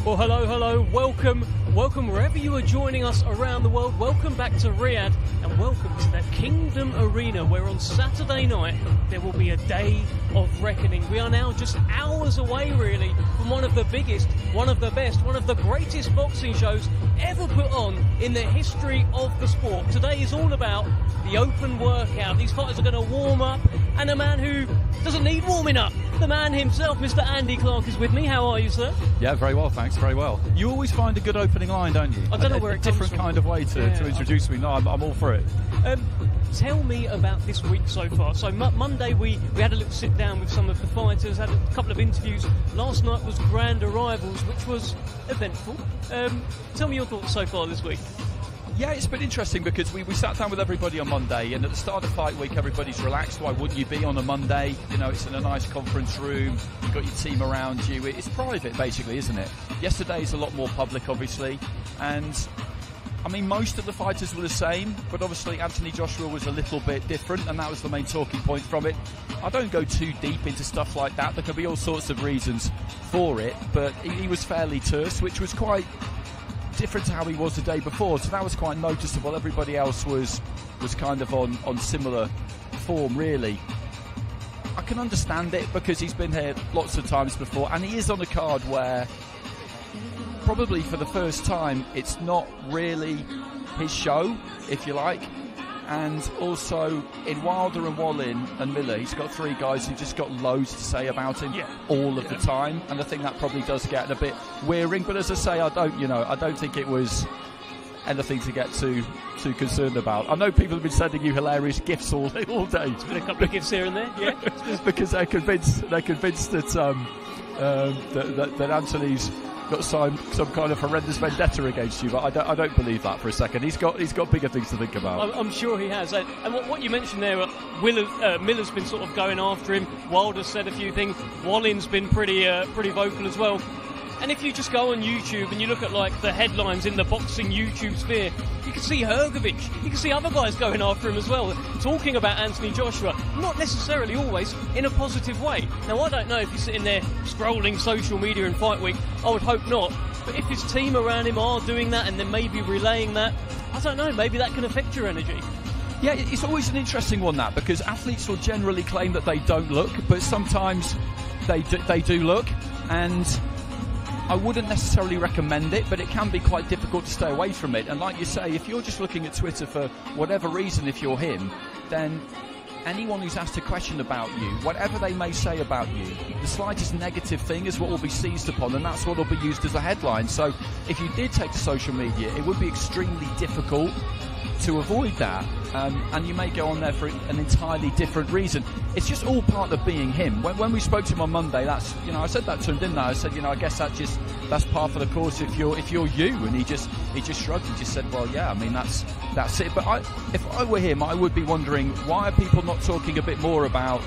Well, hello, welcome wherever you are joining us around the world. Welcome back to Riyadh and welcome to the Kingdom Arena, where on Saturday night there will be a day of reckoning. We are now just hours away, really, from one of the biggest, one of the best, one of the greatest boxing shows ever put on in the history of the sport. Today is all about the open workout. These fighters are going to warm up, and a man who doesn't need warming up, the man himself, Mr. Andy Clark, is with me. How are you, sir? Yeah, very well, thanks, very well. You always find a good opening line, don't you? I don't know where it comes different from. kind of way to introduce me. No, I'm all for it. Tell me about this week so far. So Monday we had a little sit down with some of the fighters, had a couple of interviews. Last night was Grand Arrivals, which was eventful. Tell me your thoughts so far this week. Yeah, it's been interesting because we sat down with everybody on Monday, and at the start of fight week everybody's relaxed. Why wouldn't you be on a Monday? You know, it's in a nice conference room, you've got your team around you. It's private basically, isn't it? Yesterday's a lot more public obviously, and I mean most of the fighters were the same, but obviously Anthony Joshua was a little bit different, and that was the main talking point from it. I don't go too deep into stuff like that. There can be all sorts of reasons for it, but he was fairly terse, which was quite different to how he was the day before, so that was quite noticeable. Everybody else was kind of on similar form, really. I can understand it because he's been here lots of times before, and he is on a card where probably for the first time it's not really his show, if you like. And also in Wilder and Wallin and Miller, he's got three guys who just got loads to say about him all of the time, and I think that probably does get a bit wearing. But as I say, I don't think it was anything to get too concerned about. I know people have been sending you hilarious gifts all day. There's been a couple of gifts here and there, yeah. Because they're convinced that that Anthony's got some kind of horrendous vendetta against you, but I don't believe that for a second. He's got bigger things to think about. I'm sure he has. And what you mentioned there, Miller's been sort of going after him. Wilder's said a few things. Wallin's been pretty vocal as well. And if you just go on YouTube and you look at like the headlines in the boxing YouTube sphere, you can see Hergovich, you can see other guys going after him as well, talking about Anthony Joshua, not necessarily always in a positive way. Now I don't know if he's sitting there scrolling social media in fight week, I would hope not, but if his team around him are doing that and then maybe relaying that, I don't know, maybe that can affect your energy. Yeah, it's always an interesting one, that, because athletes will generally claim that they don't look, but sometimes they do look, and I wouldn't necessarily recommend it, but it can be quite difficult to stay away from it. And like you say, if you're just looking at Twitter for whatever reason, if you're him, then anyone who's asked a question about you, whatever they may say about you, the slightest negative thing is what will be seized upon, and that's what will be used as a headline. So if you did take to social media, it would be extremely difficult to avoid that, and you may go on there for an entirely different reason. It's just all part of being him. When we spoke to him on Monday, that's, I said that to him, didn't I? I said, I guess that's part of the course if you're you. And he just shrugged. He just said, well, yeah, I mean that's it. But if I were him, I would be wondering, why are people not talking a bit more about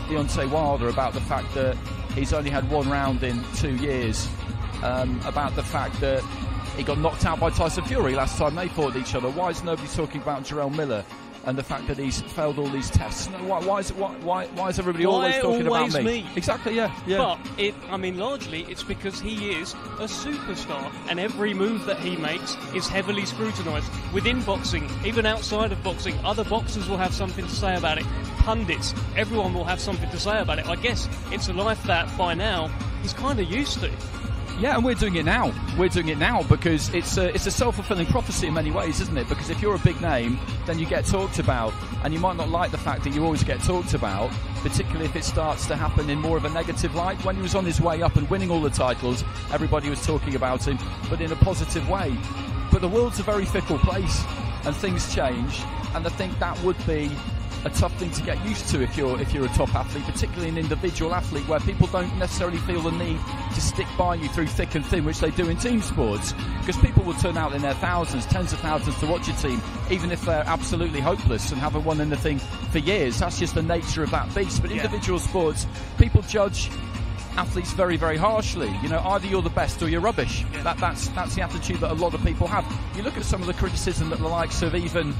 Deontay Wilder, about the fact that he's only had one round in 2 years, about the fact that he got knocked out by Tyson Fury last time they fought each other. Why is nobody talking about Jarrell Miller and the fact that he's failed all these tests? Why is everybody always talking about me? Exactly, yeah. But largely it's because he is a superstar, and every move that he makes is heavily scrutinised within boxing, even outside of boxing. Other boxers will have something to say about it. Pundits, everyone will have something to say about it. I guess it's a life that by now he's kind of used to. Yeah, and we're doing it now. We're doing it now because it's a self-fulfilling prophecy in many ways, isn't it? Because if you're a big name, then you get talked about, and you might not like the fact that you always get talked about, particularly if it starts to happen in more of a negative light. When he was on his way up and winning all the titles, everybody was talking about him, but in a positive way. But the world's a very fickle place, and things change, and I think that would be a tough thing to get used to if you're a top athlete, particularly an individual athlete where people don't necessarily feel the need to stick by you through thick and thin, which they do in team sports, because people will turn out in their thousands, tens of thousands to watch your team, even if they're absolutely hopeless and haven't won anything for years. That's just the nature of that beast. But individual sports, people judge athletes very, very harshly. Either you're the best or you're rubbish. That's the attitude that a lot of people have. You look at some of the criticism that the likes of even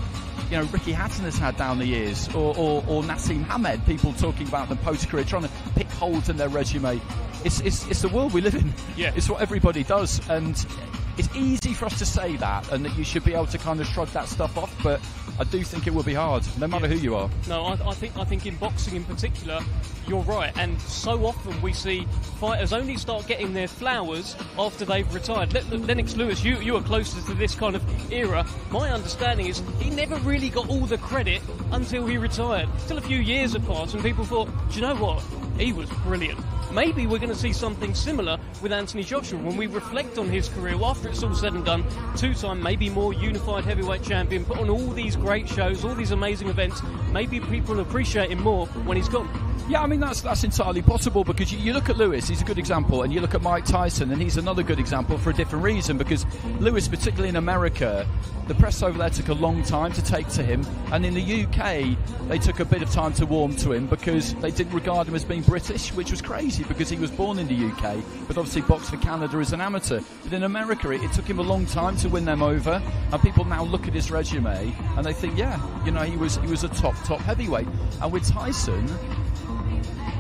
Ricky Hatton has had down the years, or Nassim Hamed, people talking about them post-career, trying to pick holes in their resume. It's the world we live in. Yeah. It's what everybody does, and it's easy for us to say that, and that you should be able to kind of shrug that stuff off, but I do think it will be hard, no matter who you are. No, I think in boxing in particular, you're right, and so often we see fighters only start getting their flowers after they've retired. Lennox Lewis, you are closer to this kind of era. My understanding is he never really got all the credit until he retired. Till a few years had passed and people thought, do you know what? He was brilliant. Maybe we're going to see something similar with Anthony Joshua when we reflect on his career. Well, after it's all said and done, two-time, maybe more unified heavyweight champion, put on all these great shows, all these amazing events. Maybe people appreciate him more when he's gone. Yeah, I mean, that's entirely possible, because you look at Lewis, he's a good example, and you look at Mike Tyson, and he's another good example for a different reason, because Lewis, particularly in America, the press over there took a long time to take to him, and in the UK, they took a bit of time to warm to him because they didn't regard him as being British, which was crazy because he was born in the UK, but obviously boxed for Canada as an amateur. But in America, it took him a long time to win them over, and people now look at his resume and they think, he was a top heavyweight. And with Tyson,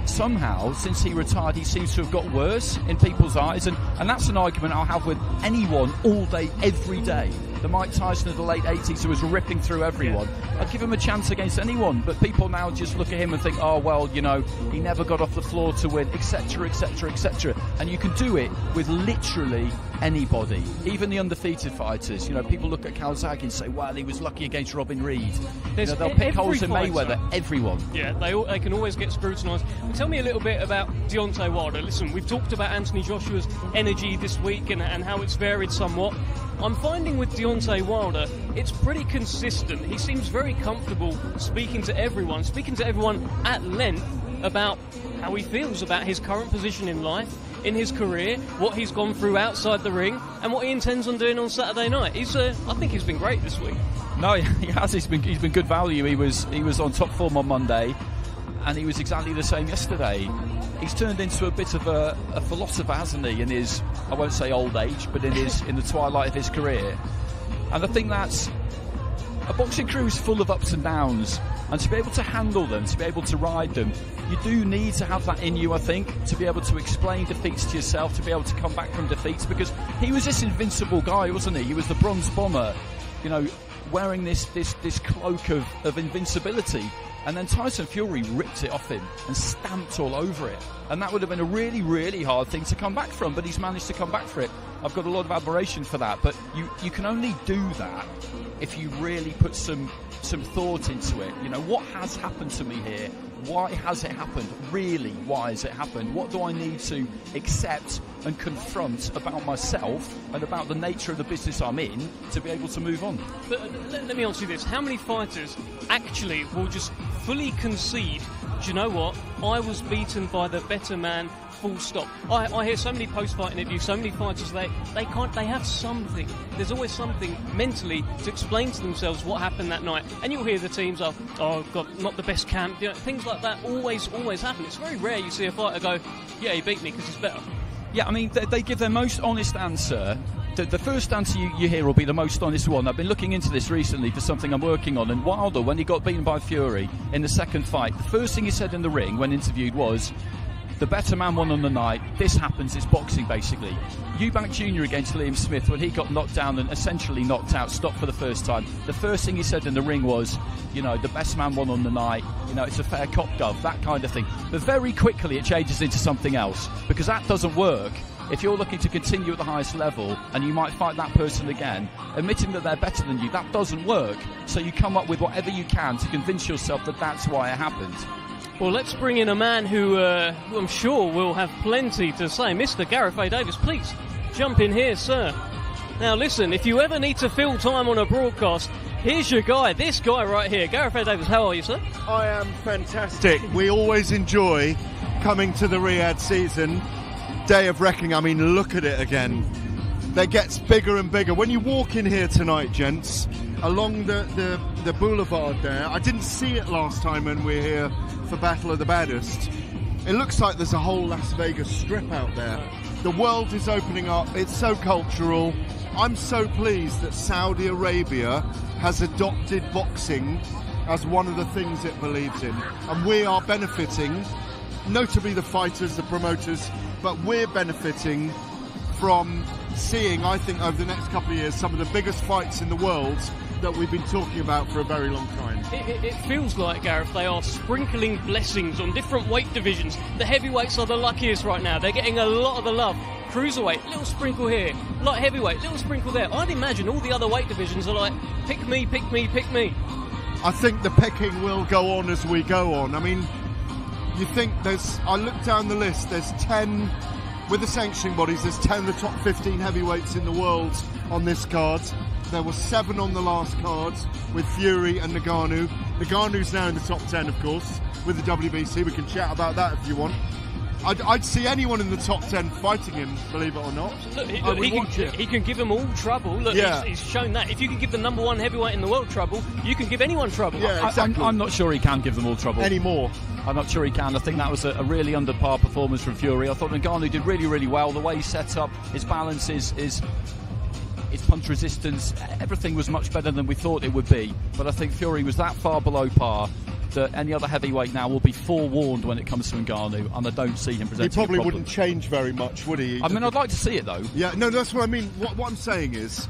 somehow, since he retired, he seems to have got worse in people's eyes, and that's an argument I'll have with anyone all day, every day. The Mike Tyson of the late 80s who was ripping through everyone. Yeah. I'd give him a chance against anyone, but people now just look at him and think, oh, well, he never got off the floor to win, etc., etc., etc. And you can do it with literally anybody, even the undefeated fighters. People look at Calzaghe and say, well, he was lucky against Robin Reed. They'll pick holes in Mayweather, everyone. Yeah, they can always get scrutinised. Tell me a little bit about Deontay Wilder. Listen, we've talked about Anthony Joshua's energy this week and how it's varied somewhat. I'm finding with Deontay Wilder, it's pretty consistent. He seems very comfortable speaking to everyone at length about how he feels about his current position in life, in his career, what he's gone through outside the ring, and what he intends on doing on Saturday night. I think he's been great this week. No, he has. He's been good value. He was on top form on Monday, and he was exactly the same yesterday. He's turned into a bit of a philosopher, hasn't he, in his, I won't say old age, but in the twilight of his career. And I think that's a boxing crew is full of ups and downs, and to be able to handle them, to be able to ride them, you do need to have that in you, I think, to be able to explain defeats to yourself, to be able to come back from defeats, because he was this invincible guy, wasn't he? He was the bronze bomber, wearing this cloak of invincibility. And then Tyson Fury ripped it off him and stamped all over it. And that would have been a really, really hard thing to come back from, but he's managed to come back for it. I've got a lot of admiration for that, but you can only do that if you really put some thought into it. What has happened to me here? Why has it happened? Really, why has it happened? What do I need to accept and confront about myself and about the nature of the business I'm in to be able to move on? But let me ask you this. How many fighters actually will just fully concede, do you know what? I was beaten by the better man, full stop. I hear so many post-fight interviews, so many fighters, they have something. There's always something mentally to explain to themselves what happened that night. And you'll hear the teams, oh God, not the best camp. Things like that always happen. It's very rare you see a fighter go, yeah, he beat me because he's better. Yeah, I mean, they give their most honest answer. The first answer you hear will be the most honest one. I've been looking into this recently for something I'm working on, and Wilder, when he got beaten by Fury in the second fight, the first thing he said in the ring when interviewed was, the better man won on the night. This happens. It's boxing, basically. Eubank Jr. against Liam Smith, when he got knocked down and essentially knocked out, stopped for the first time. The first thing he said in the ring was, the best man won on the night. It's a fair cop gov, that kind of thing. But very quickly it changes into something else, because that doesn't work. If you're looking to continue at the highest level and you might fight that person again, admitting that they're better than you, that doesn't work. So you come up with whatever you can to convince yourself that that's why it happened. Well, let's bring in a man who I'm sure will have plenty to say. Mr. Gareth A. Davis, please jump in here, sir. Now, listen, if you ever need to fill time on a broadcast, here's your guy, this guy right here. Gareth A. Davis, how are you, sir? I am fantastic. We always enjoy coming to the Riyadh season. Day of reckoning, I mean, look at it again. That gets bigger and bigger. When you walk in here tonight, gents, along the boulevard there, I didn't see it last time when we were here for Battle of the Baddest. It looks like there's a whole Las Vegas strip out there. The world is opening up. It's so cultural. I'm so pleased that Saudi Arabia has adopted boxing as one of the things it believes in, and we are benefiting, notably the fighters, the promoters, but we're benefiting from seeing, I think, over the next couple of years, some of the biggest fights in the world that we've been talking about for a very long time. It feels like, Gareth, they are sprinkling blessings on different weight divisions. The heavyweights are the luckiest right now. They're getting a lot of the love. Cruiserweight, little sprinkle here. Light heavyweight, little sprinkle there. I'd imagine all the other weight divisions are like, pick me, pick me, pick me. I think the picking will go on as we go on. I mean, you think I look down the list, there's 10, with the sanctioning bodies, there's 10 of the top 15 heavyweights in the world on this card. There were 7 on the last card with Fury and Ngannou. Ngannou's now in the top 10, of course, with the WBC. We can chat about that if you want. I'd see anyone in the top 10 fighting him, believe it or not. Look, he can give them all trouble. Look, yeah. he's shown that. If you can give the number 1 heavyweight in the world trouble, you can give anyone trouble. Yeah, exactly. I'm not sure he can give them all trouble anymore. I'm not sure he can. I think that was a really under par performance from Fury. I thought Ngannou did really, really well. The way he set up, his balance, his punch resistance, everything was much better than we thought it would be. But I think Fury was that far below par that any other heavyweight now will be forewarned when it comes to Ngannou, and I don't see him presenting He probably a problem. wouldn't change very much, would he? I mean, I'd like to see it though. Yeah, no, that's what I mean. What I'm saying is,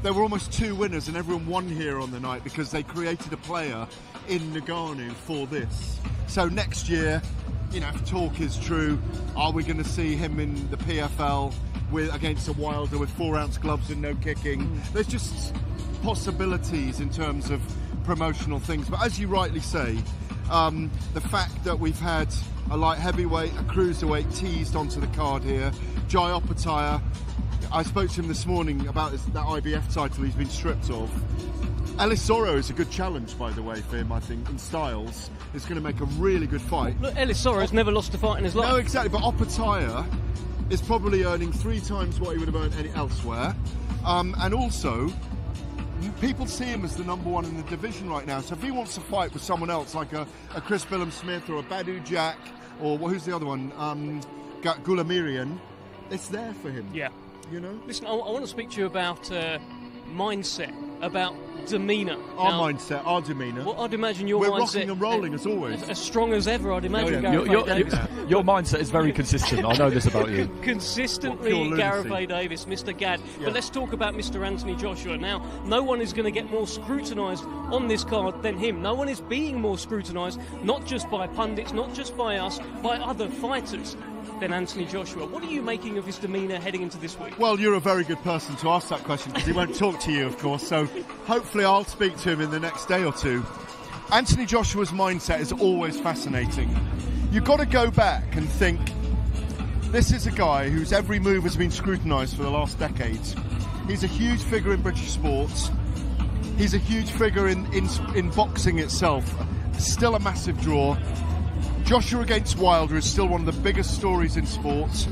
there were almost 2 winners, and everyone won here on the night because they created a player in Ngannou for this. So next year, you know, if talk is true, are we going to see him in the PFL against a Wilder with 4-ounce gloves and no kicking? There's just possibilities in terms of promotional things. But as you rightly say, the fact that we've had a light heavyweight, a cruiserweight teased onto the card here, Jai Opataya, I spoke to him this morning about that IBF title he's been stripped of. Ellis Zoro is a good challenge, by the way, for him, I think, in styles. It's going to make a really good fight. Look, Ellis Zoro's never lost a fight in his life. No, exactly, but Opataya is probably earning 3 times what he would have earned elsewhere. And also, people see him as the number 1 in the division right now. So if he wants to fight with someone else, like a Chris Callum Smith or a Badu Jack, or who's the other one, Gulamirian, it's there for him. Yeah. You know? Listen, I want to speak to you about mindset, about demeanour. Our demeanour. Well, I'd imagine your We're mindset... rocking and rolling, as always. As strong as ever, I'd imagine, Oh, yeah. Gareth A. Davis. Your mindset is very consistent. I know this about you. Consistently, Gareth A. Davis, Mr. Gadd. Yeah. But let's talk about Mr. Anthony Joshua. Now, no one is going to get more scrutinised on this card than him. No one is being more scrutinised, not just by pundits, not just by us, by other fighters, than Anthony Joshua. What are you making of his demeanour heading into this week? Well, you're a very good person to ask that question because he won't talk to you, of course, so hopefully I'll speak to him in the next day or 2. Anthony Joshua's mindset is always fascinating. You've got to go back and think, this is a guy whose every move has been scrutinised for the last decades. He's a huge figure in British sports. He's a huge figure in boxing itself. Still a massive draw. Joshua against Wilder is still one of the biggest stories in sports.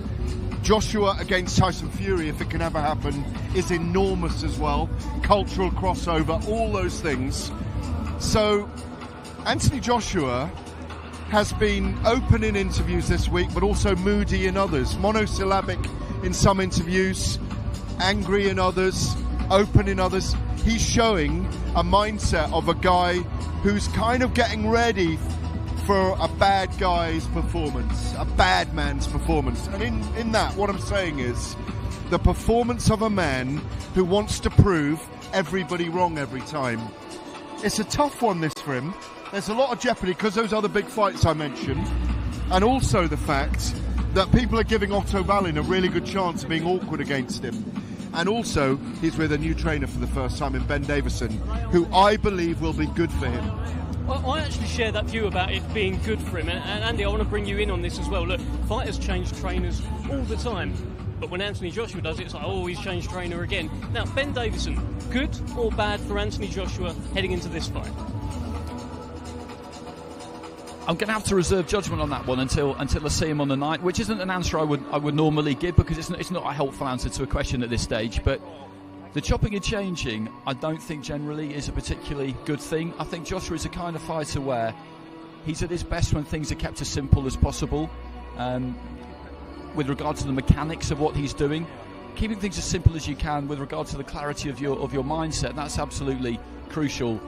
Joshua against Tyson Fury, if it can ever happen, is enormous as well. Cultural crossover, all those things. So Anthony Joshua has been open in interviews this week, but also moody in others. Monosyllabic in some interviews, angry in others, open in others. He's showing a mindset of a guy who's kind of getting ready for a bad guy's performance, a bad man's performance. And in that, what I'm saying is the performance of a man who wants to prove everybody wrong every time. It's a tough one, this, for him. There's a lot of jeopardy because those other big fights I mentioned, and also the fact that people are giving Otto Valin a really good chance of being awkward against him. And also, he's with a new trainer for the first time in Ben Davison, who I believe will be good for him. Well, I actually share that view about it being good for him. And Andy, I want to bring you in on this as well. Look, fighters change trainers all the time. But when Anthony Joshua does it, it's like, oh, he's changed trainer again. Now, Ben Davison, good or bad for Anthony Joshua heading into this fight? I'm going to have to reserve judgment on that one until I see him on the night, which isn't an answer I would normally give because it's not a helpful answer to a question at this stage. But the chopping and changing, I don't think generally is a particularly good thing. I think Joshua is a kind of fighter where he's at his best when things are kept as simple as possible. With regard to the mechanics of what he's doing, keeping things as simple as you can with regard to the clarity of your mindset, that's absolutely crucial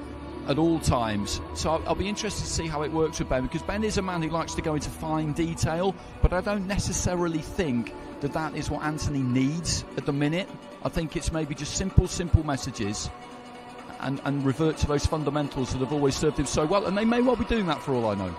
at all times. So I'll be interested to see how it works with Ben, because Ben is a man who likes to go into fine detail, but I don't necessarily think that is what Anthony needs at the minute. I think it's maybe just simple messages and revert to those fundamentals that have always served him so well, and they may well be doing that for all I know.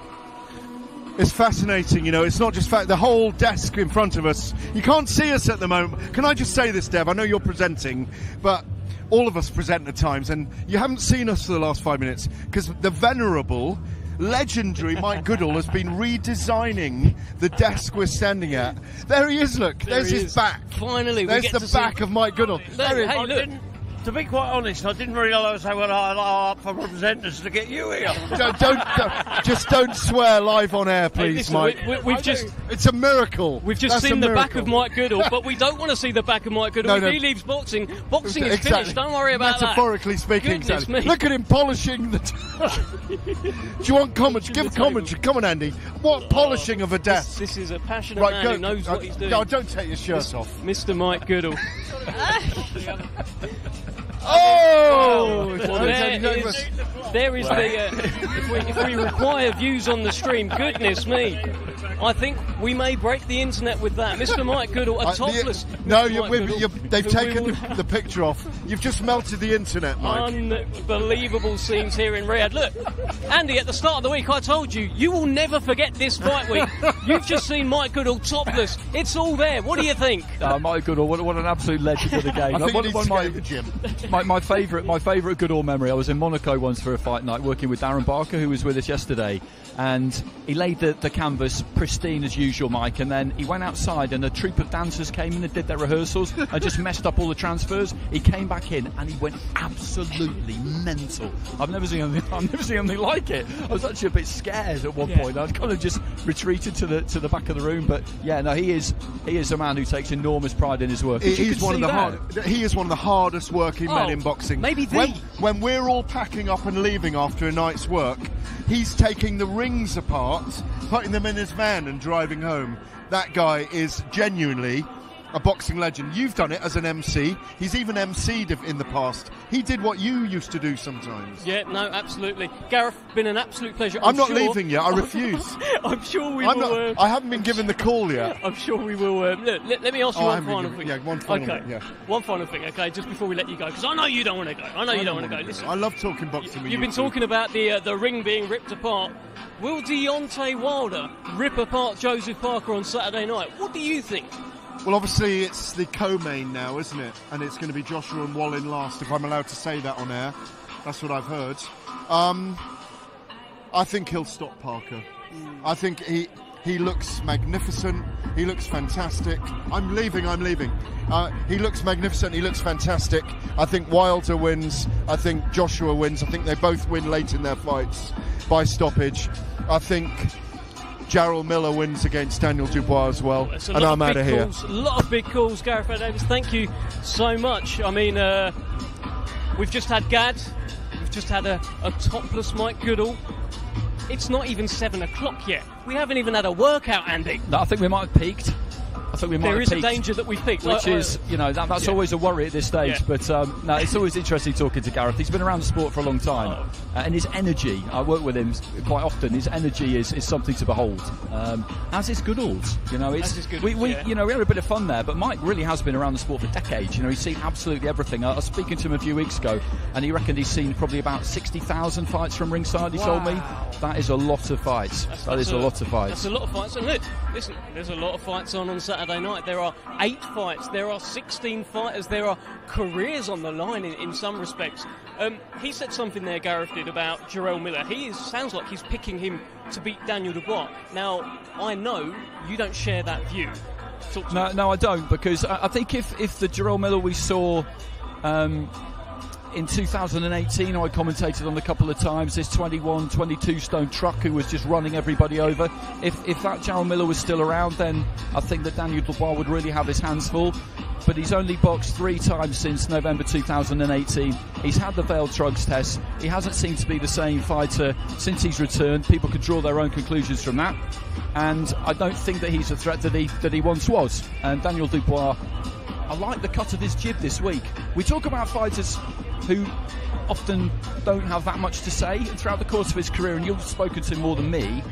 It's fascinating, it's not just the whole desk in front of us. You can't see us at the moment. Can I just say this, Dev? I know you're presenting, but all of us present at times, and you haven't seen us for the last 5 minutes because the venerable, legendary Mike Goodall has been redesigning the desk we're standing at. There he is, look. There's his back. Finally, there's the back of Mike Goodall. Hey, look. To be quite honest, I didn't realise how well I up for presenters to get you here. Don't swear live on air, please, listen, Mike. It's a miracle. We've just seen the back of Mike Goodall, but we don't want to see the back of Mike Goodall. If he leaves boxing is finished. Don't worry about Metaphorically speaking. Look at him polishing the... Do you want comments? Give commentary. Come on, Andy. What polishing of a desk? This is a passionate man who knows what he's doing. No, don't take your shirt off. Mr. Mike Goodall. Oh! Well, there is the... if we require views on the stream, goodness me, I think we may break the internet with that. Mr. Mike Goodall, a topless... They've taken the picture off. You've just melted the internet, Mike. Unbelievable scenes here in Riyadh. Look, Andy, at the start of the week, I told you will never forget this fight week. You've just seen Mike Goodall topless. It's all there. What do you think? Mike Goodall, what an absolute legend of the game. I think you need to go to the gym. My favourite Goodall memory, I was in Monaco once for a fight night working with Darren Barker, who was with us yesterday, and he laid the canvas pristine as usual, Mike, and then he went outside and a troupe of dancers came in and did their rehearsals and just messed up all the transfers. He came back in and he went absolutely mental. I've never seen anything like it. I was actually a bit scared at one point. I kind of just retreated to the back of the room, but yeah, no, he is a man who takes enormous pride in his work. He is one of the hardest working men in boxing. Maybe when we're all packing up and leaving after a night's work, he's taking the rings apart, putting them in his van and driving home. That guy is genuinely a boxing legend. You've done it as an MC. He's even MC'd in the past. He did what you used to do sometimes. Yeah, no, absolutely. Gareth, been an absolute pleasure. I'm not leaving yet. I refuse. I'm sure we will. I haven't been given the call yet. I'm sure we will. Look, let me ask you one final thing. Yeah, one final thing. Yeah. One final thing, okay, just before we let you go, because I know you don't want to go. I know you don't want to go. Listen, I love talking boxing with you. You've been talking about the ring being ripped apart. Will Deontay Wilder rip apart Joseph Parker on Saturday night? What do you think? Well, obviously it's the co-main now, isn't it? And it's going to be Joshua and Wallin last, if I'm allowed to say that on air. That's what I've heard. I think he'll stop Parker. I think he looks magnificent. He looks fantastic. I'm leaving. He looks magnificent. He looks fantastic. I think Wilder wins. I think Joshua wins. I think they both win late in their fights by stoppage. I think Jarrell Miller wins against Daniel Dubois as well, and I'm out of here. A lot of big calls, Gareth Davis. Thank you so much. I mean, we've just had Gad, we've just had a topless Mike Goodall. It's not even 7 o'clock yet. We haven't even had a workout, Andy. No, I think we might have peaked. There is a danger that we've peaked. Which is, that's always a worry at this stage. Yeah. But no, it's always interesting talking to Gareth. He's been around the sport for a long time. And his energy, I work with him quite often, his energy is something to behold. As is Goodall's. We had a bit of fun there, but Mike really has been around the sport for decades. He's seen absolutely everything. I was speaking to him a few weeks ago, and he reckoned he's seen probably about 60,000 fights from ringside, he told me. That is a lot of fights. That's a lot of fights. That's a lot of fights. And look, listen, there's a lot of fights on Saturday night. There are 8 fights, there are 16 fighters, there are careers on the line in some respects. He said something there, Gareth did, about Jarrell Miller. Sounds like he's picking him to beat Daniel Dubois. Now, I know you don't share that view. No, I don't, because I think if the Jarrell Miller we saw in 2018, I commentated on a couple of times, this 21, 22 stone truck who was just running everybody over. If that Jarrell Miller was still around, then I think that Daniel Dubois would really have his hands full. But he's only boxed 3 times since November 2018. He's had the veiled drugs test. He hasn't seemed to be the same fighter since he's returned. People could draw their own conclusions from that. And I don't think that he's a threat that he once was. And Daniel Dubois, I like the cut of his jib this week. We talk about fighters who often don't have that much to say. And throughout the course of his career, and you've spoken to him more than me,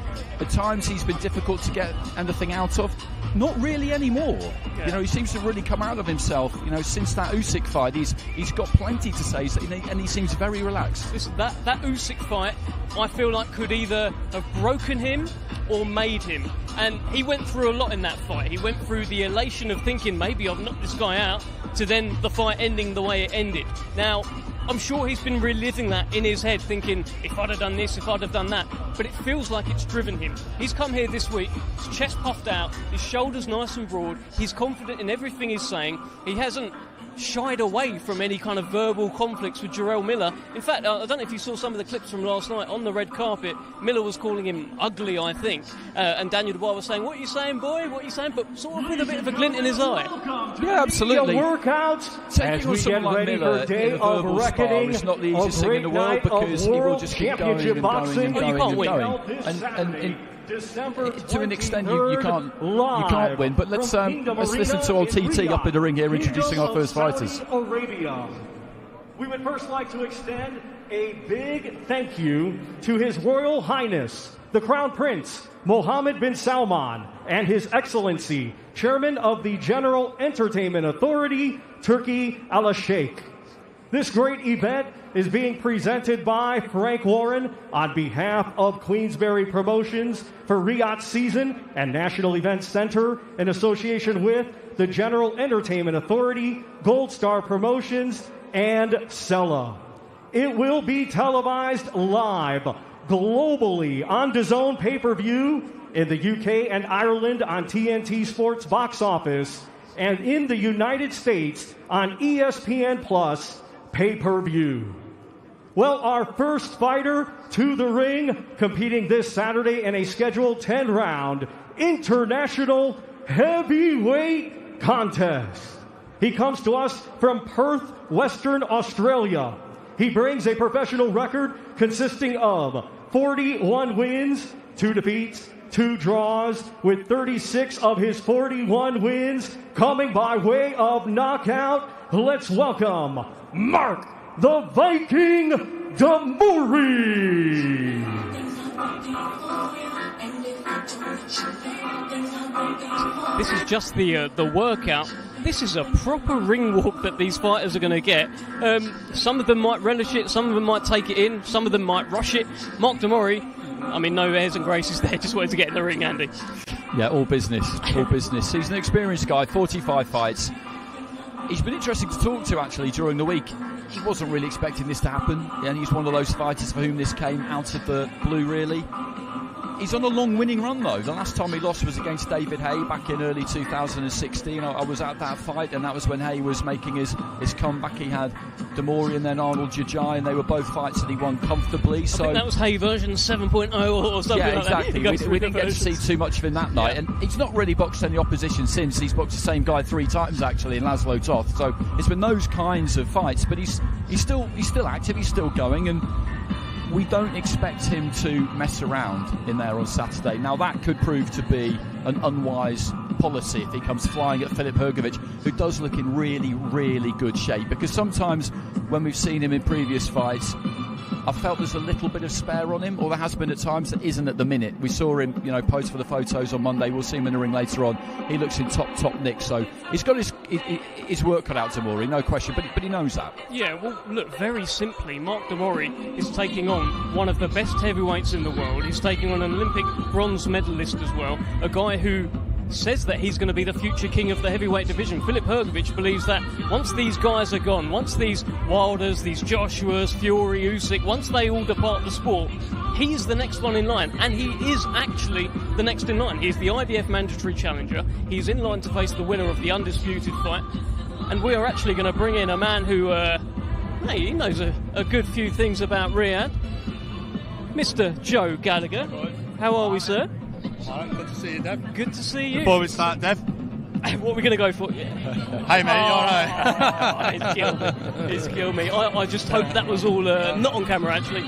at times he's been difficult to get anything out of. Not really anymore. Yeah. You know, he seems to really come out of himself. You know, since that Usyk fight, he's got plenty to say, and he seems very relaxed. Listen, that Usyk fight, I feel like could either have broken him or made him. And he went through a lot in that fight. He went through the elation of thinking, maybe I've knocked this guy out, to then the fight ending the way it ended. Now, I'm sure he's been reliving that in his head, thinking, if I'd have done this, if I'd have done that. But it feels like it's driven him. He's come here this week, his chest puffed out, his shoulders nice and broad, he's confident in everything he's saying. He hasn't shied away from any kind of verbal conflicts with Jarrell Miller. In fact, I don't know if you saw some of the clips from last night on the red carpet. Miller was calling him ugly, I think, and Daniel Dubois was saying, "What are you saying, boy? What are you saying?" But sort of with a bit of a glint in his eye. Yeah, absolutely. Workouts Taking on someone like Miller in a verbal spar is not the easiest thing in the world, because he will just keep going and going and going and going. And to an extent, you can't win. But let's listen to old TT up in the ring here, introducing our first fighters. Arabia. We would first like to extend a big thank you to His Royal Highness, the Crown Prince Mohammed bin Salman, and His Excellency, Chairman of the General Entertainment Authority, Turkey Al-Sheikh. This great event is being presented by Frank Warren on behalf of Queensberry Promotions for Riyadh Season and National Events Center in association with the General Entertainment Authority, Gold Star Promotions, and Sella. It will be televised live globally on DAZN pay-per-view in the UK and Ireland on TNT Sports Box Office, and in the United States on ESPN Plus pay-per-view. Well, our first fighter to the ring, competing this Saturday in a scheduled 10-round international heavyweight contest. He comes to us from Perth, Western Australia. He brings a professional record consisting of 41 wins, 2 defeats, 2 draws, with 36 of his 41 wins coming by way of knockout. Let's welcome Mark the Viking Deori. This is just the workout. This is a proper ring walk that these fighters are going to get. Some of them might relish it, some of them might take it in, some of them might rush it. Mark Deori, I mean, no airs and graces there, just wanted to get in the ring, Andy. Yeah, all business, all business. He's an experienced guy, 45 fights. He's been interesting to talk to, actually, during the week. He wasn't really expecting this to happen, and he's one of those fighters for whom this came out of the blue, really. He's on a long winning run, though. The last time he lost was against David Haye back in early 2016. I was at that fight, and that was when Haye was making his comeback. He had Deori and then Arnold Jajai, and they were both fights that he won comfortably. So I think that was Haye version 7.0 or something like exactly. that. We didn't get to see too much of him that night. And he's not really boxed any opposition since. He's boxed the same guy 3 times, actually, in Laszlo Toth. So it's been those kinds of fights. But he's still active, he's still going, and we don't expect him to mess around in there on Saturday. Now, that could prove to be an unwise policy if he comes flying at Filip Hergovich, who does look in really, really good shape. Because sometimes when we've seen him in previous fights, I felt there's a little bit of spare on him, or there has been at times that isn't at the minute. We saw him, pose for the photos on Monday. We'll see him in the ring later on. He looks in top nick, so he's got his work cut out to Deori, no question, but he knows that. Yeah, well, look, very simply, Mark Deori is taking on one of the best heavyweights in the world. He's taking on an Olympic bronze medalist as well, a guy who says that he's going to be the future king of the heavyweight division. Filip Hergovich believes that once these guys are gone, once these Wilders, these Joshuas, Fury, Usyk, once they all depart the sport, he's the next one in line, and he is actually the next in line. He's the IBF mandatory challenger. He's in line to face the winner of the undisputed fight, and we are actually going to bring in a man who he knows a good few things about Riyadh. Mr. Joe Gallagher. How are we, sir? Alright, good to see you, Dev. Good to see you. Before we start, Dev. What are we going to go for? Yeah. Hey, mate, you alright? He's killed me. I just hope that was all not on camera, actually.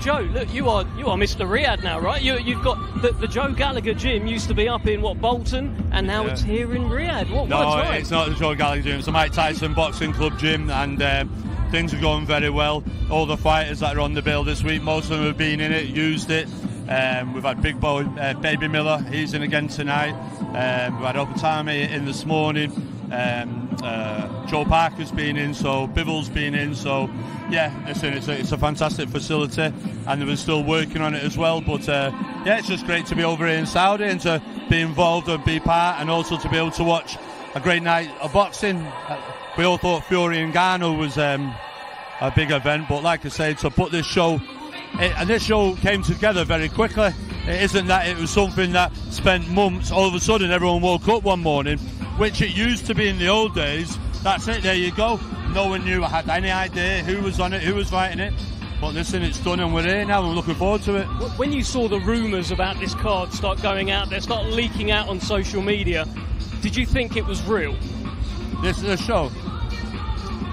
Joe, look, you are Mr. Riyadh now, right? You've got the Joe Gallagher gym used to be up in Bolton, and now it's here in Riyadh. What a time. It's not the Joe Gallagher gym. It's the Mike Tyson Boxing Club gym, and things are going very well. All the fighters that are on the bill this week, most of them have been in it, used it. We've had big boy Baby Miller, he's in again tonight. We've had Opatami in this morning. Joe Parker's been in, so Bivol's been in, so yeah, listen, it's a fantastic facility, and they're still working on it as well. But yeah, it's just great to be over here in Saudi and to be involved and be part, and also to be able to watch a great night of boxing. We all thought Fury and Garner was a big event, but like I say, to put this show, and this show came together very quickly. It isn't that it was something that spent months. All of a sudden, everyone woke up one morning, which it used to be in the old days. That's it, there you go. No one knew, I had any idea who was on it, who was fighting it. But listen, it's done and we're here now, I'm looking forward to it. When you saw the rumours about this card start going out there, start leaking out on social media, did you think it was real? This is a show.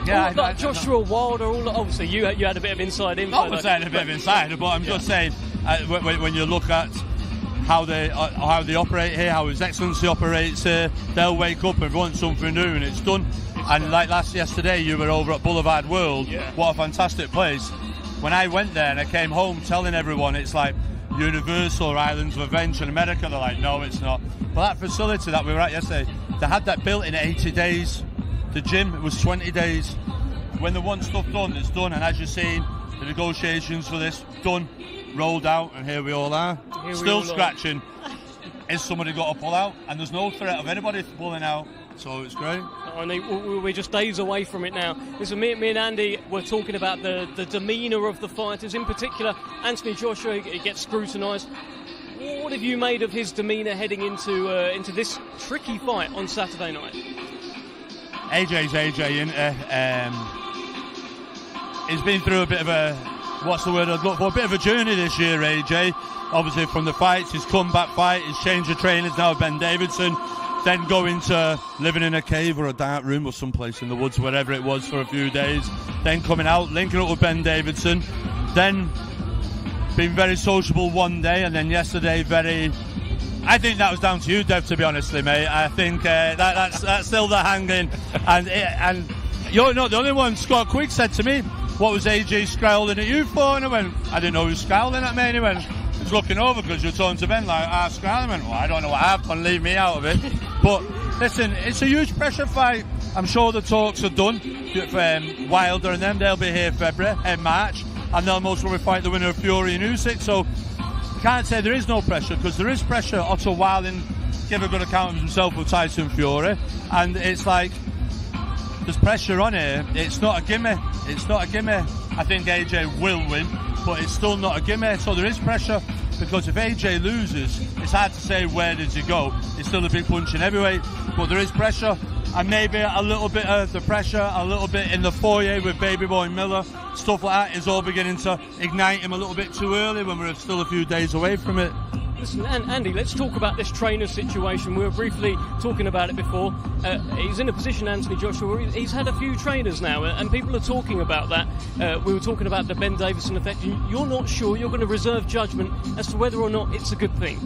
Yeah, like Joshua Wilder, obviously you had a bit of inside info. I'm saying a bit of insider, but I'm just saying, when you look at how they operate here, how His Excellency operates here, they'll wake up and want something new, and it's done. And like yesterday, you were over at Boulevard World. Yeah. What a fantastic place. When I went there and I came home telling everyone it's like Universal or Islands of Adventure in America, they're like, no, it's not. But that facility that we were at yesterday, they had that built in 80 days. The gym, it was 20 days. When they want stuff done, it's done. And as you're seeing, the negotiations for this done, rolled out, and here we all are. Still scratching. Is somebody got to pull out? And there's no threat of anybody pulling out. So it's great. We're just days away from it now. Listen, me and Andy were talking about the demeanour of the fighters. In particular, Anthony Joshua, he gets scrutinised. What have you made of his demeanour heading into this tricky fight on Saturday night? AJ's AJ, isn't he? He's been through a bit of a, what's the word I'd look for, a bit of a journey this year, AJ. Obviously from the fights, his comeback fight, his change of trainers now with Ben Davidson, then going to living in a cave or a dark room or someplace in the woods, wherever it was, for a few days, then coming out, linking up with Ben Davidson, then being very sociable one day, and then yesterday very... I think that was down to you, Dev, to be honest, mate. I think that's still the hanging. And you're not the only one. Scott Quick said to me, what was AJ scowling at you for? And I went, I didn't know he was scowling at me. And he went, he was looking over because you're talking to Ben like, scowling. I went, well, I don't know what I've done, leave me out of it. But listen, it's a huge pressure fight. I'm sure the talks are done. Wilder and them, they'll be here in March. And they'll most probably fight the winner of Fury and Usyk. So you can't say there is no pressure, because there is pressure. Otto Wallin give a good account of himself with Tyson Fury, and it's like there's pressure on here. It's not a gimme. It's not a gimme. I think AJ will win, but it's still not a gimme. So there is pressure, because if AJ loses, it's hard to say where does he go. It's still a big punch in heavyweight, but there is pressure. And maybe a little bit of the pressure, a little bit in the foyer with Baby Boy Miller, stuff like that is all beginning to ignite him a little bit too early when we're still a few days away from it. Listen, Andy, let's talk about this trainer situation. We were briefly talking about it before. He's in a position, Anthony Joshua, where he's had a few trainers now, and people are talking about that. We were talking about the Ben Davison effect. You're not sure, you're going to reserve judgment as to whether or not it's a good thing.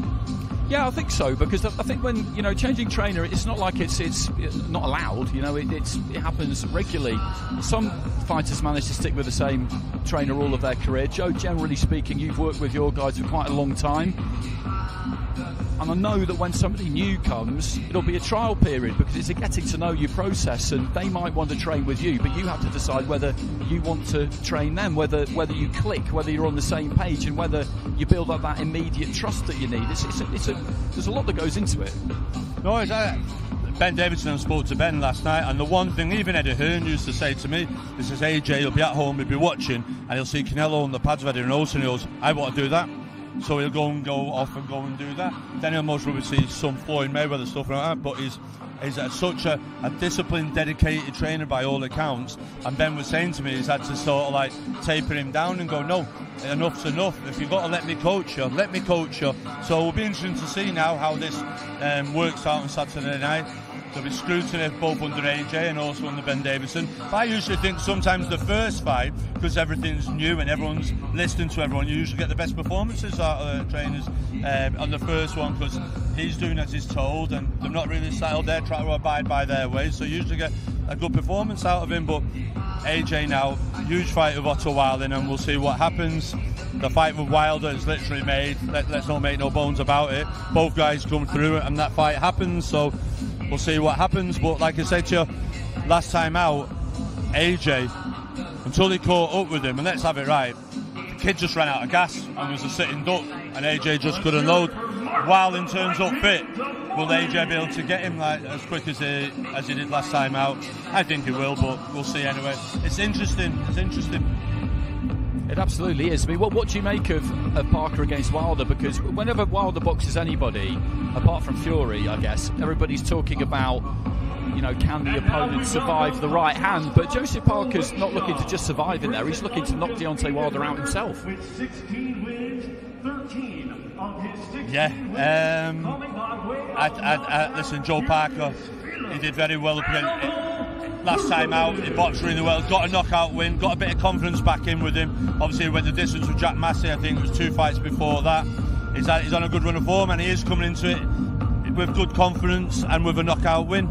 Yeah, I think so, because I think when, changing trainer, it's not like it's not allowed, it happens regularly. Some fighters manage to stick with the same trainer all of their career. Joe, generally speaking, you've worked with your guys for quite a long time. And I know that when somebody new comes, it'll be a trial period, because it's a getting to know you process, and they might want to train with you, but you have to decide whether you want to train them, whether you click, whether you're on the same page, and whether you build up that immediate trust that you need. There's a lot that goes into it. No, Ben Davidson spoke to Ben last night, and the one thing even Eddie Hearn used to say to me, he says, AJ, he'll be at home, he'll be watching, and he'll see Canelo on the pads of Eddie and Olsen, and he goes, I want to do that. So he'll go off and go and do that. Then he'll most probably see some Floyd Mayweather stuff like that. But he's such a disciplined, dedicated trainer by all accounts. And Ben was saying to me, he's had to sort of like taper him down and go, no, enough's enough. If you've got to let me coach you, let me coach you. So it'll be interesting to see now how this works out on Saturday night. There'll be scrutiny both under AJ and also under Ben Davison. But I usually think sometimes the first fight, because everything's new and everyone's listening to everyone, you usually get the best performances out of the trainers on the first one, because he's doing as he's told and they're not really settled there, trying to abide by their ways. So you usually get a good performance out of him. But AJ now, huge fight with Otto Wallin, and we'll see what happens. The fight with Wilder is literally made. Let's not make no bones about it. Both guys come through and that fight happens, so we'll see what happens. But like I said to you last time out, AJ, until he caught up with him, and let's have it right, the kid just ran out of gas and was a sitting duck, and AJ just couldn't load. Wallin turns up fit. Will AJ be able to get him like as quick as he did last time out? I think he will, but we'll see anyway. It's interesting. It absolutely is. I mean, what do you make of Parker against Wilder? Because whenever Wilder boxes anybody, apart from Fury, I guess, everybody's talking about, you know, can the opponent survive the right hand? But Joseph Parker's not looking to just survive in there. He's looking to knock Deontay Wilder out himself. With 16 wins, 13 of his 16 listen, Joe Parker, he did very well last time out. He boxed really well, got a knockout win, got a bit of confidence back in with him. Obviously, he went the distance with Jack Massey. I think it was 2 fights before that. He's on a good run of form, and he is coming into it with good confidence and with a knockout win.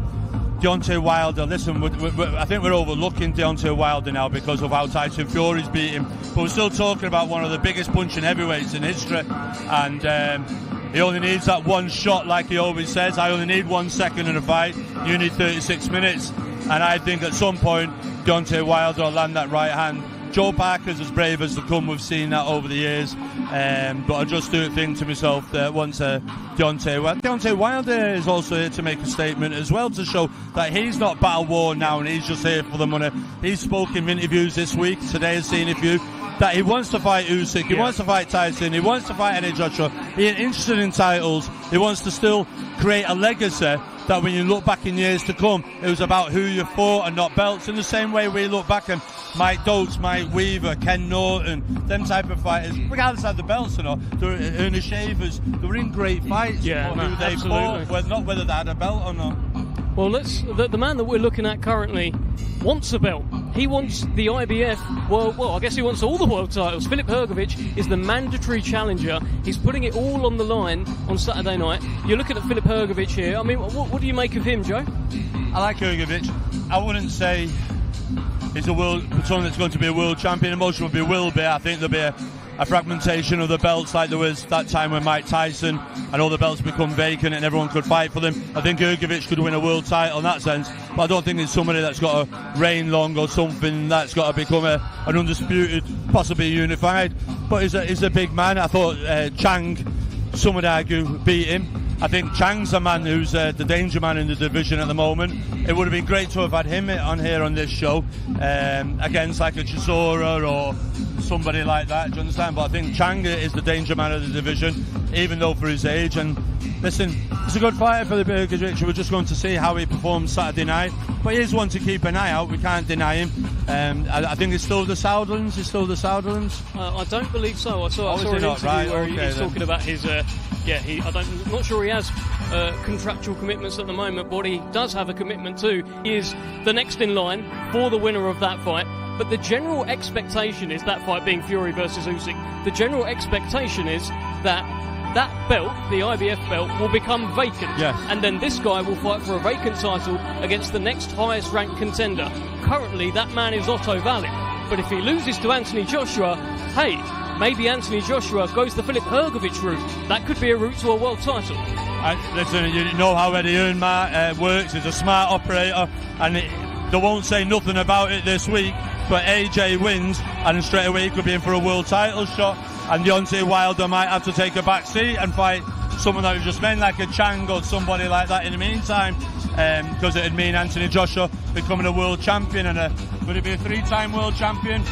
Deontay Wilder, listen, I think we're overlooking Deontay Wilder now because of how Tyson Fury's beat him, but we're still talking about one of the biggest punching heavyweights in history, and he only needs that one shot, like he always says. I only need 1 second in a fight, you need 36 minutes, and I think at some point Deontay Wilder will land that right hand. Joe Parker's as brave as they come, we've seen that over the years, but I just do think to myself that once Deontay Wilder is also here to make a statement as well, to show that he's not battle worn now and he's just here for the money. He's spoken in interviews this week, today has seen a few, that he wants to fight Usyk, he wants to fight Tyson, he wants to fight Eddie Joshua, he ain't interested in titles, he wants to still create a legacy that when you look back in years to come, it was about who you fought and not belts. In the same way we look back and Mike Doakes, Mike Weaver, Ken Norton, them type of fighters, regardless of the belts or not, Ernest Shavers, they were in great fights. Yeah, who they fought, not whether they had a belt or not. Well, the man that we're looking at currently wants a belt. He wants the IBF. Well, I guess he wants all the world titles. Filip Hergovich is the mandatory challenger. He's putting it all on the line on Saturday night. You're looking at Filip Hergovich here. I mean, what do you make of him, Joe? I like Hergovich. I wouldn't say he's someone that's going to be a world champion. Emotion will be. I think there'll be a fragmentation of the belts like there was that time when Mike Tyson and all the belts become vacant and everyone could fight for them. I think Hergovich could win a world title in that sense, but I don't think it's somebody that's got to reign long or something that's got to become an undisputed, possibly unified. But he's a big man. I thought Chang, some would argue, beat him. I think Chang's a man who's the danger man in the division at the moment. It would have been great to have had him on here on this show against like a Chisora or somebody like that, do you understand? But I think Chang is the danger man of the division, even though for his age. And listen, he's a good fighter for the Hergovich. We're just going to see how he performs Saturday night. But he is one to keep an eye out, we can't deny him. I think it's still the Southerlands. I don't believe so. I saw an interview where he's talking about his... I'm not sure he has contractual commitments at the moment, but what he does have a commitment to is the next in line for the winner of that fight. But the general expectation is, that fight being Fury versus Usyk, the general expectation is that belt, the IBF belt, will become vacant. Yes. And then this guy will fight for a vacant title against the next highest ranked contender. Currently, that man is Otto Valin. But if he loses to Anthony Joshua, hey, maybe Anthony Joshua goes the Filip Hergovich route. That could be a route to a world title. Listen, you know how Eddie Earnmark works. He's a smart operator, and they won't say nothing about it this week. But AJ wins, and straight away he could be in for a world title shot. And Deontay Wilder might have to take a back seat and fight someone that we just meant, like a Chang or somebody like that in the meantime, because it would mean Anthony Joshua becoming a world champion. And would it be a 3-time world champion?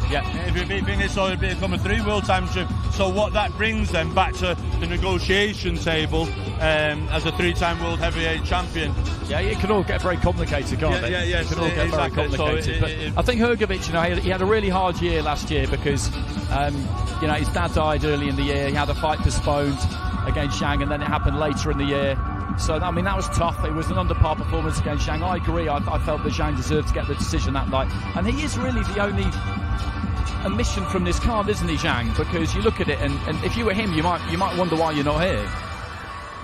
Yeah, if he beat Vinny, so he'd become a 3 world championship. So what that brings them back to the negotiation table as a 3-time world heavyweight champion. Yeah, it can all get very complicated, can't it? Yeah, it can all get very complicated. But I think Hergovich, he had a really hard year last year because, his dad died early in the year. He had a fight postponed against Zhang, and then it happened later in the year. So, I mean, that was tough. It was an under-par performance against Zhang. I agree. I felt that Zhang deserved to get the decision that night. And he is really the only omission from this card, isn't he, Zhang? Because you look at it, and if you were him, you might wonder why you're not here.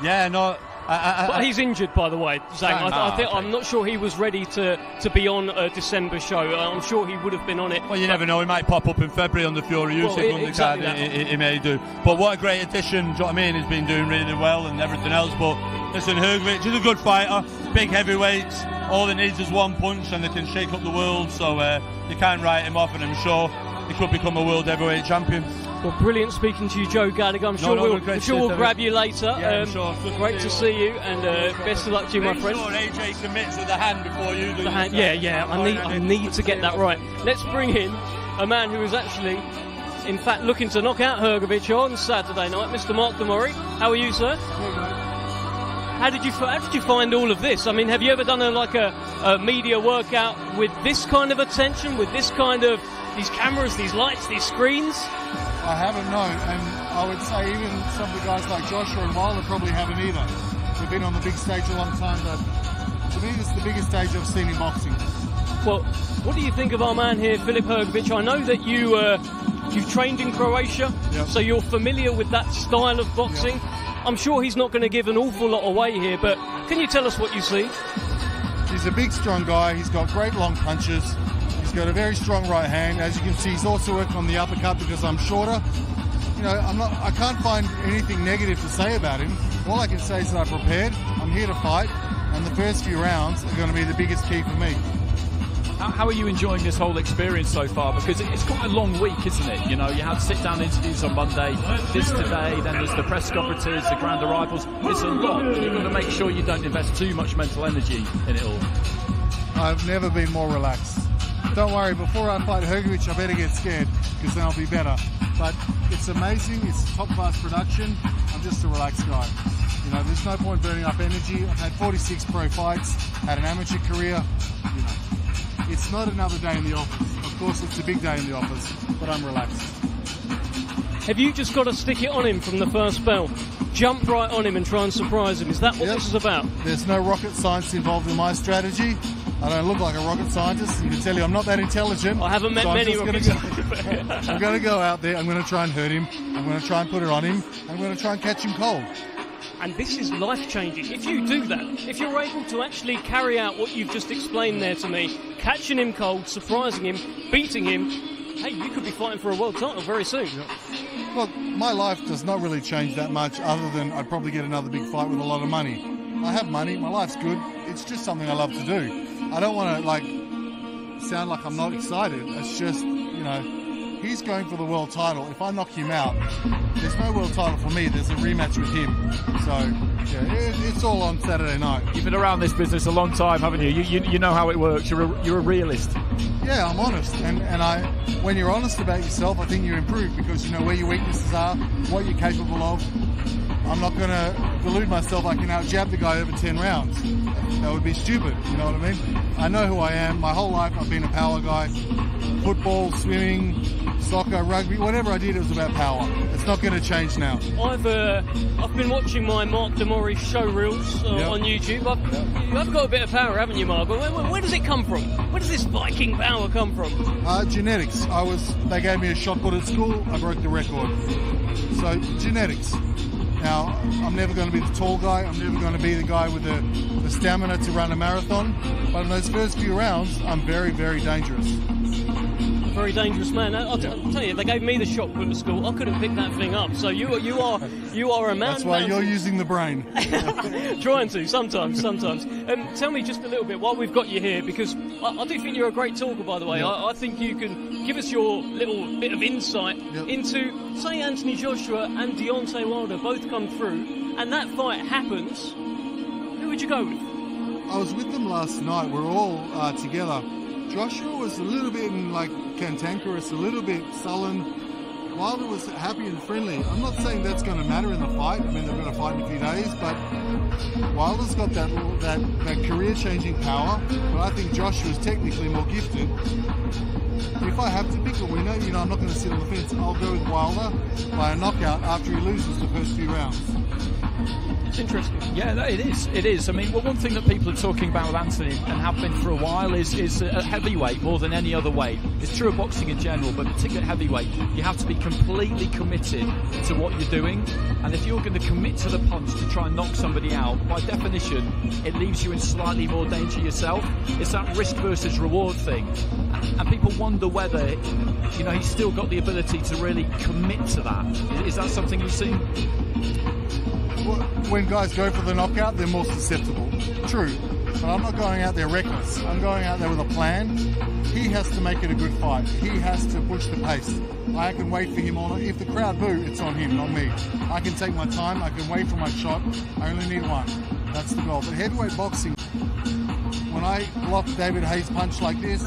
Yeah, no, But he's injured, by the way, Zach. I'm not sure he was ready to be on a December show. I'm sure he would have been on it. Well, you never know. He might pop up in February on the Fury Usyk undercard. He may do. But what a great addition. Do you know what I mean? He's been doing really well and everything else. But listen, Hergovich is a good fighter. Big heavyweights. All it needs is one punch and they can shake up the world. So you can't write him off, and I'm sure he could become a world heavyweight champion. Well, brilliant speaking to you, Joe Gallagher. I'm sure we'll grab you later. Yeah, sure. Great to see you, and best of luck to you, my friend. Sure AJ commits with the hand before you do. The hand, yeah. I need to get that right. Let's bring in a man who is actually, in fact, looking to knock out Hergovich on Saturday night, Mr. Mark Demori. How are you, sir? How did you find all of this? I mean, have you ever done a media workout with this kind of attention, with this kind of these cameras, these lights, these screens? I haven't, no, and I would say even some of the guys like Joshua and Wilder probably haven't either. They've been on the big stage a long time, but to me this is the biggest stage I've seen in boxing. Well, what do you think of our man here, Filip Hergovich? I know that you've trained in Croatia, so you're familiar with that style of boxing. I'm sure he's not going to give an awful lot away here, but can you tell us what you see? He's a big, strong guy. He's got great long punches. He's got a very strong right hand. As you can see, he's also working on the uppercut because I'm shorter. You know, I can't find anything negative to say about him. All I can say is that I'm prepared. I'm here to fight, and the first few rounds are going to be the biggest key for me. How are you enjoying this whole experience so far? Because it's quite a long week, isn't it? You know, you had sit-down interviews on Monday, this today, then there's the press conferences, the grand arrivals. It's a lot. You've got to make sure you don't invest too much mental energy in it all. I've never been more relaxed. Don't worry, before I fight Hergovich, I better get scared, because then I'll be better. But it's amazing. It's top-class production. I'm just a relaxed guy. You know, there's no point burning up energy. I've had 46 pro fights, had an amateur career. You know, it's not another day in the office. Of course, it's a big day in the office, but I'm relaxed. Have you just got to stick it on him from the first bell? Jump right on him and try and surprise him? Is that what this is about? There's no rocket science involved in my strategy. I don't look like a rocket scientist. You can tell you I'm not that intelligent. I haven't met many rocket scientists. I'm going to go out there. I'm going to try and hurt him. I'm going to try and put it on him. I'm going to try and catch him cold. And this is life-changing. If you do that, if you're able to actually carry out what you've just explained there to me, catching him cold, surprising him, beating him, hey, you could be fighting for a world title very soon. Well, my life does not really change that much, other than I'd probably get another big fight with a lot of money. I have money, my life's good, it's just something I love to do. I don't want to, sound like I'm not excited. It's just, you know, he's going for the world title. If I knock him out, there's no world title for me. There's a rematch with him. So, yeah, it's all on Saturday night. You've been around this business a long time, haven't you? You know how it works. You're a realist. Yeah, I'm honest. And when you're honest about yourself, I think you improve, because you know where your weaknesses are, what you're capable of. I'm not going to delude myself I can out-jab the guy over 10 rounds. That would be stupid, you know what I mean? I know who I am. My whole life I've been a power guy. Football, swimming, soccer, rugby, whatever I did, it was about power. It's not going to change now. I've been watching my Mark Demori show reels on YouTube. I've got a bit of power, haven't you, Mark? Where does it come from? Where does this Viking power come from? Genetics. They gave me a shot put at school. I broke the record. So genetics. Now, I'm never going to be the tall guy. I'm never going to be the guy with the stamina to run a marathon. But in those first few rounds, I'm very, very dangerous. Very dangerous man. I'll tell you, they gave me the shot put at school. I couldn't pick that thing up. So you are a man. That's why you're using the brain. Trying to sometimes. Tell me just a little bit while we've got you here, because I do think you're a great talker, by the way. Yep. I think you can give us your little bit of insight into, say, Anthony Joshua and Deontay Wilder both come through, and that fight happens. Who would you go with? I was with them last night. We're all together. Joshua was a little bit cantankerous, a little bit sullen. Wilder was happy and friendly. I'm not saying that's going to matter in the fight. I mean, they're going to fight in a few days, but Wilder's got that career-changing power. But I think Joshua's technically more gifted. If I have to pick a winner, I'm not going to sit on the fence. I'll go with Wilder by a knockout after he loses the first few rounds. It's interesting. Yeah, no, it is. It is. I mean, one thing that people are talking about with Anthony and have been for a while is a heavyweight more than any other weight. It's true of boxing in general, but particularly at heavyweight, you have to be completely committed to what you're doing. And if you're going to commit to the punch to try and knock somebody out, by definition, it leaves you in slightly more danger yourself. It's that risk versus reward thing. And people wonder whether, he's still got the ability to really commit to that. Is that something you've seen? When guys go for the knockout, they're more susceptible. True. But I'm not going out there reckless. I'm going out there with a plan. He has to make it a good fight. He has to push the pace. I can wait for him on it. If the crowd boo, it's on him, not me. I can take my time. I can wait for my shot. I only need one. That's the goal. But heavyweight boxing, when I block David Hayes' punch like this,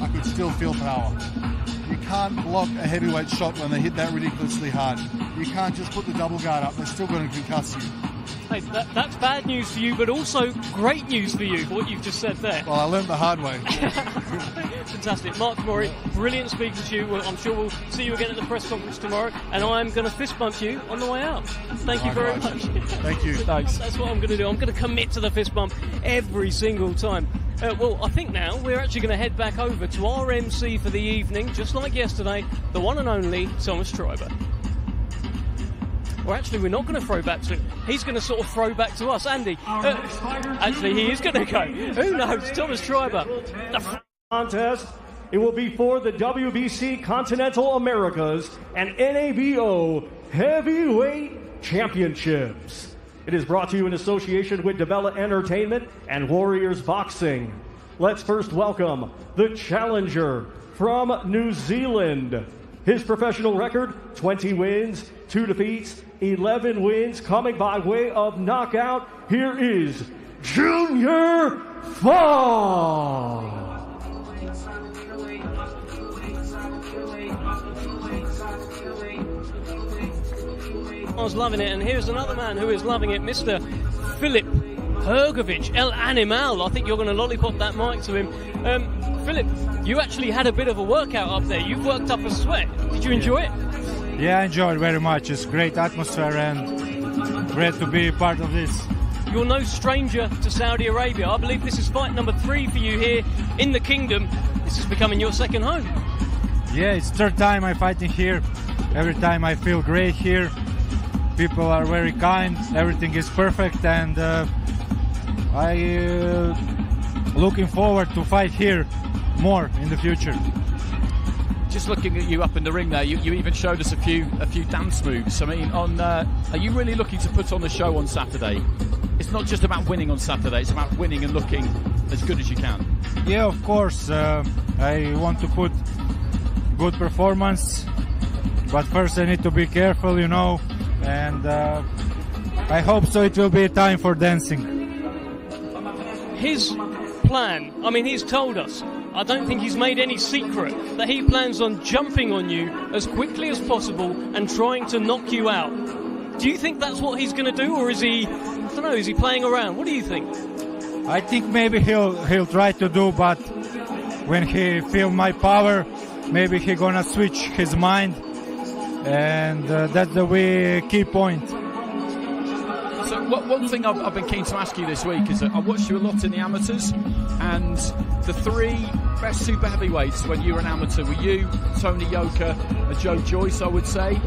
I could still feel power. You can't block a heavyweight shot when they hit that ridiculously hard. You can't just put the double guard up. They're still going to concuss you. Hey, that's bad news for you, but also great news for you, what you've just said there. Well, I learned the hard way. Fantastic. Mark Murray, brilliant speaking to you. I'm sure we'll see you again at the press conference tomorrow, and I'm going to fist bump you on the way out. Thank you very much. Thank you. Thanks. That's what I'm going to do. I'm going to commit to the fist bump every single time. Well, I think now we're actually going to head back over to our MC for the evening, just like yesterday, the one and only Thomas Schreiber. Or actually, we're not going to throw back to him. He's going to sort of throw back to us. Andy, actually, he is going to go. Who knows? Thomas Schreiber. Contest. It will be for the WBC Continental Americas and NABO Heavyweight Championships. It is brought to you in association with DeBella Entertainment and Warriors Boxing. Let's first welcome the challenger from New Zealand. His professional record, 20 wins, 2 defeats, 11 wins, coming by way of knockout. Here is Junior Fong. I was loving it, and here's another man who is loving it, Mr. Philip Hergovich, El Animal. I think you're going to lollipop that mic to him. Philip, you actually had a bit of a workout up there. You've worked up a sweat. Did you enjoy it? Yeah, I enjoyed it very much. It's great atmosphere and great to be part of this. You're no stranger to Saudi Arabia. I believe this is fight number 3 for you here in the kingdom. This is becoming your second home. Yeah, it's third time I'm fighting here. Every time I feel great here. People are very kind. Everything is perfect, and I looking forward to fight here more in the future. Just looking at you up in the ring there, you even showed us a few dance moves. I mean, are you really looking to put on a show on Saturday? It's not just about winning on Saturday, it's about winning and looking as good as you can. Yeah, of course. I want to put good performance, but first I need to be careful, and I hope so it will be time for dancing. His plan, I mean, he's told us, I don't think he's made any secret that he plans on jumping on you as quickly as possible and trying to knock you out. Do you think that's what he's going to do, or is he, I don't know, is he playing around? What do you think? I think maybe he'll try to do, but when he feel my power, maybe he gonna switch his mind, and that's the key point. So one thing I've been keen to ask you this week is that I watched you a lot in the amateurs, and the 3 best super heavyweights when you were an amateur were you, Tony Yoka, and Joe Joyce, I would say.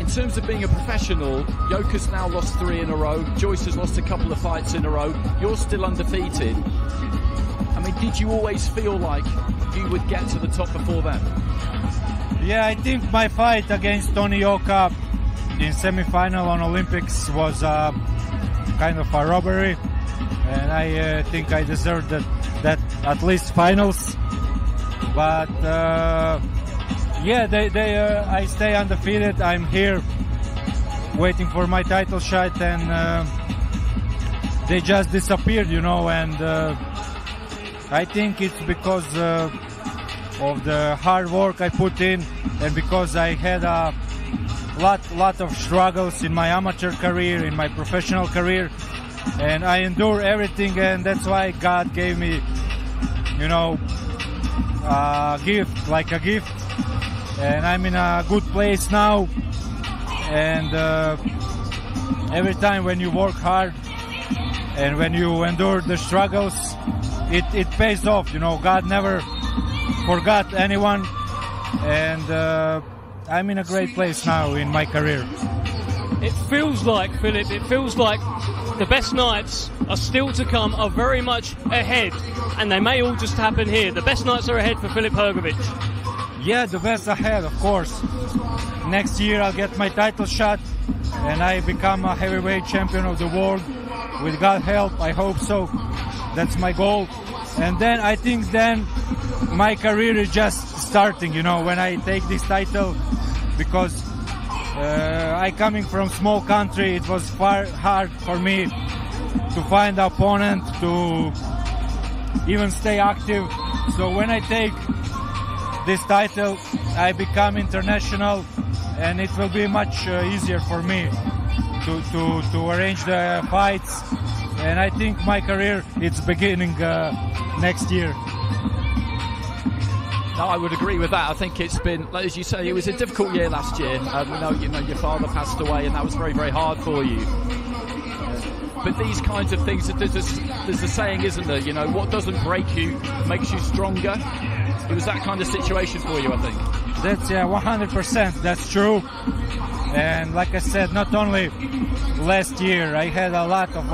In terms of being a professional, Yoka's now lost 3 in a row, Joyce has lost a couple of fights in a row, you're still undefeated. I mean, did you always feel like you would get to the top before them? Yeah, I think my fight against Tony Yoka in semi-final on Olympics was kind of a robbery, and I think I deserved that at least finals. But yeah, I stay undefeated. I'm here waiting for my title shot, and they just disappeared, and I think it's because of the hard work I put in, and because I had a lot of struggles in my amateur career, in my professional career, and I endure everything, and that's why God gave me, gift, like a gift, and I'm in a good place now. And every time when you work hard and when you endure the struggles, it pays off. You know, God never forgot anyone, and I'm in a great place now in my career. It feels like, Philip, the best nights are still to come, are very much ahead, and they may all just happen here. The best nights are ahead for Filip Hergovich. Yeah, the best ahead, of course. Next year I'll get my title shot and I become a heavyweight champion of the world. With God's help, I hope so. That's my goal. And then I think my career is just starting, you know, when I take this title, because I coming from small country, it was hard for me to find an opponent, to even stay active. So when I take this title, I become international, and it will be much easier for me to arrange the fights. And I think my career is beginning next year. No, I would agree with that. I think it's been, as you say, it was a difficult year last year. We know your father passed away, and that was very, very hard for you. But these kinds of things, there's a saying, isn't there? You know, what doesn't break you makes you stronger. It was that kind of situation for you, I think. That's 100%. That's true. And like I said, not only last year, I had a lot of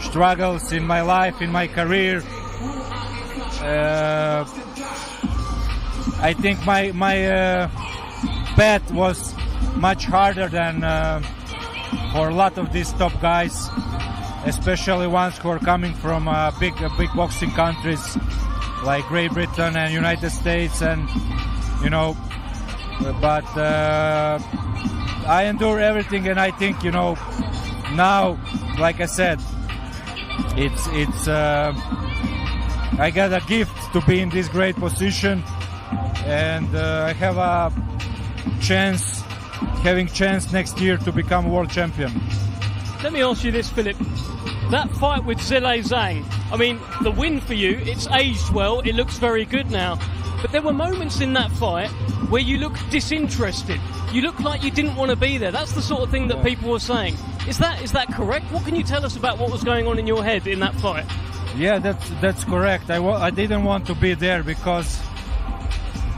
struggles in my life, in my career. I think my path was much harder than for a lot of these top guys, especially ones who are coming from big boxing countries like Great Britain and United States, and you know. But I endure everything, and I think, you know, now, like I said, it's I got a gift to be in this great position, and I have a chance next year to become world champion. Let me ask you this, Philip. That fight with Zhilei Zhang, I mean, the win for you, it's aged well, it looks very good now. But there were moments in that fight where you looked disinterested. You looked like you didn't want to be there. That's the sort of thing that people were saying. Is that correct? What can you tell us about what was going on in your head in that fight? Yeah, that's correct. I didn't want to be there because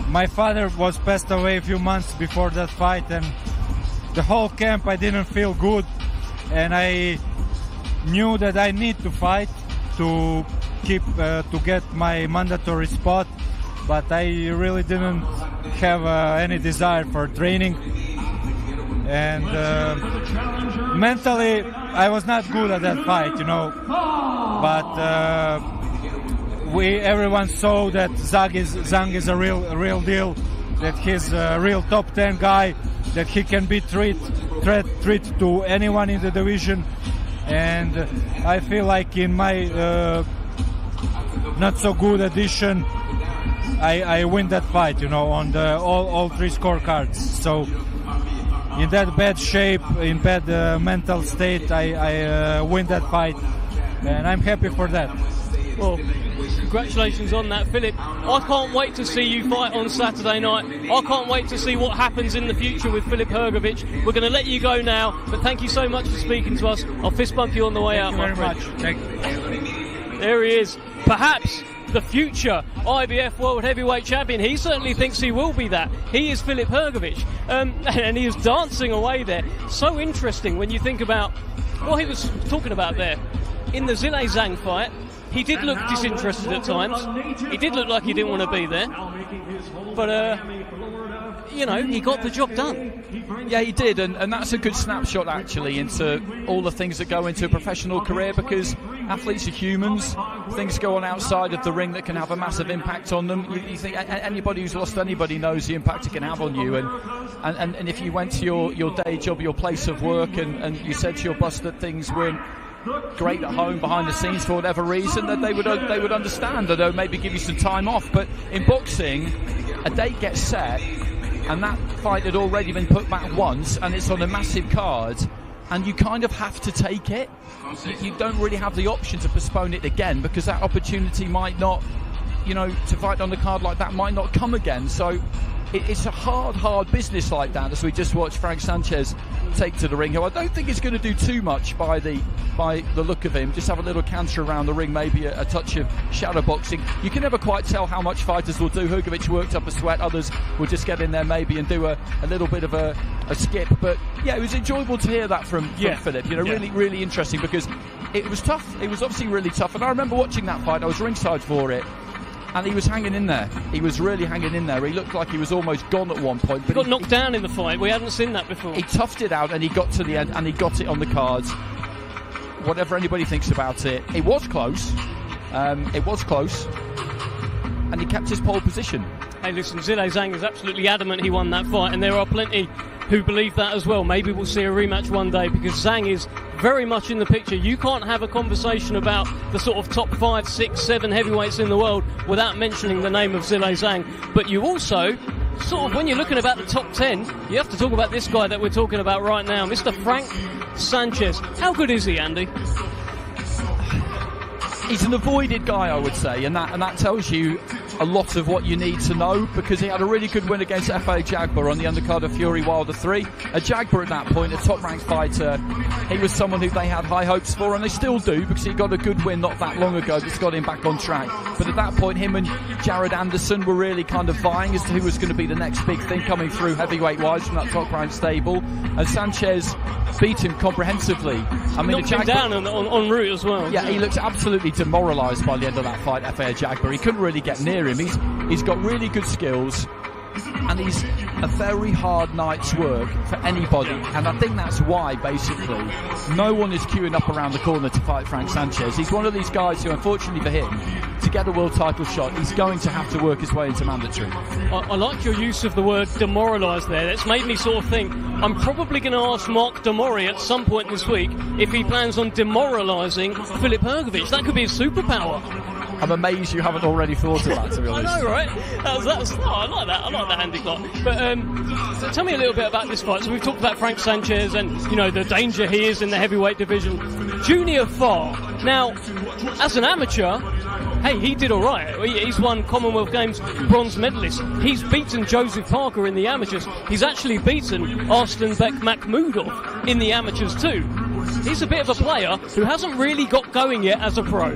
my father was passed away a few months before that fight, and the whole camp I didn't feel good, and I knew that I need to fight to get my mandatory spot. But I really didn't have any desire for training, and mentally I was not good at that fight, you know. But everyone saw that Zhang is a real deal, that he's a real top 10 guy, that he can be threat to anyone in the division, and I feel like in my not so good edition, I win that fight, you know, on the all three scorecards. So in that bad shape, in bad mental state, I win that fight, and I'm happy for that. Well, congratulations on that, Philip. I can't wait to see you fight on Saturday night. I can't wait to see what happens in the future with Filip Hergovich. We're going to let you go now, but thank you so much for speaking to us. I'll fist bump you on the way out, my friend. Thank you very much. There he is. Perhaps the future IBF World Heavyweight Champion. He certainly thinks he will be that. He is Filip Hergovich, and he is dancing away there. So interesting when you think about what he was talking about there. In the Zhilei Zhang fight, he did look disinterested at times. He did look like he didn't want to be there. But, you know, he got the job done. Yeah, he did, and that's a good snapshot, actually, into all the things that go into a professional career, because athletes are humans. Things go on outside of the ring that can have a massive impact on them. You think anybody who's lost anybody knows the impact it can have on you, and if you went to your day job, your place of work, and you said to your boss that things weren't great at home behind the scenes for whatever reason, that they would understand, that they would maybe give you some time off. But in boxing, a date gets set, and that fight had already been put back once, and it's on a massive card, and you kind of have to take it. You don't really have the option to postpone it again, because that opportunity might not to fight on the card like that might not come again. So it's a hard business like that, as we just watched Frank Sanchez take to the ring, who I don't think is going to do too much by the look of him. Just have a little canter around the ring, maybe a touch of shadow boxing. You can never quite tell how much fighters will do. Hergovich worked up a sweat, others will just get in there maybe and do a little bit of a skip. But yeah, it was enjoyable to hear that from Philip. Really interesting, because it was tough. It was obviously really tough, and I remember watching that fight. I was ringside for it. And he was hanging in there. He was really hanging in there. He looked like he was almost gone at one point. But he got knocked down in the fight. We hadn't seen that before. He toughed it out, and he got to the end, and he got it on the cards. Whatever anybody thinks about it, it was close. And he kept his pole position. Hey, listen, Zhilei Zhang is absolutely adamant he won that fight, and there are plenty who believe that as well. Maybe we'll see a rematch one day, because Zhang is very much in the picture. You can't have a conversation about the sort of top 5, 6, 7 heavyweights in the world without mentioning the name of Zhilei Zhang. But you also, sort of, when you're looking about the top 10, you have to talk about this guy that we're talking about right now, Mr. Frank Sanchez. How good is he, Andy? He's an avoided guy, I would say, and that tells you a lot of what you need to know, because he had a really good win against F.A. Jagbar on the undercard of Fury Wilder 3. Jagbar at that point, a top-ranked fighter, he was someone who they had high hopes for, and they still do, because he got a good win not that long ago that's got him back on track. But at that point, him and Jared Anderson were really kind of vying as to who was going to be the next big thing coming through heavyweight-wise from that top-ranked stable. And Sanchez beat him comprehensively. Knocked him down en route as well. Yeah, he looks absolutely demoralised by the end of that fight, F.A. Jagbar. He couldn't really get near him. He's got really good skills, and he's a very hard night's work for anybody, and I think that's why basically no one is queuing up around the corner to fight Frank Sanchez. He's one of these guys who, unfortunately for him, to get a world title shot, he's going to have to work his way into mandatory. I like your use of the word demoralised there. That's made me sort of think I'm probably going to ask Mark Deori at some point this week if he plans on demoralising Filip Hergovich. That could be his superpower. I'm amazed you haven't already thought of that, to be honest. I know, right? I like that. I like that handicap. But so tell me a little bit about this fight. So we've talked about Frank Sanchez and, the danger he is in the heavyweight division. Junior Farr. Now, as an amateur, hey, he did all right. He's won Commonwealth Games bronze medalist. He's beaten Joseph Parker in the amateurs. He's actually beaten Arslan Beck Mmu in the amateurs too. He's a bit of a player who hasn't really got going yet as a pro.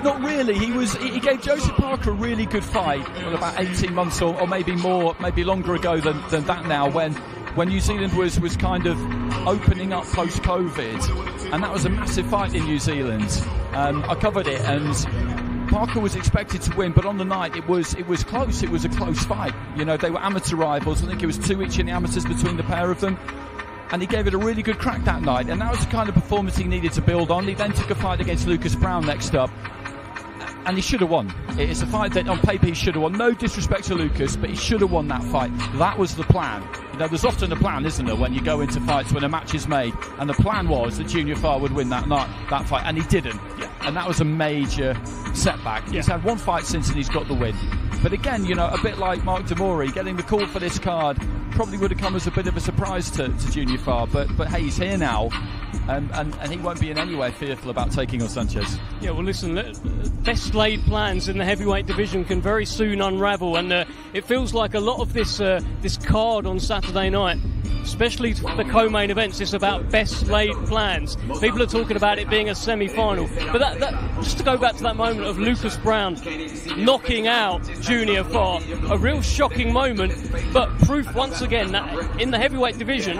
Not really. He gave Joseph Parker a really good fight about 18 months or maybe more, maybe longer ago than that now, when New Zealand was kind of opening up post-COVID, and that was a massive fight in New Zealand. I covered it, and Parker was expected to win, but on the night it was close. It was a close fight. They were amateur rivals. I think it was 2 each in the amateurs between the pair of them. And he gave it a really good crack that night, and that was the kind of performance he needed to build on. He then took a fight against Lucas Brown next up, and he should have won. It's a fight that on paper he should have won. No disrespect to Lucas, but he should have won that fight. That was the plan. There's often a plan, isn't there, when you go into fights when a match is made, and the plan was that Junior Farr would win that fight, and he didn't. Yeah. And that was a major setback. Yeah. He's had one fight since, and he's got the win. But again, a bit like Mark Deori, getting the call for this card probably would have come as a bit of a surprise to Junior Farr. But hey, he's here now, and he won't be in any way fearful about taking on Sanchez. Yeah, well, listen, best laid plans in the heavyweight division can very soon unravel, and it feels like a lot of this card on Saturday night, especially the co-main events, is about best laid plans. People are talking about it being a semi-final, but that just to go back to that moment of Lucas Brown knocking out Junior Farr, a real shocking moment, but proof once again that in the heavyweight division,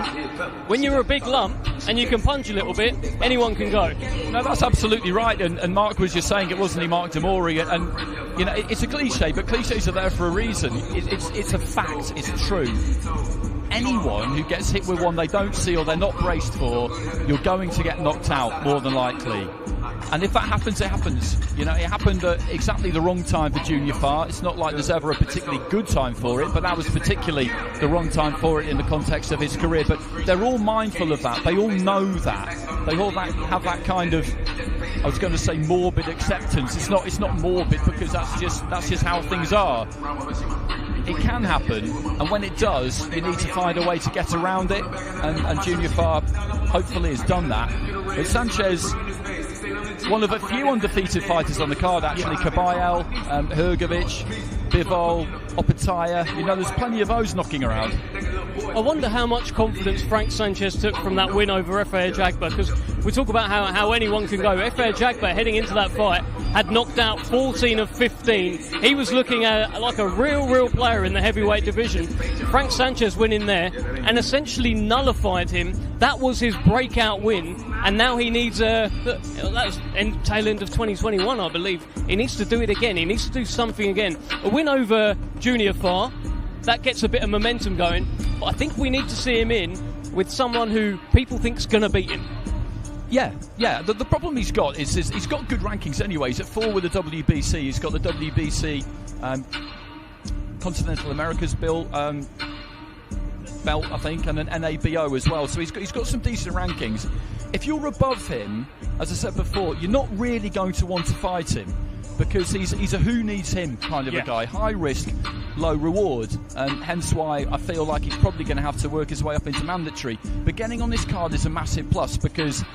when you're a big lump and you can punch a little bit, anyone can go. No, that's absolutely right, and Mark was just saying it, wasn't he, Mark Deori? And it's a cliche, but cliches are there for a reason. It's a fact, it's true. Anyone who gets hit with one they don't see or they're not braced for, you're going to get knocked out more than likely. And if that happens, it happens. It happened at exactly the wrong time for Junior Farr. It's not like there's ever a particularly good time for it, but that was particularly the wrong time for it in the context of his career. But they're all mindful of that. They all know that. They all have that kind of, I was going to say, morbid acceptance. It's not morbid, because that's just how things are. It can happen, and when it does, you need to find a way to get around it, and Junior Farr hopefully has done that. But Sanchez, one of a few undefeated fighters on the card, actually. Cabal, Hergovich, Bivol, Opataya. There's plenty of those knocking around. I wonder how much confidence Frank Sanchez took from that win over Efe Ajagba, because we talk about how anyone can go. Efe Ajagba, heading into that fight, had knocked out 14 of 15. He was looking at like a real player in the heavyweight division. Frank Sanchez went in there and essentially nullified him. That was his breakout win, and now he needs that was tail end of 2021, I believe. He needs to do it again. He needs to do something again. A win over Junior Farr, that gets a bit of momentum going, but I think we need to see him in with someone who people think's going to beat him. Yeah. The problem he's got is he's got good rankings anyway. He's at 4 with the WBC. He's got the WBC Continental Americas belt, I think, and an NABO as well. So he's got some decent rankings. If you're above him, as I said before, you're not really going to want to fight him, because he's a who needs him kind of a guy. High risk, low reward, and hence why I feel like he's probably going to have to work his way up into mandatory. But getting on this card is a massive plus, because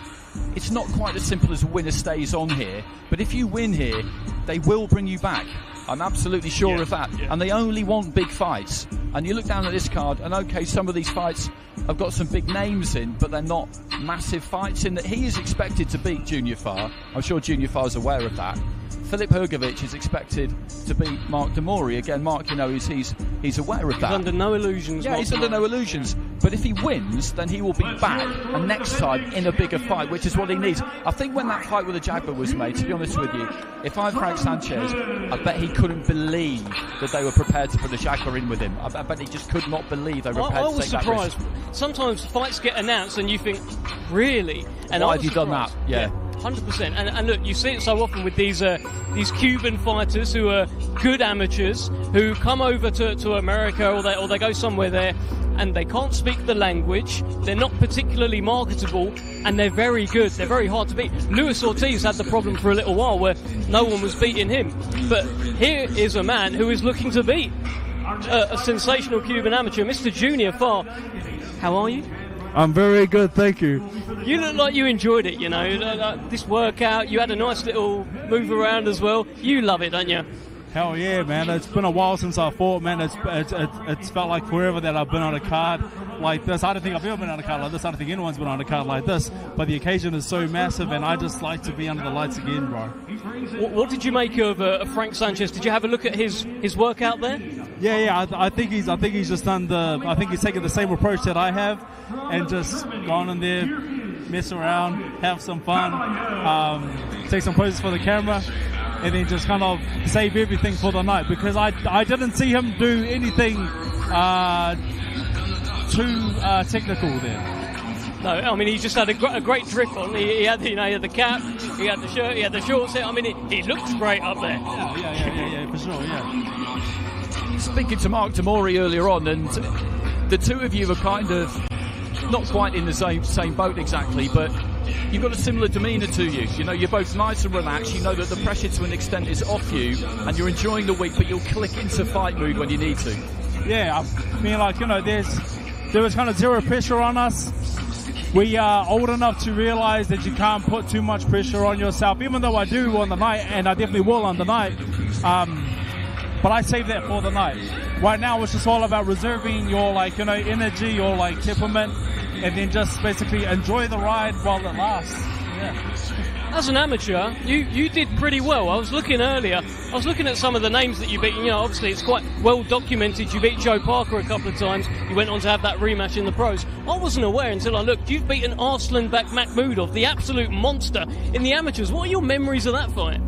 it's not quite as simple as a winner stays on here. But if you win here, they will bring you back. I'm absolutely sure of that. And they only want big fights. And you look down at this card, and okay, some of these fights have got some big names in, but they're not massive fights in that he is expected to beat Junior Farr. I'm sure Junior Farr's aware of that. Filip Hergovich is expected to beat Mark Deory. Again, Mark, he's aware of that. He's under no illusions. Yeah, he's under no illusions. But if he wins, then he will be back, and next time in a bigger fight, which is what he needs. I think when that fight with the Ajagba was made, to be honest with you, if I'm Frank Sanchez, I bet he couldn't believe that they were prepared to put the Ajagba in with him. I bet he just could not believe they were prepared to take that risk. I was surprised. Sometimes fights get announced and you think, really? And why have you done that? Yeah. 100%. And look, you see it so often with these Cuban fighters who are good amateurs who come over to America, or they go somewhere there and they can't speak the language, they're not particularly marketable, and they're very good, they're very hard to beat. Luis Ortiz had the problem for a little while where no one was beating him, but here is a man who is looking to beat a sensational Cuban amateur, Mr. Junior Farr. How are you? I'm very good, thank you. You look like you enjoyed it, this workout. You had a nice little move around as well. You love it, don't you? Hell yeah, man. It's been a while since I fought, man. It's felt like forever that I've been on a card like this. I don't think I've ever been on a card like this. I don't think anyone's been on a card like this. But the occasion is so massive, and I just like to be under the lights again, bro. What did you make of Frank Sanchez? Did you have a look at his workout there? Yeah. I think he's just done I think he's taken the same approach that I have, and just gone in there, mess around, have some fun, take some poses for the camera, and then just kind of save everything for the night, because I didn't see him do anything too technical there. No, I mean, he just had a great drip on. He had he had the cap, he had the shirt, he had the shorts. I mean, he looks great up there. Yeah, for sure, yeah. Speaking to Mark Deory earlier on, and the two of you are kind of not quite in the same boat exactly, but you've got a similar demeanour to you. You're both nice and relaxed. You know that the pressure to an extent is off you, and you're enjoying the week, but you'll click into fight mood when you need to. Yeah, I mean, there was kind of zero pressure on us. We are old enough to realise that you can't put too much pressure on yourself, even though I do on the night, and I definitely will on the night. But I save that for the night. Right now, it's just all about reserving your energy, your temperament, and then just basically enjoy the ride while it lasts. Yeah. As an amateur, you did pretty well. I was looking earlier. I was looking at some of the names that you beat. Obviously it's quite well documented. You beat Joe Parker a couple of times. You went on to have that rematch in the pros. I wasn't aware until I looked. You've beaten Arslan Beck Mmu, the absolute monster in the amateurs. What are your memories of that fight?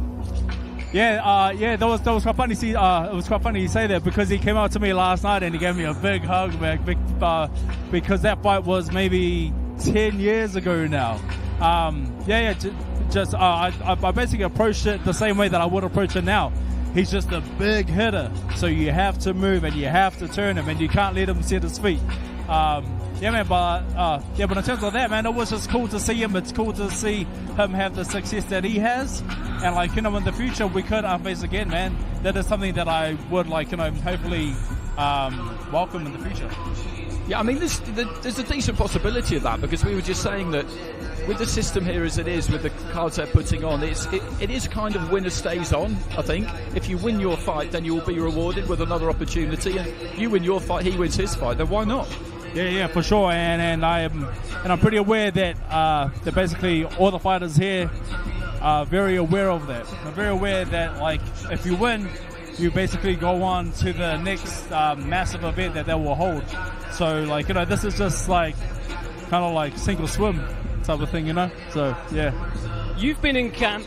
Yeah, that was quite funny. It was quite funny you say that, because he came out to me last night and he gave me a big hug, because that fight was maybe 10 years ago now. I basically approached it the same way that I would approach it now. He's just a big hitter, so you have to move and you have to turn him, and you can't let him sit his feet. But in terms of that, man, it was just cool to see him. It's cool to see him have the success that he has, and in the future we could face again, man. That is something that I would hopefully welcome in the future. Yeah, I mean, there's a decent possibility of that, because we were just saying that with the system here as it is, with the cards they're putting on, it is kind of winner stays on, I think. If you win your fight, then you will be rewarded with another opportunity, and you win your fight, he wins his fight, then why not? Yeah, for sure, and I'm pretty aware that basically all the fighters here are very aware of that. I'm very aware that, like, if you win, you basically go on to the next massive event that they will hold. So, like, this is just like kind of like sink or swim type of thing, So, yeah. You've been in camp,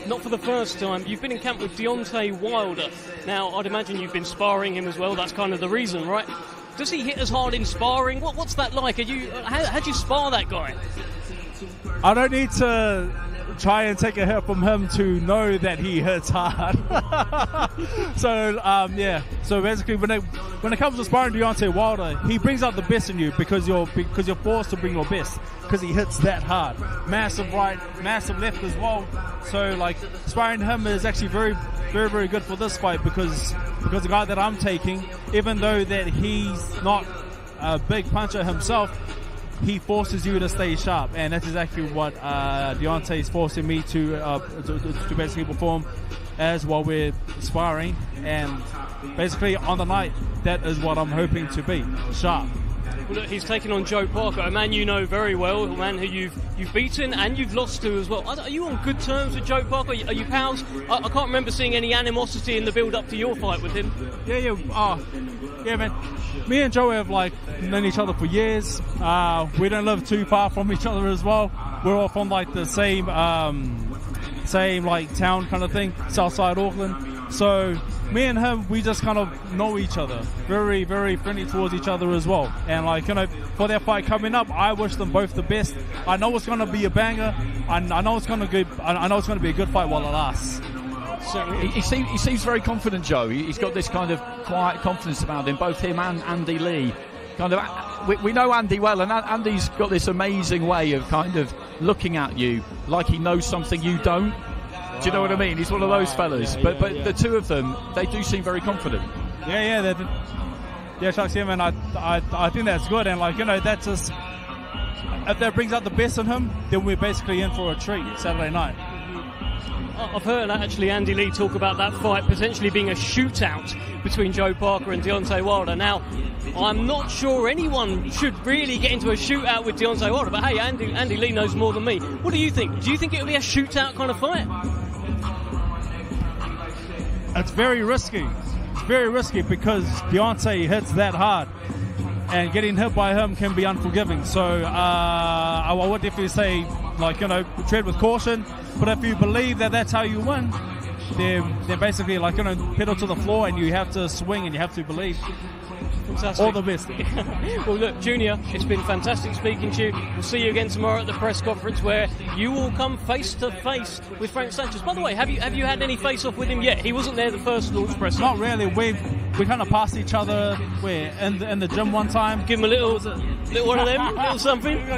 not for the first time, you've been in camp with Deontay Wilder. Now, I'd imagine you've been sparring him as well. That's kind of the reason, right? Does he hit as hard in sparring? What's that like? How do you spar that guy? I don't need to try and take a hit from him to know that he hits hard. So basically, when it comes to sparring Deontay Wilder, he brings out the best in you because you're forced to bring your best, because he hits that hard. Massive right, massive left as well. So, like, sparring him is actually very, very, very good for this fight, because the guy that I'm taking, even though that he's not a big puncher himself, he forces you to stay sharp, and that's exactly what Deontay is forcing me to basically perform as while we're sparring. And basically on the night, that is what I'm hoping to be, sharp. Well, look, he's taking on Joe Parker, a man you know very well, a man who you've beaten and you've lost to as well. Are you on good terms with Joe Parker? Are you pals? I can't remember seeing any animosity in the build-up to your fight with him. Yeah, man. Me and Joe have known each other for years. We don't live too far from each other as well. We're all from the same town kind of thing, Southside Auckland. So me and him, we just kind of know each other, very, very friendly towards each other as well. And for their fight coming up, I wish them both the best. I know it's going to be a banger. I know it's going to be a good fight while it lasts. He seems very confident, Joe. He's got this kind of quiet confidence about him, both him and Andy Lee. We know Andy well, and Andy's got this amazing way of kind of looking at you like he knows something you don't. Do you know what I mean? He's one of those fellas. But the two of them, they do seem very confident. Yeah, Chucks, man. I think that's good, and that's just, if that brings out the best in him, then we're basically in for a treat Saturday night. I've heard actually Andy Lee talk about that fight potentially being a shootout between Joe Parker and Deontay Wilder. Now, I'm not sure anyone should really get into a shootout with Deontay Wilder, but hey, Andy Lee knows more than me. What do you think? Do you think it'll be a shootout kind of fight? It's very risky. It's very risky because Deontay hits that hard, and getting hit by him can be unforgiving. So I would definitely say, tread with caution. But if you believe that that's how you win, then basically, pedal to the floor, and you have to swing, and you have to believe. Fantastic. All the best. Well, look, Junior, it's been fantastic speaking to you. We'll see you again tomorrow at the press conference, where you will come face to face with Frank Sanchez. By the way, have you had any face-off with him yet? He wasn't there the first launch press. Not really. We kind of passed each other in the gym one time. Give him a little one of them, little something. No,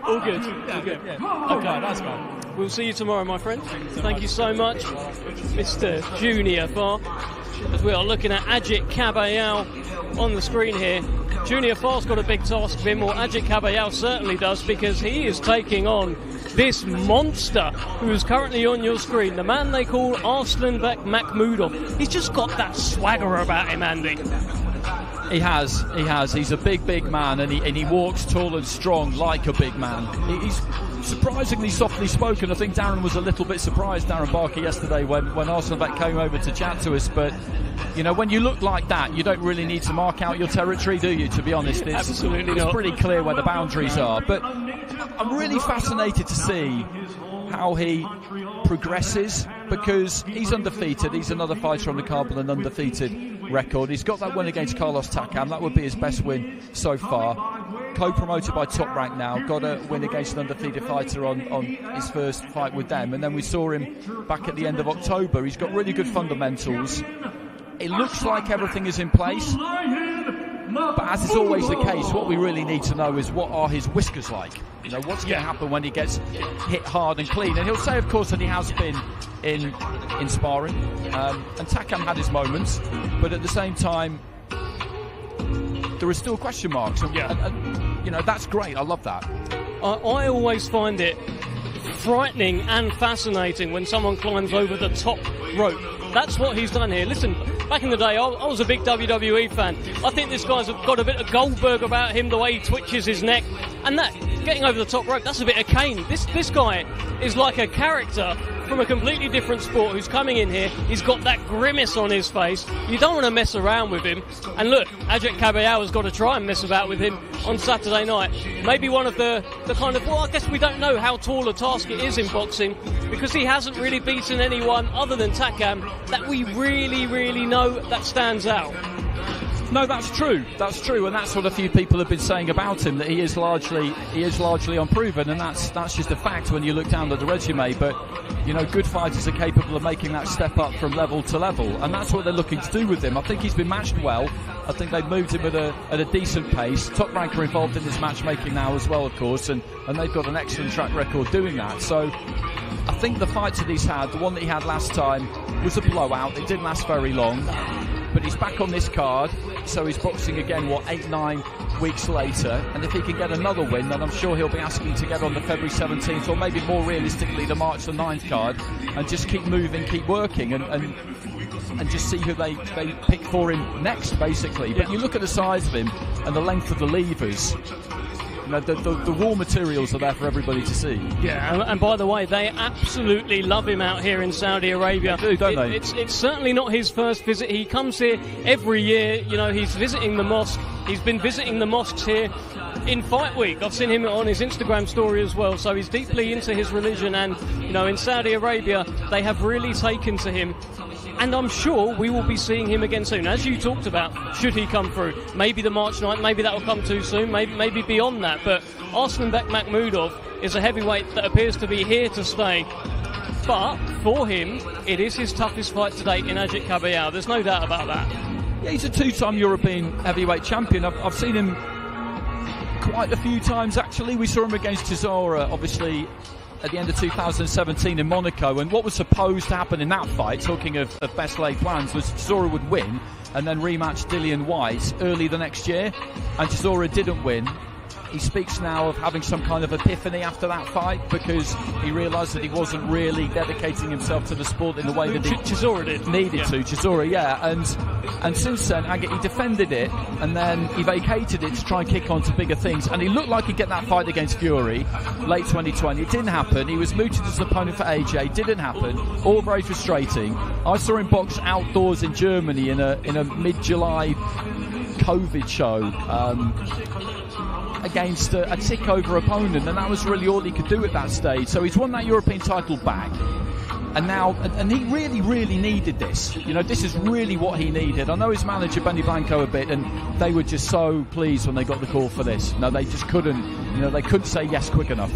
all good. All good. Yeah. Okay, that's fine. We'll see you tomorrow, my friend. Thank you so much, Mr. Junior Farr. As we are looking at Ajit Cabal on the screen here. Junior Farr's got a big task for him, or Ajit Cabal certainly does, because he is taking on this monster who is currently on your screen, the man they call Arslan Beck Mmu. He's just got that swagger about him, Andy. He has. He's a big man, and he walks tall and strong like a big man. He's surprisingly softly spoken. I think Darren was a little bit surprised, Darren Barker, yesterday when Arslan Beck came over to chat to us. But, when you look like that, you don't really need to mark out your territory, do you, to be honest? Absolutely it's pretty clear where the boundaries are. But I'm really fascinated to see how he progresses, because he's undefeated. He's another fighter on the card with an undefeated record. He's got that win against Carlos Takam. That would be his best win so far. Co-promoted by Top Rank now. Got a win against an undefeated fighter on his first fight with them. And then we saw him back at the end of October. He's got really good fundamentals. It looks like everything is in place. But as is always the case, what we really need to know is what are his whiskers like? You know, what's going to happen when he gets hit hard and clean? And he'll say, of course, that he has been in sparring. And Takam had his moments, but at the same time, there are still question marks. And, you know, that's great. I love that. I always find it frightening and fascinating when someone climbs over the top rope. That's what he's done here. Listen, back in the day, I was a big WWE fan. I think this guy's got a bit of Goldberg about him, the way he twitches his neck. And that, getting over the top rope, that's a bit of Kane. This guy is like a character from a completely different sport who's coming in here. He's got that grimace on his face. You don't want to mess around with him. And look, Ajit Cabal has got to try and mess about with him on Saturday night. Maybe one of the kind of, well, I guess we don't know how tall a task it is in boxing, because he hasn't really beaten anyone other than Takam that we really know that stands out. No, that's true, and that's what a few people have been saying about him, that he is largely unproven, and that's just a fact when you look down at the resume. But you know, good fighters are capable of making that step up from level to level, and that's what they're looking to do with him. I think he's been matched well. I think they've moved him at a decent pace. Top Rank are involved in this matchmaking now as well, of course, and they've got an excellent track record doing that. So I think the fights that he's had, the one that he had last time, was a blowout. It didn't last very long. But he's back on this card, so he's boxing again, 8-9 weeks later. And if he can get another win, then I'm sure he'll be asking to get on the February 17th, or maybe more realistically the March the 9th card, and just keep moving, keep working, and just see who they pick for him next, basically. But you look at the size of him and the length of the levers. You know, the raw materials are there for everybody to see. Yeah, and by the way, they absolutely love him out here in Saudi Arabia. They do, don't they? It's certainly not his first visit. He comes here every year. You know, he's visiting the mosque. He's been visiting the mosques here in Fight Week. I've seen him on his Instagram story as well. So he's deeply into his religion, and you know, in Saudi Arabia, they have really taken to him. And I'm sure we will be seeing him again soon, as you talked about, should he come through. Maybe the March 9th, maybe that will come too soon, maybe beyond that. But Arslanbek Makhmudov is a heavyweight that appears to be here to stay. But for him, it is his toughest fight to date in Ajit Cabal. There's no doubt about that. Yeah, he's a two-time European heavyweight champion. I've seen him quite a few times, actually. We saw him against Chisora, obviously, at the end of 2017 in Monaco, and what was supposed to happen in that fight, talking of best laid plans, was Chisora would win and then rematch Dillian White early the next year, and Chisora didn't win. He speaks now of having some kind of epiphany after that fight, because he realised that he wasn't really dedicating himself to the sport in the way that he Chisora needed to. Chisora, yeah, and since then, he defended it, and then he vacated it to try and kick on to bigger things, and he looked like he'd get that fight against Fury late 2020. It didn't happen. He was mooted as an opponent for AJ. Didn't happen. All very frustrating. I saw him box outdoors in Germany in a mid-July COVID show. Against a tick-over opponent, and that was really all he could do at that stage. So he's won that European title back, and now, and he really needed this. You know, this is really what he needed. I know his manager Benny Blanco a bit, and they were just so pleased when they got the call for this. No, they just couldn't. You know, they couldn't say yes quick enough.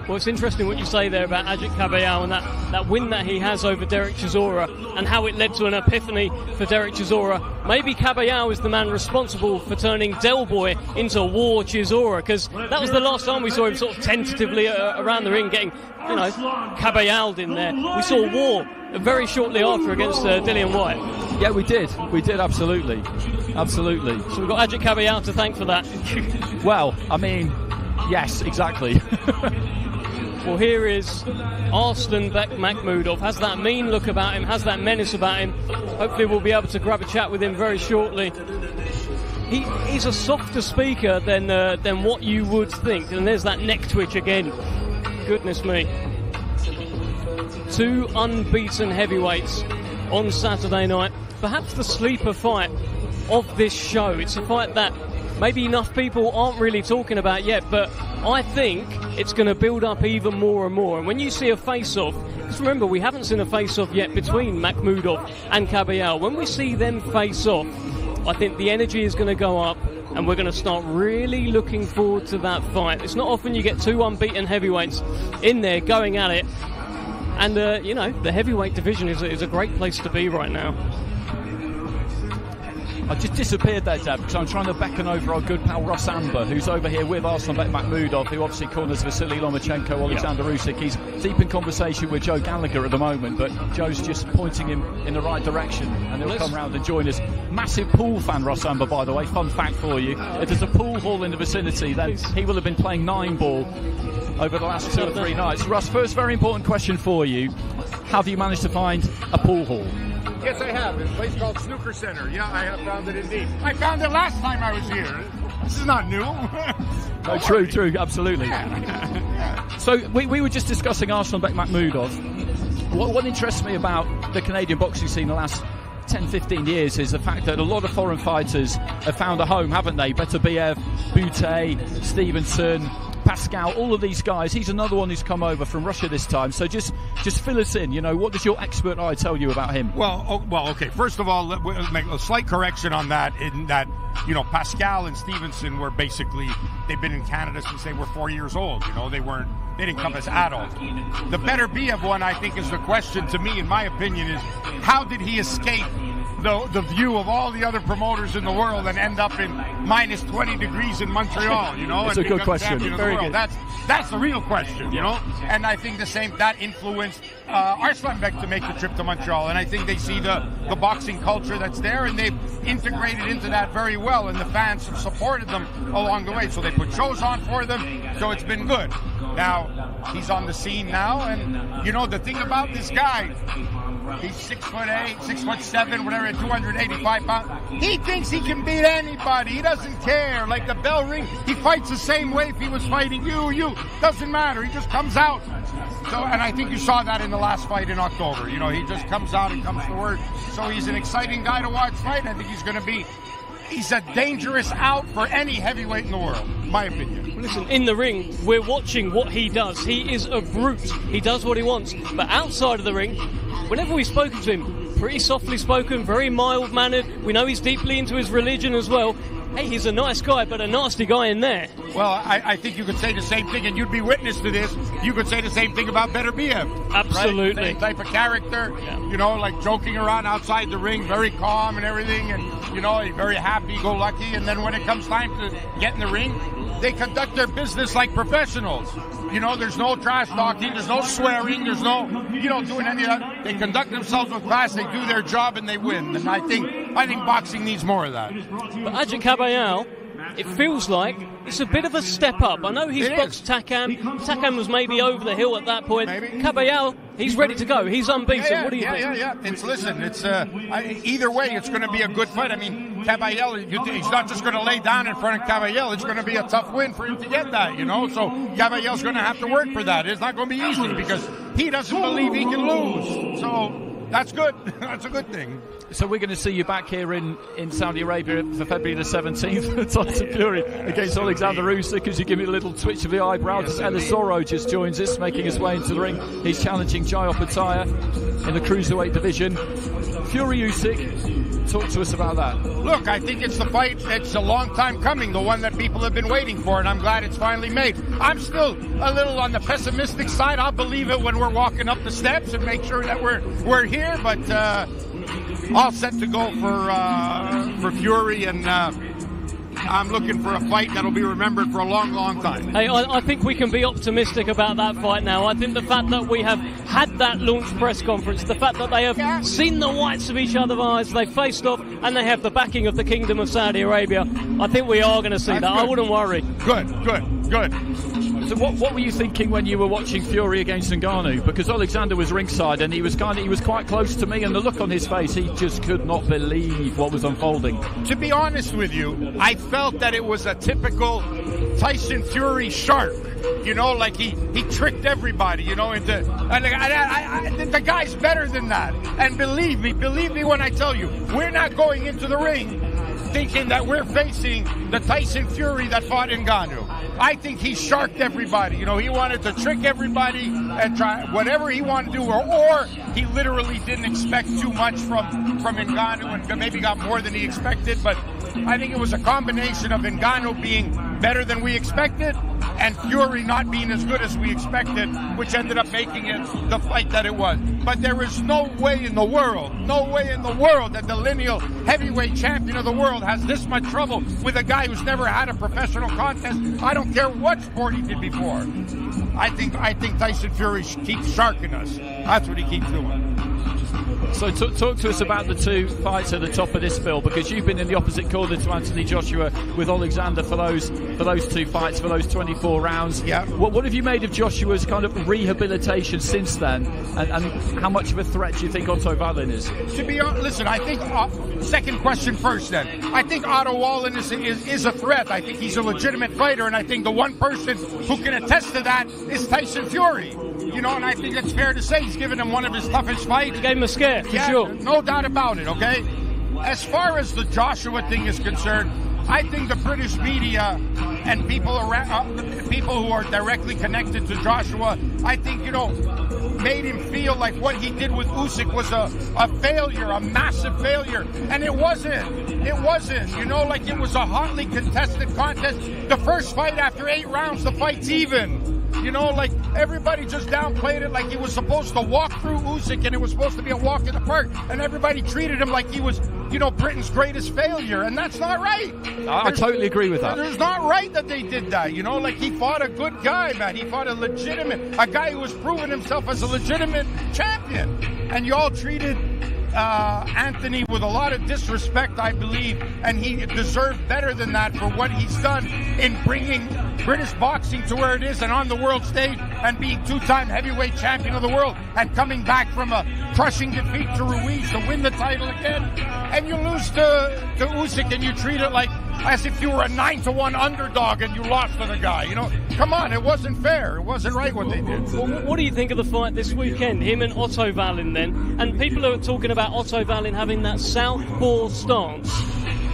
Well, it's interesting what you say there about Ajit Cabal and that win that he has over Derek Chisora, and how it led to an epiphany for Derek Chisora. Maybe Cabal is the man responsible for turning Del Boy into War Chisora, because that was the last time we saw him sort of tentatively around the ring getting, you know, Cabal'd in there. We saw War very shortly after against Dillian White. Yeah, we did, absolutely. So we've got Ajit Cabal to thank for that. Well, I mean, yes, exactly. Well, here is Arslanbek Makhmudov. Has that mean look about him, has that menace about him. Hopefully we'll be able to grab a chat with him very shortly. He's a softer speaker than what you would think. And there's that neck twitch again. Goodness me. Two unbeaten heavyweights on Saturday night. Perhaps the sleeper fight of this show. It's a fight that maybe enough people aren't really talking about yet, but I think it's going to build up even more and more. And when you see a face-off, because remember, we haven't seen a face-off yet between Makhmudov and Cabal. When we see them face off, I think the energy is going to go up, and we're going to start really looking forward to that fight. It's not often you get two unbeaten heavyweights in there going at it. And, you know, the heavyweight division is a great place to be right now. I just disappeared there, Deb, because I'm trying to beckon over our good pal Ross Amber, who's over here with Arslan Beck Mmu, who obviously corners Vasily Lomachenko, Alexander Usyk. He's deep in conversation with Joe Gallagher at the moment, but Joe's just pointing him in the right direction, and he'll come round and join us. Massive pool fan, Ross Amber, by the way. Fun fact for you: if there's a pool hall in the vicinity, then he will have been playing 9-ball over the last 2 or 3 nights. Russ, first very important question for you: have you managed to find a pool hall? Yes, I have. It's a place called Snooker Center. Yeah, I have found it indeed. I found it last time I was here. This is not new. No, true, absolutely. So we were just discussing Arslan Beck Mmu. What interests me about the Canadian boxing scene the last 10-15 years is the fact that a lot of foreign fighters have found a home, haven't they? Beterbiev, Bute, Stevenson, Pascal, all of these guys. He's another one who's come over from Russia this time. So just fill us in. What does your expert eye tell you about him? Well, okay. First of all, let's make a slight correction on that. In that, Pascal and Stevenson were basically, they've been in Canada since they were 4 years old. They didn't come as adults. The Beterbiev one, I think, is the question to me, in my opinion, is how did he escape the view of all the other promoters in the world and end up in minus 20 degrees in Montreal, That's a good question. Very good. That's the real question, And I think that influenced Arslan Beck to make the trip to Montreal. And I think they see the boxing culture that's there, and they've integrated into that very well. And the fans have supported them along the way. So they put shows on for them. So it's been good. Now, he's on the scene now. And, the thing about this guy, he's 6'8", 6'7", whatever, 285 pounds. He thinks he can beat anybody. He doesn't care. Like the bell ring, he fights the same way if he was fighting you. Doesn't matter. He just comes out. So, and I think you saw that in the last fight in October. He just comes out and comes to work. So he's an exciting guy to watch fight. I think he's a dangerous out for any heavyweight in the world, in my opinion. Listen, in the ring, we're watching what he does. He is a brute. He does what he wants. But outside of the ring, whenever we've spoken to him, pretty softly spoken, very mild-mannered. We know he's deeply into his religion as well. Hey, he's a nice guy, but a nasty guy in there. Well, I think you could say the same thing, and you'd be witness to this. You could say the same thing about Beterbiev. Absolutely. Right? Same type of character, like joking around outside the ring, very calm and everything, and, very happy-go-lucky. And then when it comes time to get in the ring, they conduct their business like professionals. There's no trash talking, there's no swearing, there's no, doing any of that. They conduct themselves with class, they do their job, and they win. And I think boxing needs more of that. But Ajit Cabal, it feels like it's a bit of a step up. I know he's boxed Takam. Takam was maybe over the hill at that point. Cabal, he's ready to go. He's unbeaten. What do you think? Yeah. It's either way, it's going to be a good fight. I mean, Cabal, he's not just going to lay down in front of Cabal. It's going to be a tough win for him to get that, So Cabal's going to have to work for that. It's not going to be easy because he doesn't believe he can lose. So that's good. That's a good thing. So we're going to see you back here in Saudi Arabia for February the 17th. Tyson Fury against Alexander Usyk. As you give me a little twitch of the eyebrows, Ellis Zoro just joins us, making his way into the ring. He's challenging Jai Opetaia in the cruiserweight division. Fury Usyk, talk to us about that. Look, I think it's the fight that's a long time coming, the one that people have been waiting for, and I'm glad it's finally made. I'm still a little on the pessimistic side. I'll believe it when we're walking up the steps and make sure that we're here, but all set to go for Fury, and I'm looking for a fight that'll be remembered for a long, long time. Hey, I think we can be optimistic about that fight now. I think the fact that we have had that launch press conference, the fact that they have seen the whites of each other's eyes, they faced off, and they have the backing of the Kingdom of Saudi Arabia, I think we are going to see that. Good. I wouldn't worry. Good. So what were you thinking when you were watching Fury against Ngannou? Because Alexander was ringside and he was quite close to me, and the look on his face, he just could not believe what was unfolding. To be honest with you, I felt that it was a typical Tyson Fury shark. Like he tricked everybody, and the guy's better than that. And believe me when I tell you, we're not going into the ring thinking that we're facing the Tyson Fury that fought Ngannou. I think he sharked everybody. He wanted to trick everybody and try whatever he wanted to do, or he literally didn't expect too much from Ngannou and maybe got more than he expected. But I think it was a combination of Ngannou being better than we expected, and Fury not being as good as we expected, which ended up making it the fight that it was. But there is no way in the world that the lineal heavyweight champion of the world has this much trouble with a guy who's never had a professional contest. I don't care what sport he did before. I think Tyson Fury keeps sharking us. That's what he keeps doing. So talk to us about the two fights at the top of this, Phil, because you've been in the opposite corner to Anthony Joshua with Alexander for those two fights, for those 24 rounds. Yeah. What have you made of Joshua's kind of rehabilitation since then, and how much of a threat do you think Otto Valin is? To be honest, listen, I think second question first. Then I think Otto Wallin is a threat. I think he's a legitimate fighter, and I think the one person who can attest to that is Tyson Fury. You know, and I think it's fair to say he's given him one of his toughest fights. He gave him a scare, for sure. No doubt about it, okay? As far as the Joshua thing is concerned, I think the British media and people who are directly connected to Joshua, I think, made him feel like what he did with Usyk was a failure, a massive failure. And it wasn't. It was a hotly contested contest. The first fight after 8 rounds, the fight's even. Everybody just downplayed it like he was supposed to walk through Usyk and it was supposed to be a walk in the park. And everybody treated him like he was, Britain's greatest failure. And that's not right. I totally agree with that. It's not right that they did that. He fought a good guy, man. He fought a guy who was proving himself as a legitimate champion. And you all treated Anthony with a lot of disrespect, I believe, and he deserved better than that for what he's done in bringing British boxing to where it is and on the world stage and being 2-time heavyweight champion of the world and coming back from a crushing defeat to Ruiz to win the title again. And you lose to Usyk and you treat it like as if you were a 9-1 underdog and you lost to the guy. Come on, it wasn't fair. It wasn't right what they did. Well, what do you think of the fight this weekend, him and Otto Valin then? And people are talking about Otto Valin having that southpaw stance.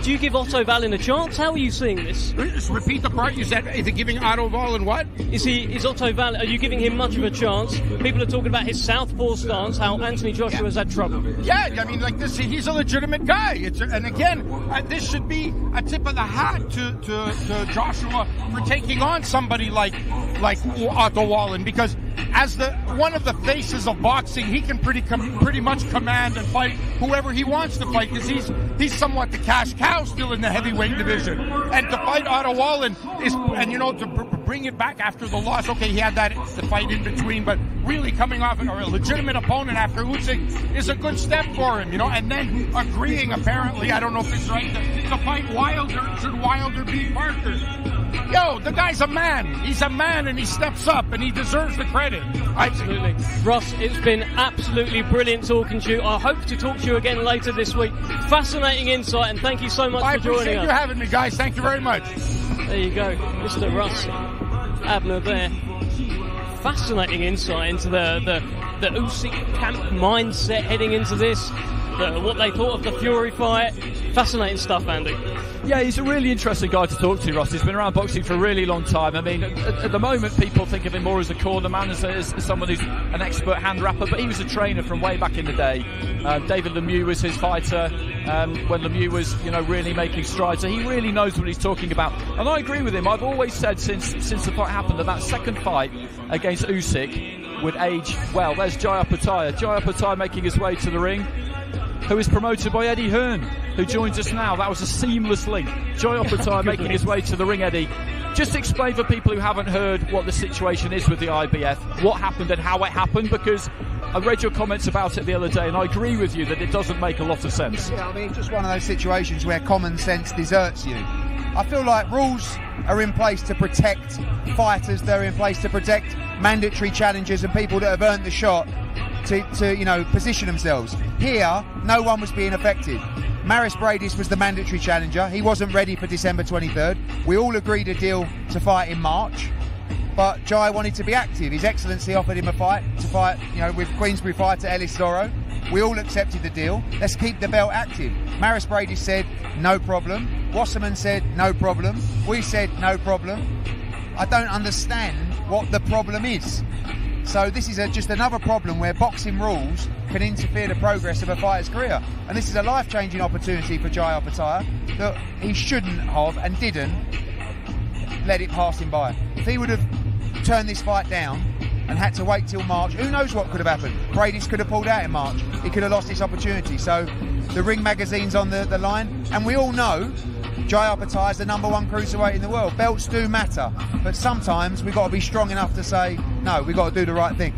Do you give Otto Valin a chance? How are you seeing this? Just repeat the part you said. Is it giving Otto Valin what? Is Otto Valin? Are you giving him much of a chance? People are talking about his southpaw stance. How Anthony Joshua has had trouble. Yeah, I mean, he's a legitimate guy. And again, this should be a tip of the hat to Joshua for taking on somebody like Otto Wallin, because as one of the faces of boxing, he can pretty much command and fight whoever he wants to fight, because he's somewhat the cash cow still in the heavyweight division. And to fight Otto Wallin to bring it back after the loss. Okay, he had the fight in between, but really coming off a legitimate opponent after Usyk is a good step for him, and then agreeing, apparently, I don't know if it's right, to fight Wilder. Should Wilder beat Parker? The guy's a man. He's a man, and he steps up, and he deserves the credit. Absolutely. Ross, it's been absolutely brilliant talking to you. I hope to talk to you again later this week. Fascinating insight, and thank you so much for joining us. I appreciate you having me, guys. Thank you very much. There you go, Mr. Russ Abner there. Fascinating insight into the Usyk camp mindset heading into this. What they thought of the Fury fight. Fascinating stuff, Andy. Yeah, he's a really interesting guy to talk to, Ross. He's been around boxing for a really long time. I mean, at the moment, people think of him more as a corner man, as someone who's an expert hand rapper, but he was a trainer from way back in the day. David Lemieux was his fighter when Lemieux was, really making strides. So he really knows what he's talking about. And I agree with him. I've always said since the fight happened that second fight against Usyk would age well. There's Jai Opetaia making his way to the ring, who is promoted by Eddie Hearn, who joins us now. That was a seamless link. Jai Opetaia making his way to the ring, Eddie. Just explain for people who haven't heard what the situation is with the IBF, what happened and how it happened, because I read your comments about it the other day and I agree with you that it doesn't make a lot of sense. Yeah, I mean, just one of those situations where common sense deserts you. I feel like rules are in place to protect fighters, they're in place to protect mandatory challengers and people that have earned the shot to position themselves. Here, no one was being affected. Maris Bradis was the mandatory challenger. He wasn't ready for December 23rd. We all agreed a deal to fight in March, but Jai wanted to be active. His Excellency offered him a fight with Queensbury fighter Ellis Zoro. We all accepted the deal. Let's keep the belt active. Maris Bradis said, no problem. Wasserman said, no problem. We said, no problem. I don't understand what the problem is. So this is just another problem where boxing rules can interfere the progress of a fighter's career. And this is a life-changing opportunity for Jai Opetaia that he shouldn't have and didn't let it pass him by. If he would have turned this fight down and had to wait till March, who knows what could have happened? Bradis could have pulled out in March. He could have lost this opportunity. So the Ring magazine's on the line, and we all know Jarrell Miller is the #1 cruiserweight in the world. Belts do matter, but sometimes we've got to be strong enough to say, no, we've got to do the right thing.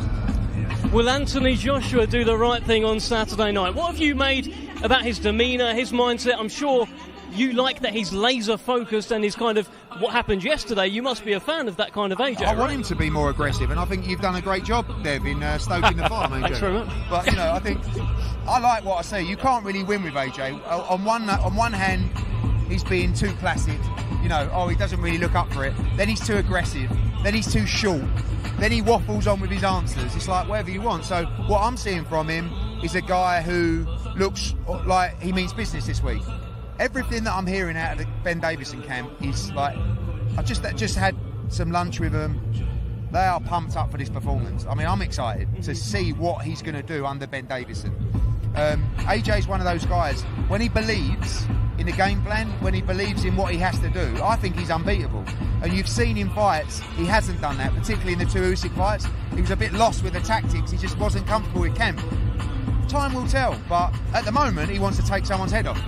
Will Anthony Joshua do the right thing on Saturday night? What have you made about his demeanour, his mindset? I'm sure you like that he's laser focused and is kind of what happened yesterday. You must be a fan of that kind of AJ. I want him to be more aggressive, and I think you've done a great job, Dev, in stoking the fire. Thanks very much. But you know, I think I like what I see. You can't really win with AJ. On one hand, he's being too placid. You know, he doesn't really look up for it. Then he's too aggressive. Then he's too short. Then he waffles on with his answers. It's like whatever you want. So what I'm seeing from him is a guy who looks like he means business this week. Everything that I'm hearing out of the Ben Davison camp is like, I just had some lunch with them. They are pumped up for this performance. I mean, I'm excited to see what he's going to do under Ben Davison. AJ's one of those guys, when he believes in the game plan, when he believes in what he has to do, I think he's unbeatable. And you've seen in fights, he hasn't done that, particularly in the two Usyk fights. He was a bit lost with the tactics. He just wasn't comfortable with camp. Time will tell, but at the moment, he wants to take someone's head off.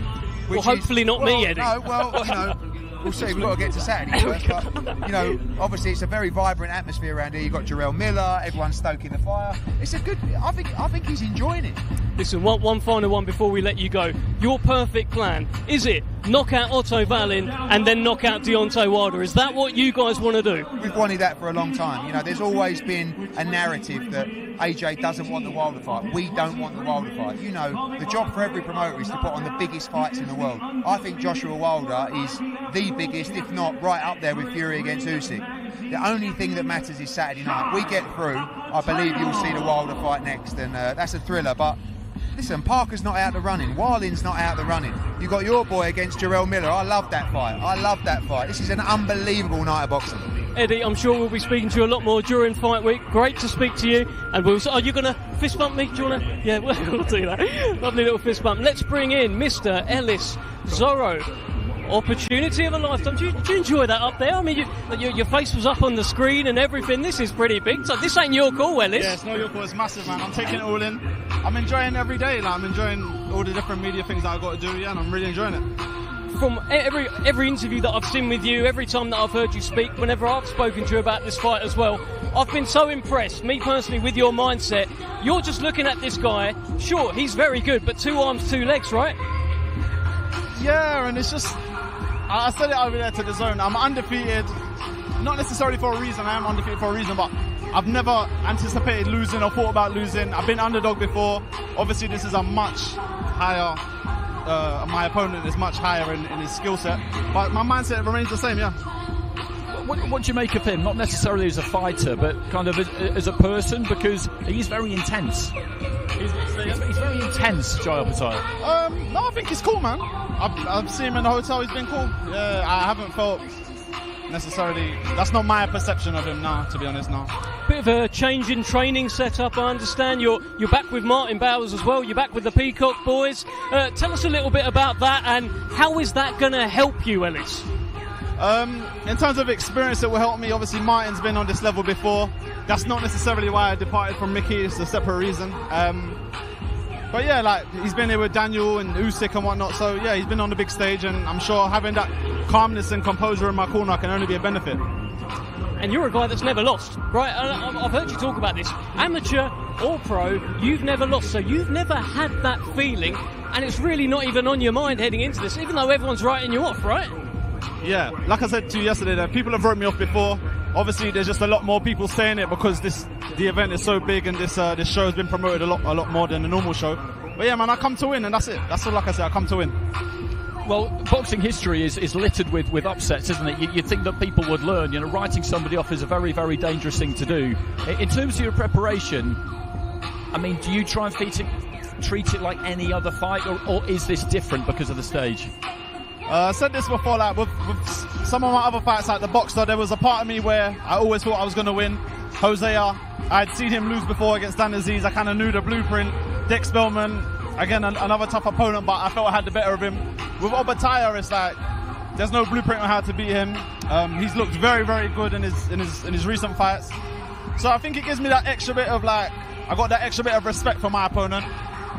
Well, hopefully not me, Eddie. No, well, you know, we'll see. We've got to get to Saturday first. But, you know, obviously it's a very vibrant atmosphere around here. You've got Jarrell Miller, everyone's stoking the fire. It's a good... I think he's enjoying it. Listen, one final one before we let you go. Your perfect plan, is it knock out Otto Valin and then knock out Deontay Wilder? Is that what you guys want to do? We've wanted that for a long time. You know, there's always been a narrative that AJ doesn't want the Wilder fight. We don't want the Wilder fight. You know, the job for every promoter is to put on the biggest fights in the world. I think Joshua Wilder is the biggest, if not right up there with Fury against Usyk. The only thing that matters is Saturday night. We get through, I believe you'll see the Wilder fight next, and that's a thriller. But listen, Parker's not out the running. Wallin's not out the running. You got your boy against Jarrell Miller. I love that fight. This is an unbelievable night of boxing. Eddie, I'm sure we'll be speaking to you a lot more during fight week. Great to speak to you. And are you going to fist bump me? Do you want to? Yeah, we'll do that. Lovely little fist bump. Let's bring in Mr. Ellis Zoro. Opportunity of a lifetime. Do you enjoy that up there? I mean, your face was up on the screen and everything. This is pretty big. So this ain't your call, Ellis. Yeah, it's not your call. It's massive, man. I'm taking it all in. I'm enjoying every day. Like, I'm enjoying all the different media things that I've got to do. Yeah, and I'm really enjoying it. From every interview that I've seen with you, every time that I've heard you speak, whenever I've spoken to you about this fight as well, I've been so impressed, me personally, with your mindset. You're just looking at this guy. Sure, he's very good, but 2 arms, 2 legs, right? Yeah, and it's just... I said it over there to the zone. I'm undefeated, not necessarily for a reason. I am undefeated for a reason, but I've never anticipated losing or thought about losing. I've been underdog before. Obviously, this is a much higher... my opponent is much higher in his skill set, but my mindset remains the same. Yeah. What do you make of him? Not necessarily as a fighter, but kind of as a person, because he's very intense. He's very intense, Jarrell Miller. No, I think he's cool, man. I've seen him in the hotel. He's been cool. Yeah, I haven't felt necessarily. That's not my perception of him now, to be honest. Now. Bit of a change in training setup, I understand. You're back with Martin Bowers as well. You're back with the Peacock boys. Tell us a little bit about that, and how is that going to help you, Ellis? In terms of experience, it will help me. Obviously, Martin's been on this level before. That's not necessarily why I departed from Mickey. It's a separate reason. But yeah, like, he's been here with Daniel and Usyk and whatnot. So yeah, he's been on the big stage, and I'm sure having that calmness and composure in my corner can only be a benefit. And you're a guy that's never lost, right? I've heard you talk about this. Amateur or pro, you've never lost. So you've never had that feeling, and it's really not even on your mind heading into this, even though everyone's writing you off, right? Yeah, like I said to you yesterday, that people have wrote me off before. Obviously, there's just a lot more people saying it because the event is so big, and this show has been promoted a lot more than the normal show. But yeah, man, I come to win, and that's it. That's all. Like I said, I come to win. Well, boxing history is littered with upsets, isn't it? You'd think that people would learn. You know, writing somebody off is a very, very dangerous thing to do. In terms of your preparation, I mean, do you try and treat it like any other fight, or is this different because of the stage? I said this before, like with some of my other fights, like the Boxer, there was a part of me where I always thought I was going to win. Hosea, I'd seen him lose before against Dan Aziz. I kind of knew the blueprint. Dick Spellman, again, another tough opponent, but I felt I had the better of him. With Obataya, it's like, there's no blueprint on how to beat him. He's looked very, very good in his recent fights. So I think it gives me that extra bit of I got that extra bit of respect for my opponent.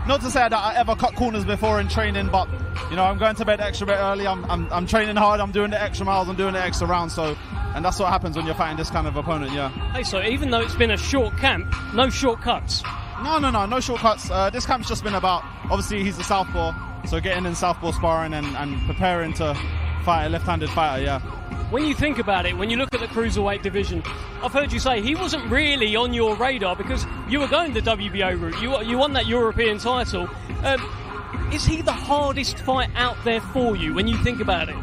Not to say that I ever cut corners before in training, but I'm going to bed extra bit early. I'm training hard. I'm doing the extra miles. I'm doing the extra rounds. So, and that's what happens when you're fighting this kind of opponent. Yeah. Hey, so even though it's been a short camp, no shortcuts. No shortcuts. This camp's just been about, obviously he's a southpaw, so getting in southpaw sparring and preparing to fight a left-handed fighter. Yeah. When you think about it, when you look at the cruiserweight division, I've heard you say he wasn't really on your radar because you were going the WBO route. You won that European title. Is he the hardest fight out there for you when you think about it?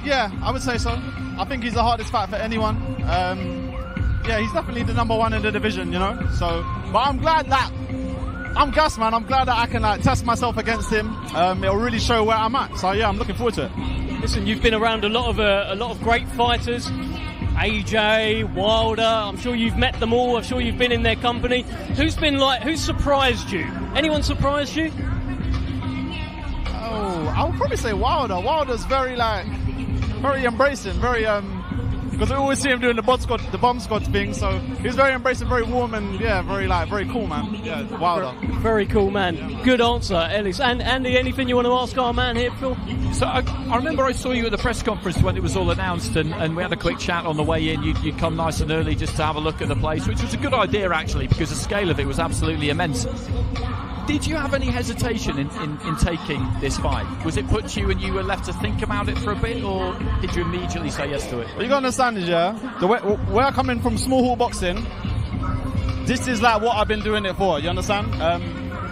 Yeah, I would say so. I think he's the hardest fight for anyone. Yeah, he's definitely the number one in the division, So, but I'm glad that I'm gassed, man. I'm glad that I can test myself against him. It'll really show where I'm at. So yeah, I'm looking forward to it. Listen, you've been around a lot of great fighters. AJ, Wilder. I'm sure you've met them all. I'm sure you've been in their company. Who's surprised you? Anyone surprised you? Oh, I would probably say Wilder. Wilder's very embracing, very because I always see him doing the bomb squad thing, so he's very embracing, very warm, and yeah, very cool, man. Yeah, Wilder. Very cool, man. Good answer, Ellis. And Andy, anything you want to ask our man here, Phil? So I remember I saw you at the press conference when it was all announced, and we had a quick chat on the way in. You'd come nice and early just to have a look at the place, which was a good idea actually, because the scale of it was absolutely immense. Did you have any hesitation in taking this fight? Was it put to you and you were left to think about it for a bit, or did you immediately say yes to it? What you gotta understand is, where I come in from small hall boxing, this is what I've been doing it for, you understand?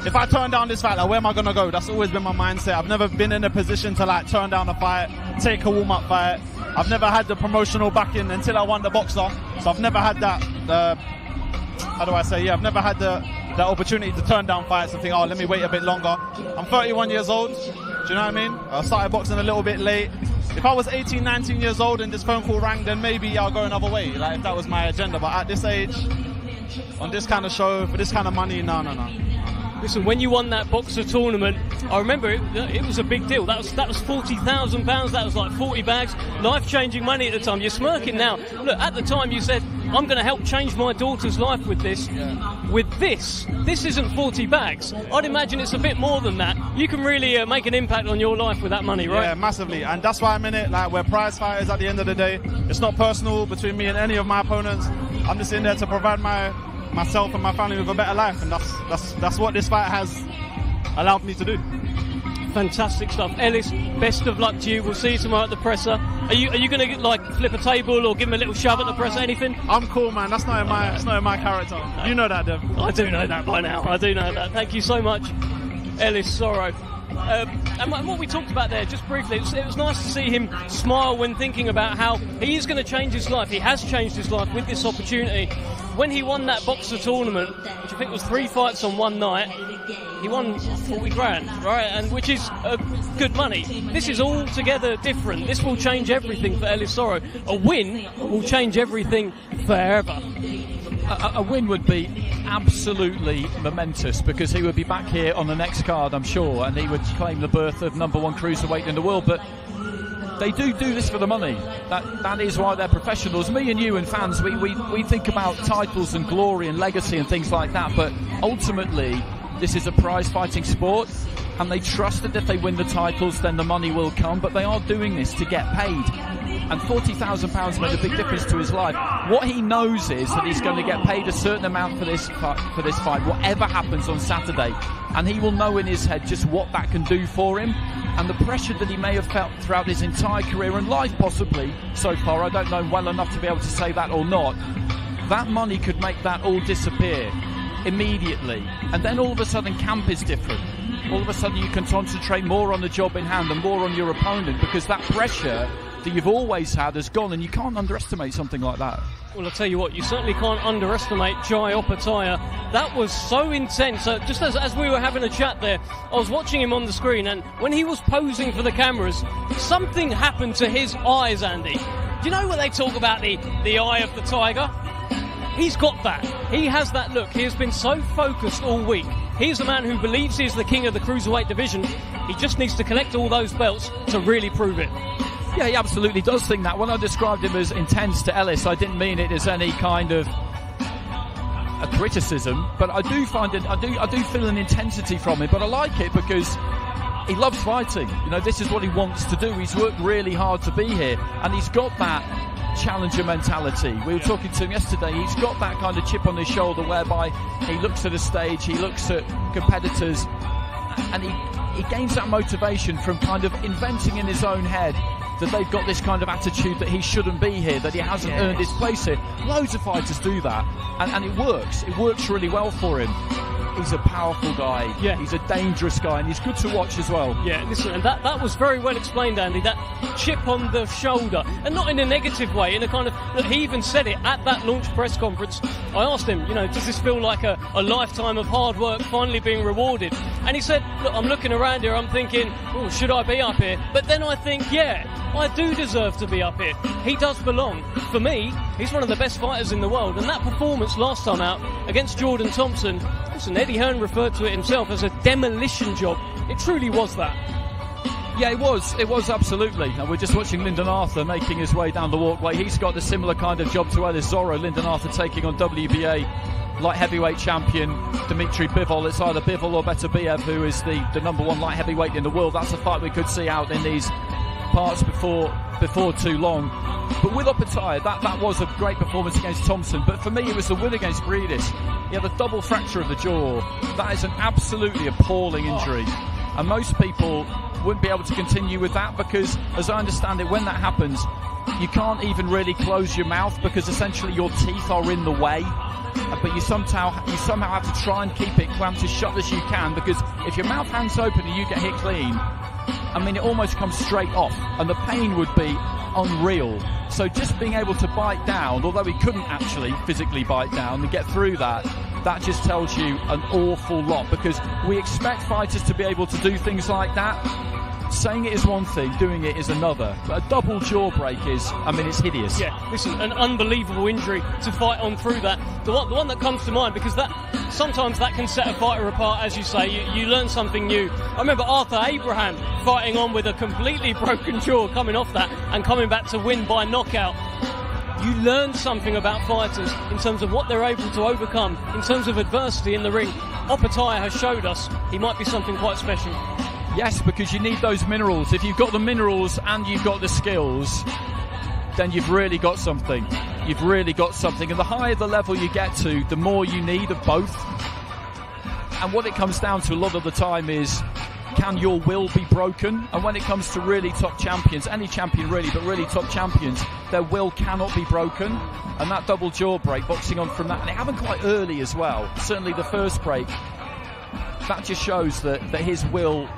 If I turn down this fight, where am I gonna go? That's always been my mindset. I've never been in a position to turn down a fight, take a warm-up fight. I've never had the promotional backing until I won the Boxer, so I've never had that, I've never had that opportunity to turn down fights and think, let me wait a bit longer. I'm 31 years old, do you know what I mean? I started boxing a little bit late. If I was 18, 19 years old and this phone call rang, then maybe I'll go another way, if that was my agenda. But at this age, on this kind of show, for this kind of money, no. Listen, when you won that Boxer tournament, I remember it was a big deal. That was £40,000. That was like 40 bags. Life-changing money at the time. You're smirking now. Look, at the time you said, I'm going to help change my daughter's life with this. Yeah. With this isn't 40 bags. I'd imagine it's a bit more than that. You can really make an impact on your life with that money, right? Yeah, massively. And that's why I'm in it. We're prize fighters at the end of the day. It's not personal between me and any of my opponents. I'm just in there to provide myself and my family with a better life, and that's what this fight has allowed me to do. Fantastic stuff. Ellis, best of luck to you. We'll see you tomorrow at the presser. Are you going to flip a table or give him a little shove at the presser? Anything? I'm cool, man. That's not in my character. You know that, Dev. I do know that by now. I do know that. Thank you so much, Ellis Zoro. And what we talked about there, just briefly, it was nice to see him smile when thinking about how he is going to change his life. He has changed his life with this opportunity. When he won that Boxer tournament, which I think was 3 fights on one night, he won 40 grand, right? And which is good money. This is altogether different. This will change everything for Ellis Zoro. A win will change everything forever. A win would be absolutely momentous, because he would be back here on the next card, I'm sure, and he would claim the berth of number one cruiserweight in the world. But they do this for the money. That is why they're professionals. Me and you and fans, we think about titles and glory and legacy and things like that, but ultimately this is a prize fighting sport, and they trust that if they win the titles then the money will come, but they are doing this to get paid. And £40,000 made a big difference to his life. What he knows is that he's going to get paid a certain amount for this fight, whatever happens on Saturday. And he will know in his head just what that can do for him. And the pressure that he may have felt throughout his entire career and life, possibly, so far, I don't know well enough to be able to say that or not, that money could make that all disappear immediately. And then all of a sudden camp is different. All of a sudden you can concentrate more on the job in hand and more on your opponent, because that pressure that you've always had has gone, and you can't underestimate something like that. Well, I'll tell you what, you certainly can't underestimate Jai Opataya. That was so intense. Just as we were having a chat there, I was watching him on the screen, and when he was posing for the cameras, something happened to his eyes, Andy. Do you know what they talk about, the eye of the tiger? He's got that. He has that look. He has been so focused all week. He's a man who believes he's the king of the cruiserweight division. He just needs to collect all those belts to really prove it. Yeah, he absolutely does think that. When I described him as intense to Ellis, I didn't mean it as any kind of a criticism, but I do find it. I do feel an intensity from him, but I like it because he loves fighting. You know, this is what he wants to do. He's worked really hard to be here, and he's got that challenger mentality. We were talking to him yesterday. He's got that kind of chip on his shoulder whereby he looks at a stage, he looks at competitors, and he gains that motivation from kind of inventing in his own head that they've got this kind of attitude that he shouldn't be here, that he hasn't earned his place here. Loads of fighters do that, and it works. It works really well for him. He's a powerful guy. Yeah. He's a dangerous guy, and he's good to watch as well. Yeah, listen, and that was very well explained, Andy. That chip on the shoulder, and not in a negative way, in a kind of... Look, he even said it at that launch press conference. I asked him, you know, does this feel like a lifetime of hard work finally being rewarded? And he said, look, I'm looking around here, I'm thinking, oh, should I be up here? But then I think, yeah, I do deserve to be up here. He does belong. For me, he's one of the best fighters in the world, and that performance last time out against Jordan Thompson, listen, Eddie Hearn referred to it himself as a demolition job. It truly was that. Yeah, it was absolutely. And we're just watching Lyndon Arthur making his way down the walkway. He's got a similar kind of job to Ellis Zoro. Lyndon Arthur taking on WBA light heavyweight champion Dmitry Bivol. It's either Bivol or Beterbiev who is the number one light heavyweight in the world. That's a fight we could see out in these parts before too long. But with Opataya, that was a great performance against Thompson. But for me, it was the win against Riyadh. He had a double fracture of the jaw. That is an absolutely appalling injury. And most people wouldn't be able to continue with that because, as I understand it, when that happens, you can't even really close your mouth because essentially your teeth are in the way. But you somehow have to try and keep it clamped as shut as you can, because if your mouth hangs open and you get hit clean, I mean, it almost comes straight off, and the pain would be unreal. So just being able to bite down, although he couldn't actually physically bite down and get through that just tells you an awful lot, because we expect fighters to be able to do things like that. Saying it is one thing, doing it is another. But a double jaw break is, I mean, it's hideous. Yeah, listen, an unbelievable injury to fight on through that. The one that comes to mind, because that sometimes that can set a fighter apart, as you say. You learn something new. I remember Arthur Abraham fighting on with a completely broken jaw, coming off that and coming back to win by knockout. You learn something about fighters in terms of what they're able to overcome, in terms of adversity in the ring. Opataya has showed us he might be something quite special. Yes, because you need those minerals. If you've got the minerals and you've got the skills, then you've really got something. You've really got something. And the higher the level you get to, the more you need of both. And what it comes down to a lot of the time is, can your will be broken? And when it comes to really top champions, any champion really, but really top champions, their will cannot be broken. And that double jaw break, boxing on from that, and it happened quite early as well. Certainly the first break, that just shows that his will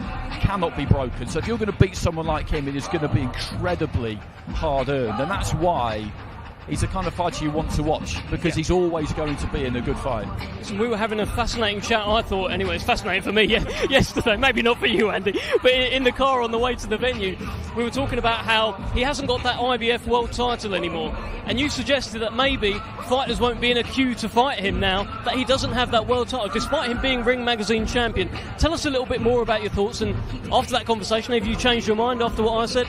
cannot be broken. So if you're going to beat someone like him, it is going to be incredibly hard earned, and that's why he's the kind of fighter you want to watch, because he's always going to be in a good fight. So we were having a fascinating chat, I thought, anyway. It's fascinating for me yesterday, maybe not for you, Andy, but in the car on the way to the venue, we were talking about how he hasn't got that IBF world title anymore, and you suggested that maybe fighters won't be in a queue to fight him now that he doesn't have that world title, despite him being Ring Magazine champion. Tell us a little bit more about your thoughts, and after that conversation, have you changed your mind after what I said?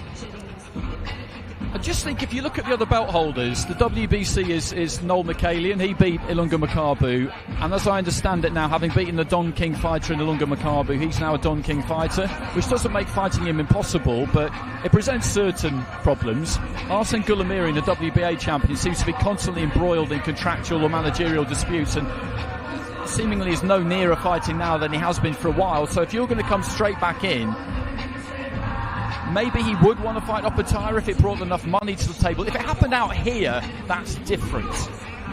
I just think if you look at the other belt holders, the WBC is Noel Mikhalian. He beat Ilunga Makabu, and as I understand it now, having beaten the Don King fighter in Ilunga Makabu, he's now a Don King fighter, which doesn't make fighting him impossible, but it presents certain problems. Arsene Goulamirian, the WBA champion, seems to be constantly embroiled in contractual or managerial disputes, and seemingly is no nearer fighting now than he has been for a while. So if you're going to come straight back in, maybe he would want to fight Opataya if it brought enough money to the table. If it happened out here, that's different.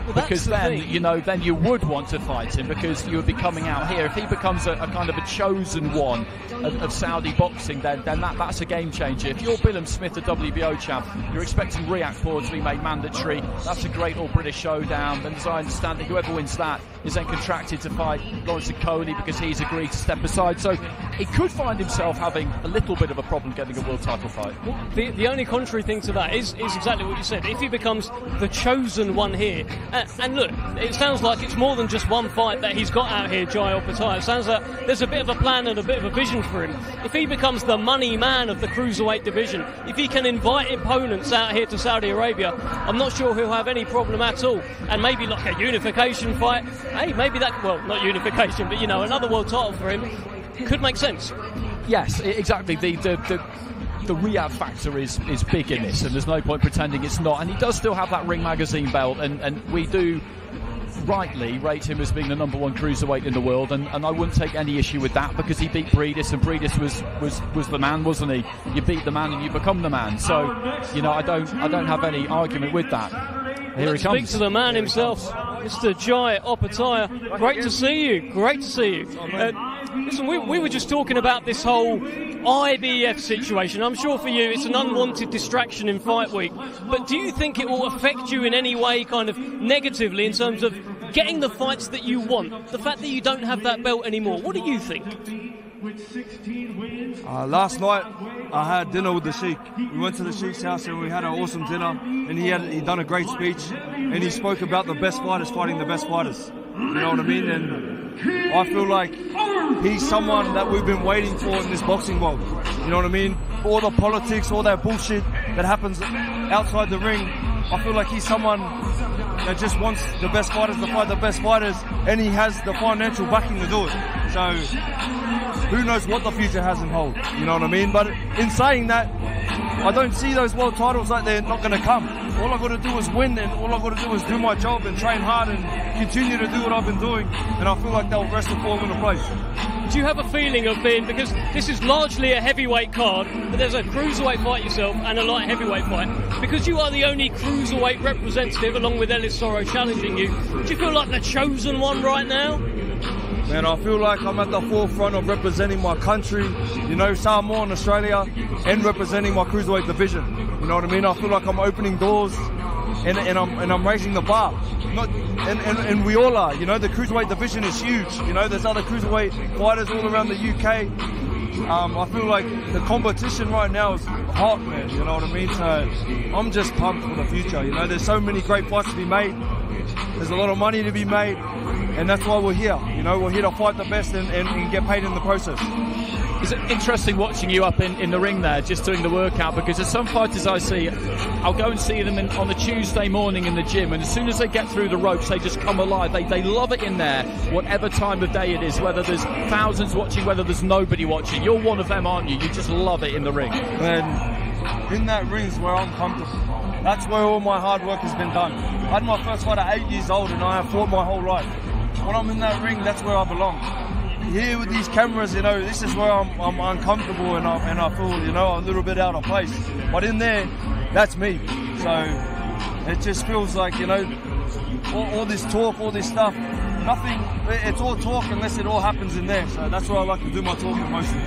Well, because then, you know, then you would want to fight him, because you would be coming out here. If he becomes a kind of a chosen one of Saudi boxing, then that's a game changer. If you're Callum Smith, the WBO champ, you're expecting Riyadh to be made mandatory. That's a great all-British showdown. And as I understand it, whoever wins that is then contracted to fight Lawrence Okolie, because he's agreed to step aside. So he could find himself having a little bit of a problem getting a world title fight. Well, the only contrary thing to that is exactly what you said. If he becomes the chosen one here, And look, it sounds like it's more than just one fight that he's got out here, Jai Opetaia. It sounds like there's a bit of a plan and a bit of a vision for him. If he becomes the money man of the cruiserweight division, if he can invite opponents out here to Saudi Arabia, I'm not sure he'll have any problem at all. And maybe like a unification fight, hey, maybe that, well, not unification, but, you know, another world title for him could make sense. Yes, exactly. The Riyadh factor is big in this, and there's no point pretending it's not. And he does still have that Ring Magazine belt, and we do rightly rate him as being the #1 cruiserweight in the world, and I wouldn't take any issue with that, because he beat Breedis, and Breedis was the man, wasn't he? You beat the man and you become the man. So, you know, I don't have any argument with that. Here he comes. Speak to the man himself, Mr. Jai Opetaia. Great to see you. Great to see you. Listen, we were just talking about this whole IBF situation. I'm sure for you it's an unwanted distraction in fight week, but do you think it will affect you in any way kind of negatively in terms of getting the fights that you want? The fact that you don't have that belt anymore, what do you think? Last night I had dinner with the Sheikh. We went to the Sheikh's house and we had an awesome dinner, and he done a great speech, and he spoke about the best fighters fighting the best fighters. You know what I mean? And I feel like he's someone that we've been waiting for in this boxing world. You know what I mean? All the politics, all that bullshit that happens outside the ring, I feel like he's someone that just wants the best fighters to fight the best fighters, and he has the financial backing to do it. So who knows what the future has in hold, you know what I mean? But in saying that, I don't see those world titles like they're not going to come. All I've got to do is win, and all I've got to do is do my job and train hard and continue to do what I've been doing, and I feel like they'll rest and fall into place. Do you have a feeling of being, because this is largely a heavyweight card, but there's a cruiserweight fight yourself and a light heavyweight fight, because you are the only cruiserweight representative along with Ellis Zoro challenging you, do you feel like the chosen one right now? Man, I feel like I'm at the forefront of representing my country, you know, Samoa and Australia, and representing my cruiserweight division. You know what I mean? I feel like I'm opening doors, and I'm raising the bar. And we all are. You know, the cruiserweight division is huge. You know, there's other cruiserweight fighters all around the UK. I feel like the competition right now is hot, man. You know what I mean? So I'm just pumped for the future. You know, there's so many great fights to be made. There's a lot of money to be made, and that's why we're here. You know, we're here to fight the best and get paid in the process. It's interesting watching you up in the ring there, just doing the workout, because there's some fighters I see, I'll go and see them on a Tuesday morning in the gym, and as soon as they get through the ropes, they just come alive. They love it in there, whatever time of day it is, whether there's thousands watching, whether there's nobody watching. You're one of them, aren't you? You just love it in the ring. And in that ring is where I'm comfortable. That's where all my hard work has been done. I had my first fight at 8 years old, and I have fought my whole life. When I'm in that ring, that's where I belong. Here with these cameras, you know, this is where I'm uncomfortable, and I feel, you know, a little bit out of place. But in there, that's me. So it just feels like, you know, all this talk, all this stuff, nothing, it's all talk unless it all happens in there. So that's where I like to do my talking mostly.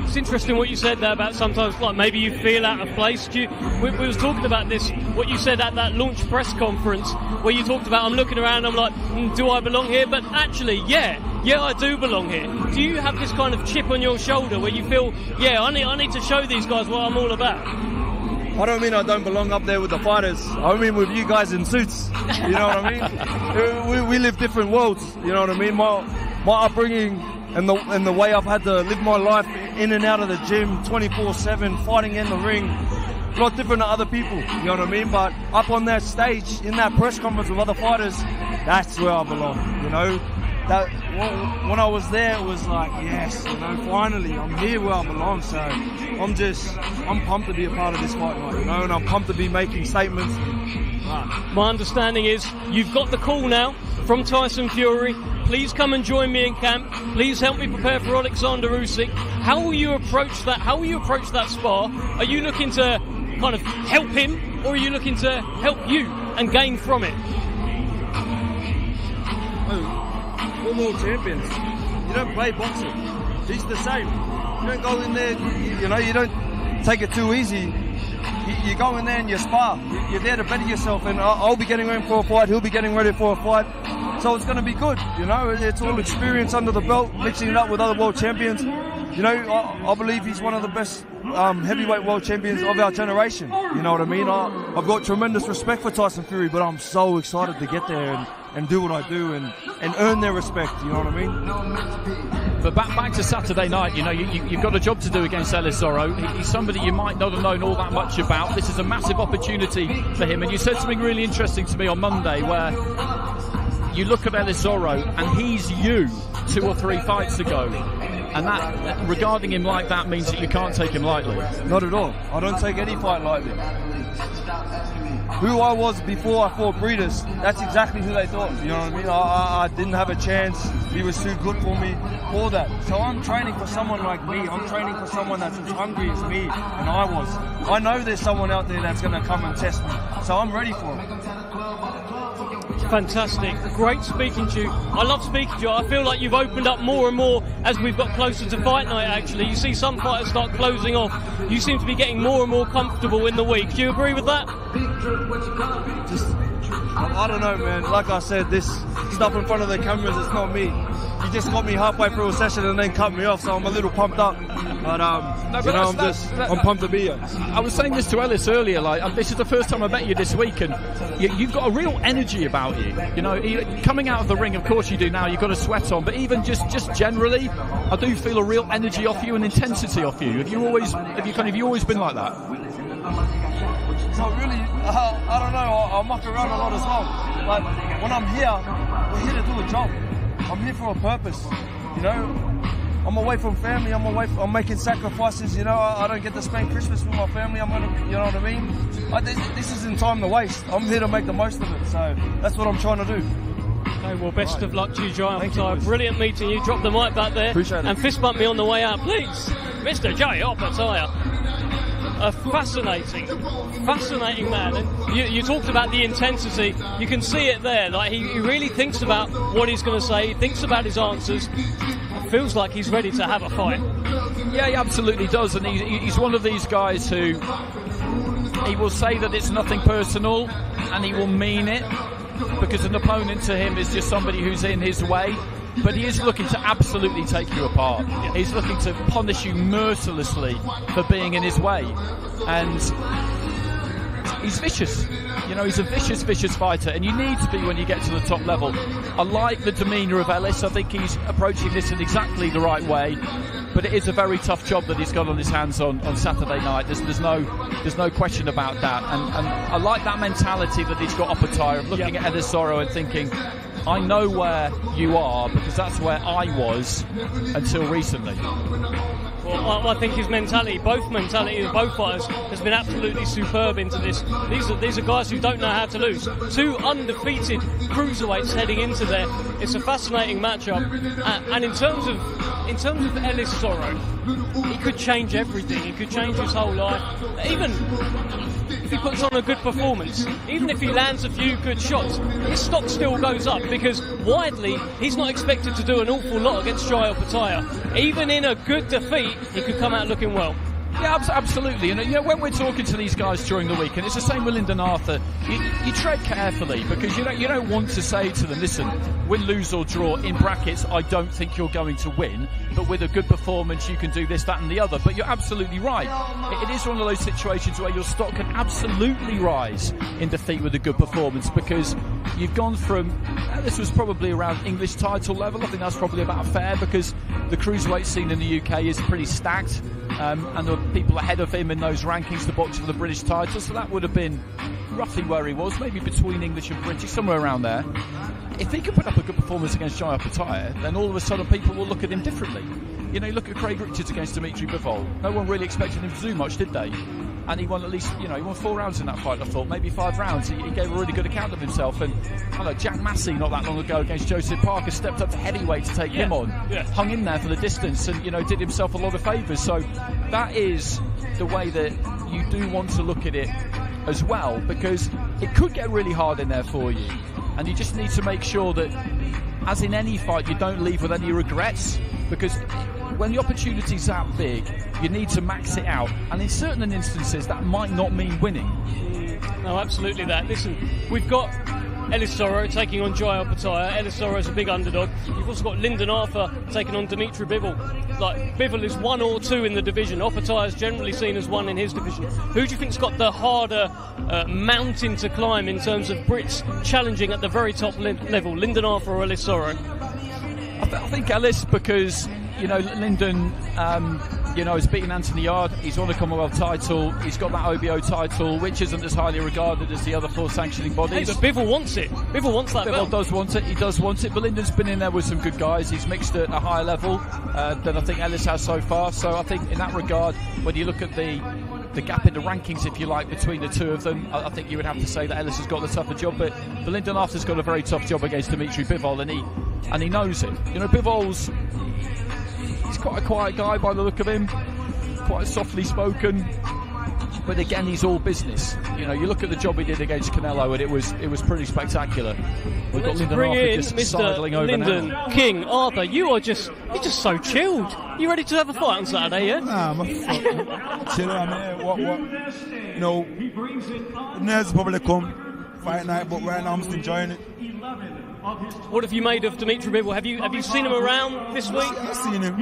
It's interesting what you said there about sometimes, like, maybe you feel out of place. We was talking about this, what you said at that launch press conference, where you talked about, I'm looking around, I'm like, do I belong here? But actually, yeah, I do belong here. Do you have this kind of chip on your shoulder where you feel, yeah, I need to show these guys what I'm all about? I don't mean I don't belong up there with the fighters. I mean with you guys in suits. You know what I mean? We live different worlds. You know what I mean? My upbringing and the way I've had to live my life in and out of the gym 24/7, fighting in the ring, a lot different to other people, you know what I mean? But up on that stage, in that press conference with other fighters, that's where I belong, you know? That when I was there, it was like, yes, you know, finally, I'm here where I belong. So I'm pumped to be a part of this fight night, you know, and I'm pumped to be making statements. My understanding is you've got the call now from Tyson Fury. Please come and join me in camp. Please help me prepare for Alexander Usyk. How will you approach that? How will you approach that spar? Are you looking to kind of help him, or are you looking to help you and gain from it? We're world champions. You don't play boxing. He's the same. You don't go in there, you know, you don't take it too easy. You go in there and you spar. You're there to better yourself, and I'll be getting ready for a fight, he'll be getting ready for a fight. So it's going to be good, you know. It's all experience under the belt, mixing it up with other world champions. You know, I believe he's one of the best heavyweight world champions of our generation. You know what I mean? I've got tremendous respect for Tyson Fury, but I'm so excited to get there and do what I do and earn their respect. You know what I mean? But back to Saturday night, you know, you've got a job to do against Ellis Zoro. He's somebody you might not have known all that much about. This is a massive opportunity for him. And you said something really interesting to me on Monday where you look at Ellis Zoro and he's you 2 or 3 fights ago. And that, regarding him like that, means that you can't take him lightly. Not at all. I don't take any fight lightly. Who I was before I fought Breeders, that's exactly who they thought. You know what I mean? I didn't have a chance. He was too good for me, all that. So I'm training for someone like me. I'm training for someone that's as hungry as me and I was. I know there's someone out there that's going to come and test me. So I'm ready for him. Fantastic. Great speaking to you. I love speaking to you. I feel like you've opened up more and more as we've got closer to fight night, actually. You see some fighters start closing off. You seem to be getting more and more comfortable in the week. Do you agree with that? I don't know, man. Like I said, this stuff in front of the cameras, it's not me. You just got me halfway through a session and then cut me off, so I'm a little pumped up. But I'm pumped to be here. I was saying this to Ellis earlier, like, this is the first time I met you this week, and you've got a real energy about you. You know, coming out of the ring, of course you do now, you've got a sweat on, but even just generally, I do feel a real energy off you and intensity off you. Have you always been like that? So really, I don't know, I muck around a lot as well. Like, when I'm here, we're here to do a job. I'm here for a purpose, you know. I'm away from family, I'm making sacrifices, you know. I don't get to spend Christmas with my family, you know what I mean? This isn't time to waste. I'm here to make the most of it, so that's what I'm trying to do. Okay, well, best of luck to you, Jarrell Miller. Brilliant meeting you. Drop the mic back there. Appreciate it. And fist bump me on the way out, please. Mr. Jarrell Miller. A fascinating man. And you talked about the intensity. You can see it there. Like he really thinks about what he's going to say. He thinks about his answers. It feels like he's ready to have a fight. Yeah, he absolutely does. And he's one of these guys who he will say that it's nothing personal, and he will mean it, because an opponent to him is just somebody who's in his way. But he is looking to absolutely take you apart. He's looking to punish you mercilessly for being in his way. And he's vicious. You know, he's a vicious fighter, and you need to be when you get to the top level. I like the demeanour of Ellis. I think he's approaching this in exactly the right way. But it is a very tough job that he's got on his hands on Saturday night. There's no question about that. And I like that mentality that he's got up a tire of looking at Ellis Zoro and thinking, I know where you are because that's where I was until recently. Well, I think his mentality, both mentality of both fighters, has been absolutely superb into this. These are guys who don't know how to lose. 2 undefeated cruiserweights heading into there. It's a fascinating matchup. And in terms of Ellis Zoro, he could change everything. He could change his whole life. Even if he puts on a good performance, even if he lands a few good shots, his stock still goes up because widely he's not expected to do an awful lot against Jarrell Miller. Even in a good defeat, he could come out looking well. Yeah, absolutely. And you know, when we're talking to these guys during the week, and it's the same with Lyndon Arthur, you tread carefully because you don't want to say to them, listen, win, lose or draw, in brackets, I don't think you're going to win, but with a good performance you can do this, that and the other. But you're absolutely right. It is one of those situations where your stock can absolutely rise in defeat with a good performance because you've gone from, this was probably around English title level. I think that's probably about fair because the cruiserweight scene in the UK is pretty stacked. And there were people ahead of him in those rankings to box for the British title, so that would have been roughly where he was, maybe between English and British, somewhere around there. If he can put up a good performance against Jarrell Miller, then all of a sudden people will look at him differently. You know, you look at Craig Richards against Dmitry Bivol. No one really expected him to do much, did they? And he won at least, he won 4 rounds in that fight, I thought, maybe 5 rounds. He gave a really good account of himself. And I know Jack Massey, not that long ago, against Joseph Parker, stepped up to heavyweight to take him on, hung in there for the distance and, did himself a lot of favours. So that is the way that you do want to look at it as well, because it could get really hard in there for you. And you just need to make sure that, as in any fight, you don't leave with any regrets, because when the opportunity's that big, you need to max it out. And in certain instances, that might not mean winning. No, absolutely that. Listen, we've got Ellis Zoro taking on Jarrell Miller. Ellis Zoro's a big underdog. You've also got Lyndon Arthur taking on Dmitry Bivol. Like, Bivol is 1 or 2 in the division. Opataya is generally seen as 1 in his division. Who do you think's got the harder mountain to climb in terms of Brits challenging at the very top level? Lyndon Arthur or Ellis Zoro? I think Ellis, because Lyndon has beaten Anthony Yard. He's won a Commonwealth title. He's got that OBO title, which isn't as highly regarded as the other 4 sanctioning bodies. Hey, but Bivol wants it. Bivol wants that belt. Bivol does want it. He does want it. But Lyndon's been in there with some good guys. He's mixed at a higher level than I think Ellis has so far. So I think in that regard, when you look at the gap in the rankings, if you like, between the two of them, I think you would have to say that Ellis has got the tougher job. But Lyndon Arthur's got a very tough job against Dmitry Bivol, and he knows it. Bivol's he's quite a quiet guy by the look of him, quite softly spoken, but again, he's all business. You look at the job he did against Canelo, and it was pretty spectacular. We've got Lyndon bring Arthur in just Mr. sidling over Lyndon now. King Arthur. You're just so chilled. You ready to have a fight on Saturday? Yeah. Nah, I'm chilling. I'm here. What? Nerves probably come fight night, but right now I'm just enjoying it. What have you made of Dmitry Bivol? Have you seen him around this week? I've seen him.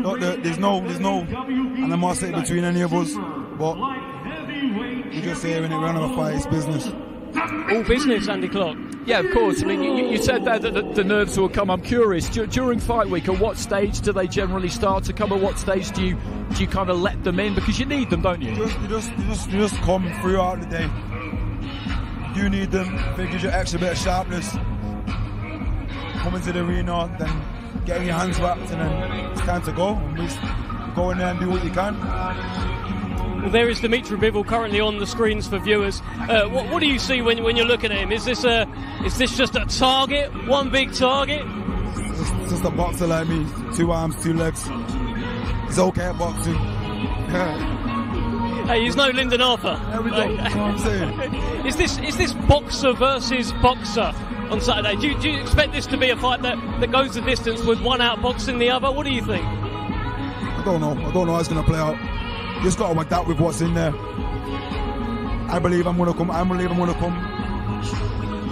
Look, there's no animosity between any of us, but we're just hearing it run a fight. It's business. All business, Andy Clark. Yeah, of course. I mean, you said there that the nerves will come. I'm curious, during fight week, at what stage do they generally start to come? At what stage do you kind of let them in? Because you need them, don't you? You just come throughout the day. You need them. I think gives you extra bit of sharpness. Coming to the arena, then getting your hands wrapped, and then it's time to go. And just go in there and do what you can. Well, there is Dmitry Bivol currently on the screens for viewers. What do you see when you're looking at him? Is this just a target? One big target? It's just a boxer like me. 2 arms, 2 legs. He's okay at boxing. Hey, he's no Lyndon Arthur. There we go. You know what I'm saying? Is this boxer versus boxer on Saturday? Do you expect this to be a fight that goes the distance with one outboxing the other? What do you think? I don't know how it's going to play out. You just got to adapt with what's in there. I believe I'm going to come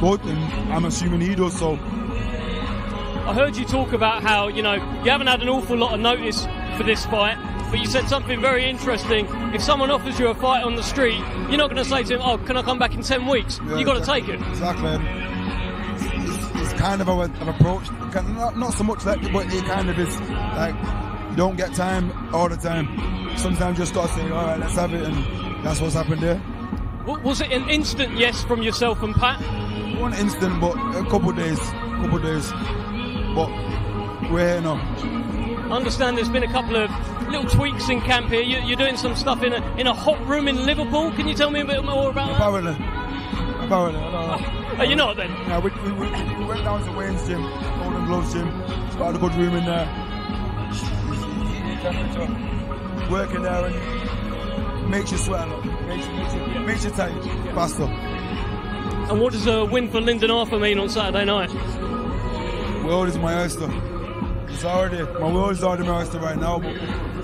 good, and I'm assuming he does so. I heard you talk about how, you haven't had an awful lot of notice for this fight, but you said something very interesting. If someone offers you a fight on the street, you're not going to say to him, "Oh, can I come back in 10 weeks?" Yeah, you got to take it. Exactly. It's kind of an approach. Not so much that, but it kind of is like you don't get time all the time. Sometimes you just got to say, "All right, let's have it," and that's what's happened there. Was it an instant yes from yourself and Pat? One instant, but a couple days. But we're here now. I understand there's been a couple of little tweaks in camp here. You're doing some stuff in a hot room in Liverpool. Can you tell me a bit more about Apparently. Are you not then? Yeah, we went down to Wayne's gym, Golden Gloves gym. It's got a good room in there. Working there and makes you sweat a lot. Makes you tight faster. And what does a win for Lyndon Arthur mean on Saturday night? World is my oyster. My world is already my oyster right now, but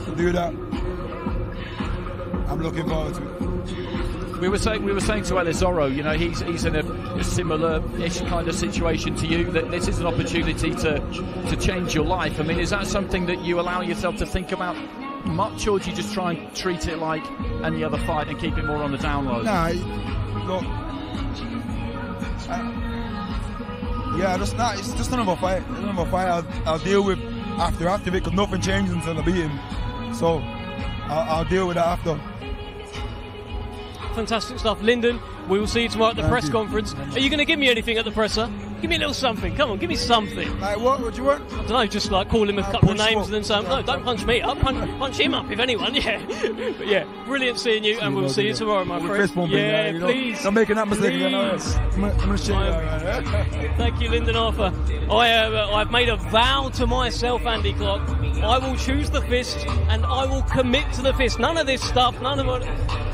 to do that, I'm looking forward to it. We were saying to Ellis Zoro, he's in a similar-ish kind of situation to you, that this is an opportunity to change your life. I mean, is that something that you allow yourself to think about much, or do you just try and treat it like any other fight and keep it more on the down low? Nah, look, it's just another fight. I'll deal with after it, because nothing changes until I beat him. So I'll deal with that after. Fantastic stuff, Lyndon. We will see you tomorrow at the press conference. Are you going to give me anything at the presser? Give me a little something. Come on, give me something. Like what? What do you want? I don't know, just like call him a couple of names and then say, no, don't punch me up. Punch him up, if anyone. Yeah. But yeah, brilliant seeing you, and we'll see you tomorrow, my friend. Yeah, please. I'm making that mistake again. I'm going to shake you. Thank you, Lyndon Arthur. I've made a vow to myself, Andy Clark. I will choose the fist, and I will commit to the fist. None of this stuff,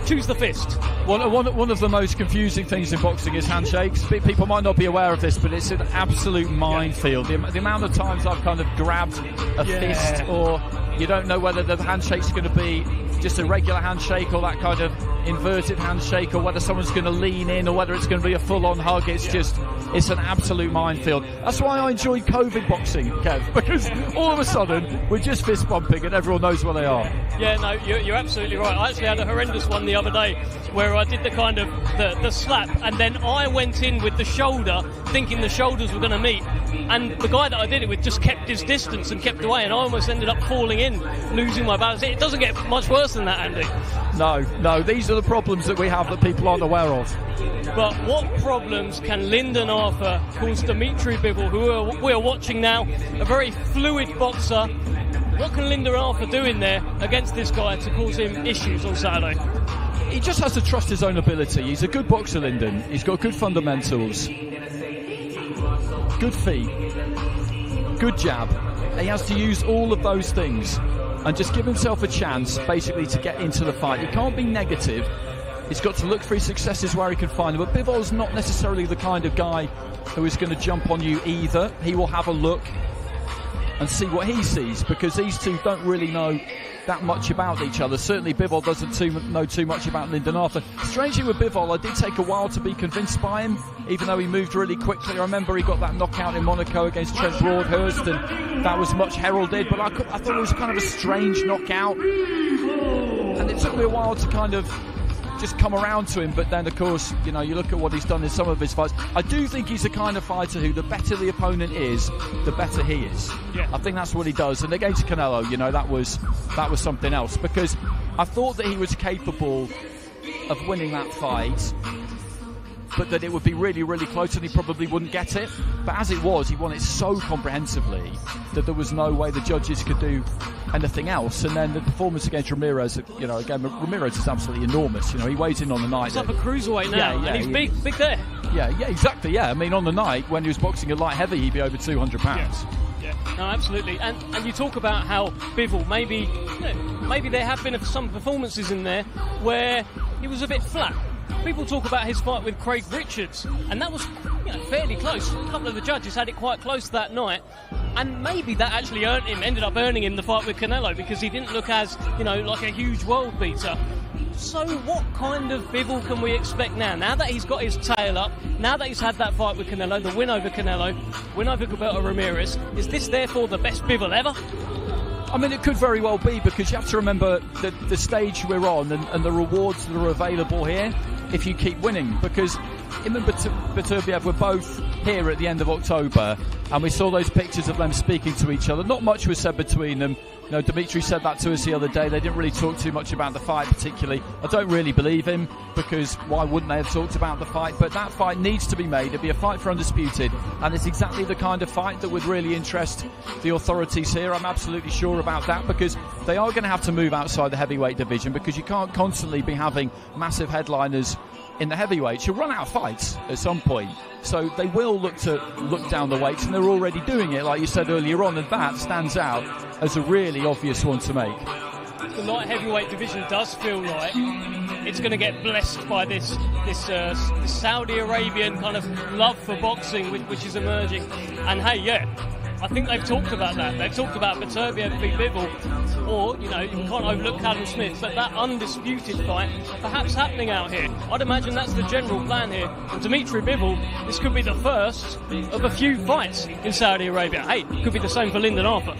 choose the fist. One of the most confusing things in boxing is handshakes. People might not be aware of this, but it's an absolute minefield. The amount of times I've kind of grabbed a fist or You don't know whether the handshake's going to be just a regular handshake or that kind of inverted handshake, or whether someone's going to lean in, or whether it's going to be a full-on hug. It's an absolute minefield. That's why I enjoy COVID boxing, Kev, because all of a sudden we're just fist bumping and everyone knows where they are. Yeah, no, you're absolutely right. I actually had a horrendous one the other day where I did the kind of the slap, and then I went in with the shoulder thinking the shoulders were going to meet, and the guy that I did it with just kept his distance and kept away, and I almost ended up falling in, losing my balance. It doesn't get much worse than that, Andy. No, these are the problems that we have that people aren't aware of. But what problems can Lyndon Arthur cause Dmitry Bivol, who we are watching now, a very fluid boxer? What can Lyndon Arthur do in there against this guy to cause him issues on Saturday? He just has to trust his own ability. He's a good boxer, Lyndon. He's got good fundamentals, good feet, good jab. He has to use all of those things and just give himself a chance, basically, to get into the fight. He can't be negative. He's got to look for his successes where he can find them. But Bivol's not necessarily the kind of guy who is going to jump on you either. He will have a look and see what he sees, because these two don't really know that much about each other. Certainly Bivol doesn't know too much about Lyndon Arthur. Strangely with Bivol, I did take a while to be convinced by him, even though he moved really quickly. I remember he got that knockout in Monaco against Trent Broadhurst, and that was much heralded, but I thought it was kind of a strange knockout, and it took me a while to kind of just come around to him. But then, of course, you look at what he's done in some of his fights. I do think he's the kind of fighter who, the better the opponent is, the better he is. Yeah. I think that's what he does. And against Canelo, that was something else, because I thought that he was capable of winning that fight, but that it would be really, really close and he probably wouldn't get it. But as it was, he won it so comprehensively that there was no way the judges could do anything else. And then the performance against Ramirez, again, Ramirez is absolutely enormous. He weighs in on the night. He's up at cruiserweight now, and he's big there. Yeah, exactly, yeah. I mean, on the night, when he was boxing at light heavy, he'd be over 200 pounds. Yeah. No, absolutely. And you talk about how Bivol, maybe there have been some performances in there where he was a bit flat. People talk about his fight with Craig Richards, and that was fairly close. A couple of the judges had it quite close that night, and maybe that actually ended up earning him the fight with Canelo, because he didn't look as, like a huge world beater. So what kind of Bivol can we expect now? Now that he's got his tail up, now that he's had that fight with Canelo, the win over Canelo, win over Gilberto Ramirez, is this therefore the best Bivol ever? I mean, it could very well be, because you have to remember the stage we're on and the rewards that are available here if you keep winning. Because him and Beterbiev were both here at the end of October, and we saw those pictures of them speaking to each other. Not much was said between them. Dmitry said that to us the other day. They didn't really talk too much about the fight particularly. I don't really believe him, because why wouldn't they have talked about the fight? But that fight needs to be made. It'd be a fight for Undisputed, and it's exactly the kind of fight that would really interest the authorities here. I'm absolutely sure about that, because they are going to have to move outside the heavyweight division, because you can't constantly be having massive headliners in the heavyweights. You'll run out of fights at some point. So they will look down the weights, and they're already doing it, like you said earlier on, and that stands out as a really obvious one to make. The light heavyweight division does feel like it's going to get blessed by this Saudi Arabian kind of love for boxing, which is emerging. And hey, I think they've talked about that. They've talked about Beterbiev v. Bivol, or, you can't overlook Callum Smith, but that undisputed fight perhaps happening out here. I'd imagine that's the general plan here. And Dmitry Bivol, this could be the first of a few fights in Saudi Arabia. Hey, it could be the same for Lyndon Arthur.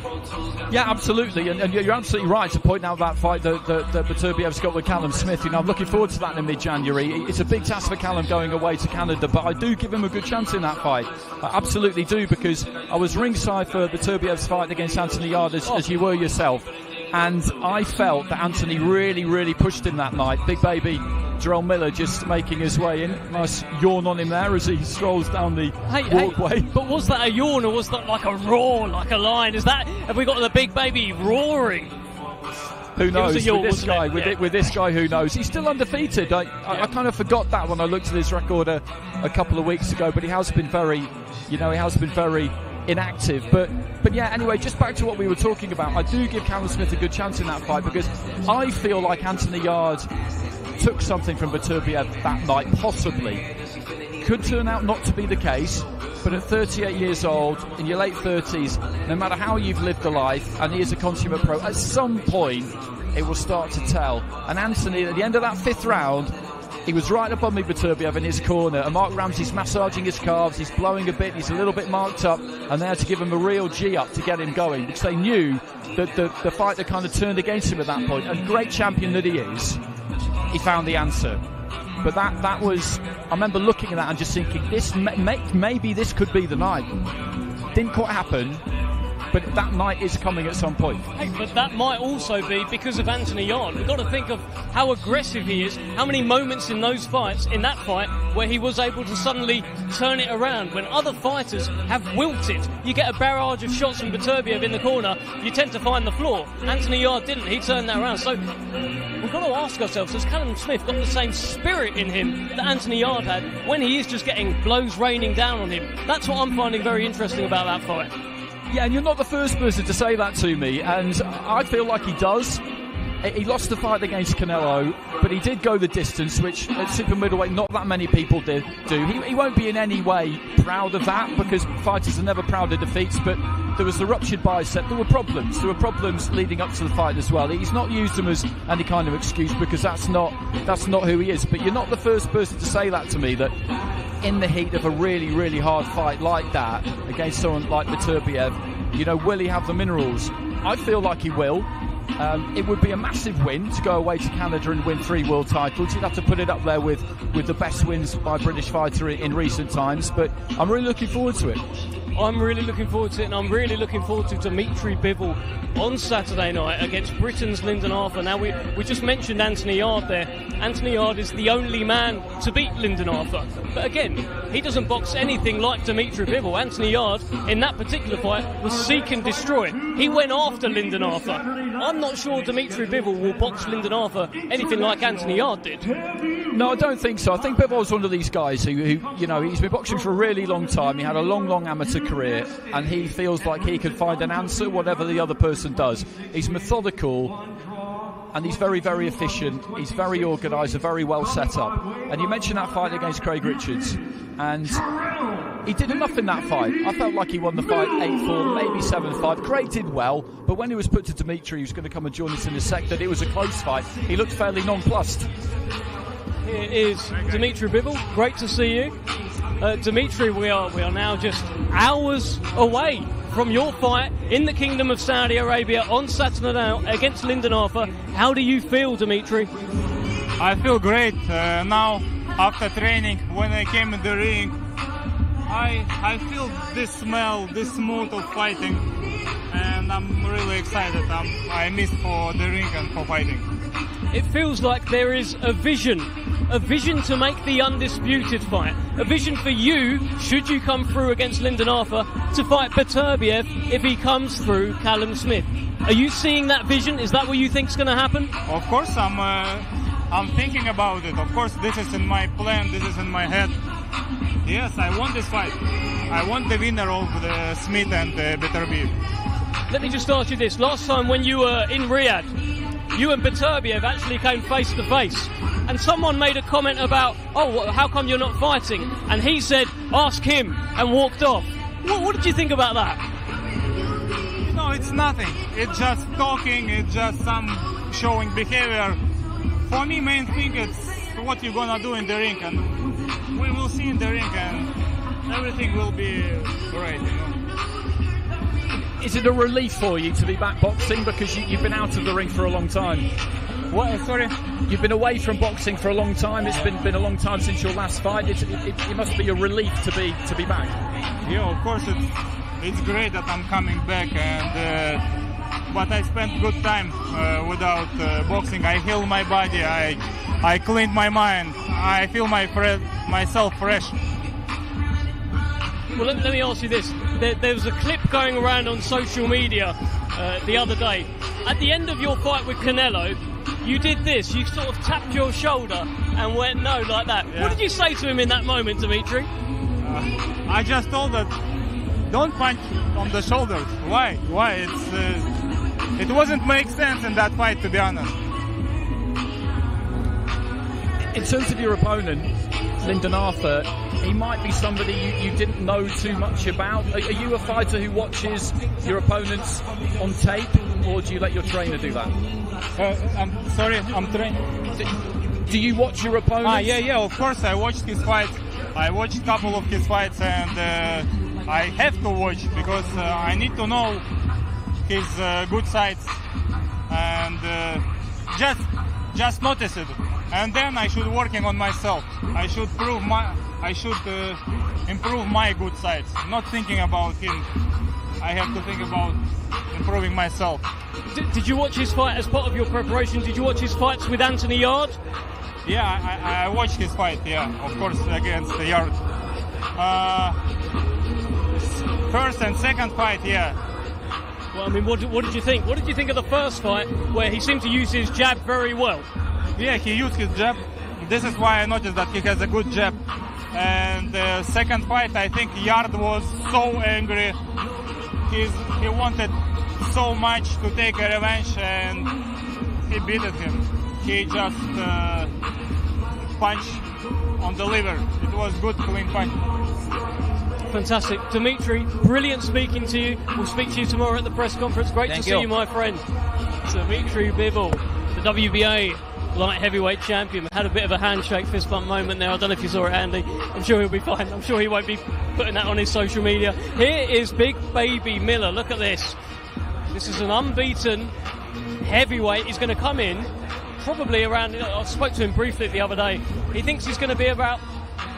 Yeah, absolutely. And you're absolutely right to point out that fight that Beterbiev's got with Callum Smith. I'm looking forward to that in mid-January. It's a big task for Callum going away to Canada, but I do give him a good chance in that fight. I absolutely do, because I was ringside for Beterbiev's fight against Anthony Yarde, as you were yourself, and I felt that Anthony really, really pushed him that night. Big baby Jarrell Miller just making his way in. Nice yawn on him there as he strolls down the walkway. But was that a yawn, or was that like a roar, like a lion? Have we got the big baby roaring? Who knows? With this guy, who knows? He's still undefeated. I kind of forgot that when I looked at his record a couple of weeks ago, but he has been very inactive. But yeah, anyway, just back to what we were talking about. I do give Callum Smith a good chance in that fight, because I feel like Anthony Yarde took something from Beterbiev that night, possibly, could turn out not to be the case, but at 38 years old, in your late 30s, no matter how you've lived a life, and he is a consummate pro, at some point it will start to tell. And Anthony, at the end of that 5th round, he was right above me, Beterbiev, in his corner, and Mark Ramsey's massaging his calves, he's blowing a bit, he's a little bit marked up, and they had to give him a real G-up to get him going, because they knew that the fight had kind of turned against him at that point. And great champion that he is, he found the answer. But that was, I remember looking at that and just thinking, maybe this could be the night. Didn't quite happen, but that night is coming at some point. Hey, but that might also be because of Anthony Yarde. We've got to think of how aggressive he is, how many moments in that fight, where he was able to suddenly turn it around. When other fighters have wilted, you get a barrage of shots from Beterbiev in the corner, you tend to find the floor. Anthony Yarde didn't, he turned that around. So we've got to ask ourselves, has Callum Smith got the same spirit in him that Anthony Yarde had when he is just getting blows raining down on him? That's what I'm finding very interesting about that fight. Yeah, and you're not the first person to say that to me, and I feel like he does. He lost the fight against Canelo, but he did go the distance, which at super middleweight not that many people do. He won't be in any way proud of that, because fighters are never proud of defeats, but there was the ruptured bicep. There were problems leading up to the fight as well. He's not used them as any kind of excuse, because that's not who he is. But you're not the first person to say that to me, that in the heat of a really, really hard fight like that against someone like Beterbiev, will he have the minerals? I feel like he will. It would be a massive win to go away to Canada and win 3 world titles. You'd have to put it up there with the best wins by a British fighter in recent times, but I'm really looking forward to it. I'm really looking forward to it, and I'm really looking forward to Dmitry Bivol on Saturday night against Britain's Lyndon Arthur. Now, we just mentioned Anthony Yarde there. Anthony Yarde is the only man to beat Lyndon Arthur. But again, he doesn't box anything like Dmitry Bivol. Anthony Yarde, in that particular fight, was seek and destroy. He went after Lyndon Arthur. I'm not sure Dmitry Bivol will box Lyndon Arthur anything like Anthony Yarde did. No, I don't think so. I think Bivol's one of these guys who he's been boxing for a really long time. He had a long amateur career, and he feels like he can find an answer whatever the other person does. He's methodical, and he's very, very efficient. He's very organised and very well set up. And you mentioned that fight against Craig Richards, and he did enough in that fight. I felt like he won the fight 8-4, maybe 7-5. Craig did well, but when he was put to Dmitry, who's going to come and join us in a sec, that it was a close fight, he looked fairly nonplussed. Here is Dmitry Bivol. Great to see you. Dmitry, we are now just hours away from your fight in the Kingdom of Saudi Arabia on Saturday night against Lyndon Arthur. How do you feel, Dmitry? I feel great. Now, after training, when I came in the ring, I feel this smell, this mood of fighting, and I'm really excited. I missed for the ring and for fighting. It feels like there is a vision to make the undisputed fight, a vision for you, should you come through against Lyndon Arthur, to fight Beterbiev if he comes through Callum Smith. Are you seeing that vision? Is that what you think's going to happen? Of course, I'm thinking about it. Of course, this is in my plan, this is in my head. Yes, I want this fight. I want the winner of the Smith and Beterbiev. Let me just ask you this. Last time when you were in Riyadh, you and Beterbiev actually came face to face, and someone made a comment about, how come you're not fighting? And he said, ask him, and walked off. What did you think about that? No, it's nothing. It's just talking, it's just some showing behavior. For me, main thing is what you're gonna do in the ring, and we will see in the ring, and everything will be right, Is it a relief for you to be back boxing, because you've been out of the ring for a long time? What? Sorry? You've been away from boxing for a long time. It's been a long time since your last fight. It must be a relief to be back. Yeah, of course it's great that I'm coming back, but I spent good time without boxing. I healed my body. I cleaned my mind. I feel myself fresh. Well, let me ask you this. There was a clip going around on social media the other day. At the end of your fight with Canelo, you did this. You sort of tapped your shoulder and went no, like that. Yeah. What did you say to him in that moment, Dmitry? I just told that, don't punch on the shoulders. Why? It wasn't make sense in that fight, to be honest. In terms of your opponent, Lyndon Arthur, he might be somebody you didn't know too much about. Are you a fighter who watches your opponents on tape, or do you let your trainer do that? I'm sorry, I'm trained. Do you watch your opponents? Yeah, of course I watched his fights. I watched a couple of his fights, and I have to watch because I need to know his good sides, and just notice it, and then I should working on myself. I should improve my good sides. Not thinking about him. I have to think about improving myself. Did you watch his fight as part of your preparation? Did you watch his fights with Anthony Yard? Yeah, I watched his fight. Yeah, of course, against the Yard. First and second fight, yeah. Well, I mean, what did you think? What did you think of the first fight, where he seemed to use his jab very well? Yeah, he used his jab. This is why I noticed that he has a good jab. And the second fight, I think Yard was so angry. He wanted so much to take a revenge, and he beat him. He just punched on the liver. It was good, clean fight. Fantastic. Dmitry, brilliant speaking to you. We'll speak to you tomorrow at the press conference. Great to see you, my friend. Dmitry Bivol, the WBA light heavyweight champion. Had a bit of a handshake, fist bump moment there. I don't know if you saw it, Andy. I'm sure he'll be fine. I'm sure he won't be putting that on his social media. Here is Big Baby Miller. Look at this. This is an unbeaten heavyweight. He's going to come in probably around, I spoke to him briefly the other day. He thinks he's going to be about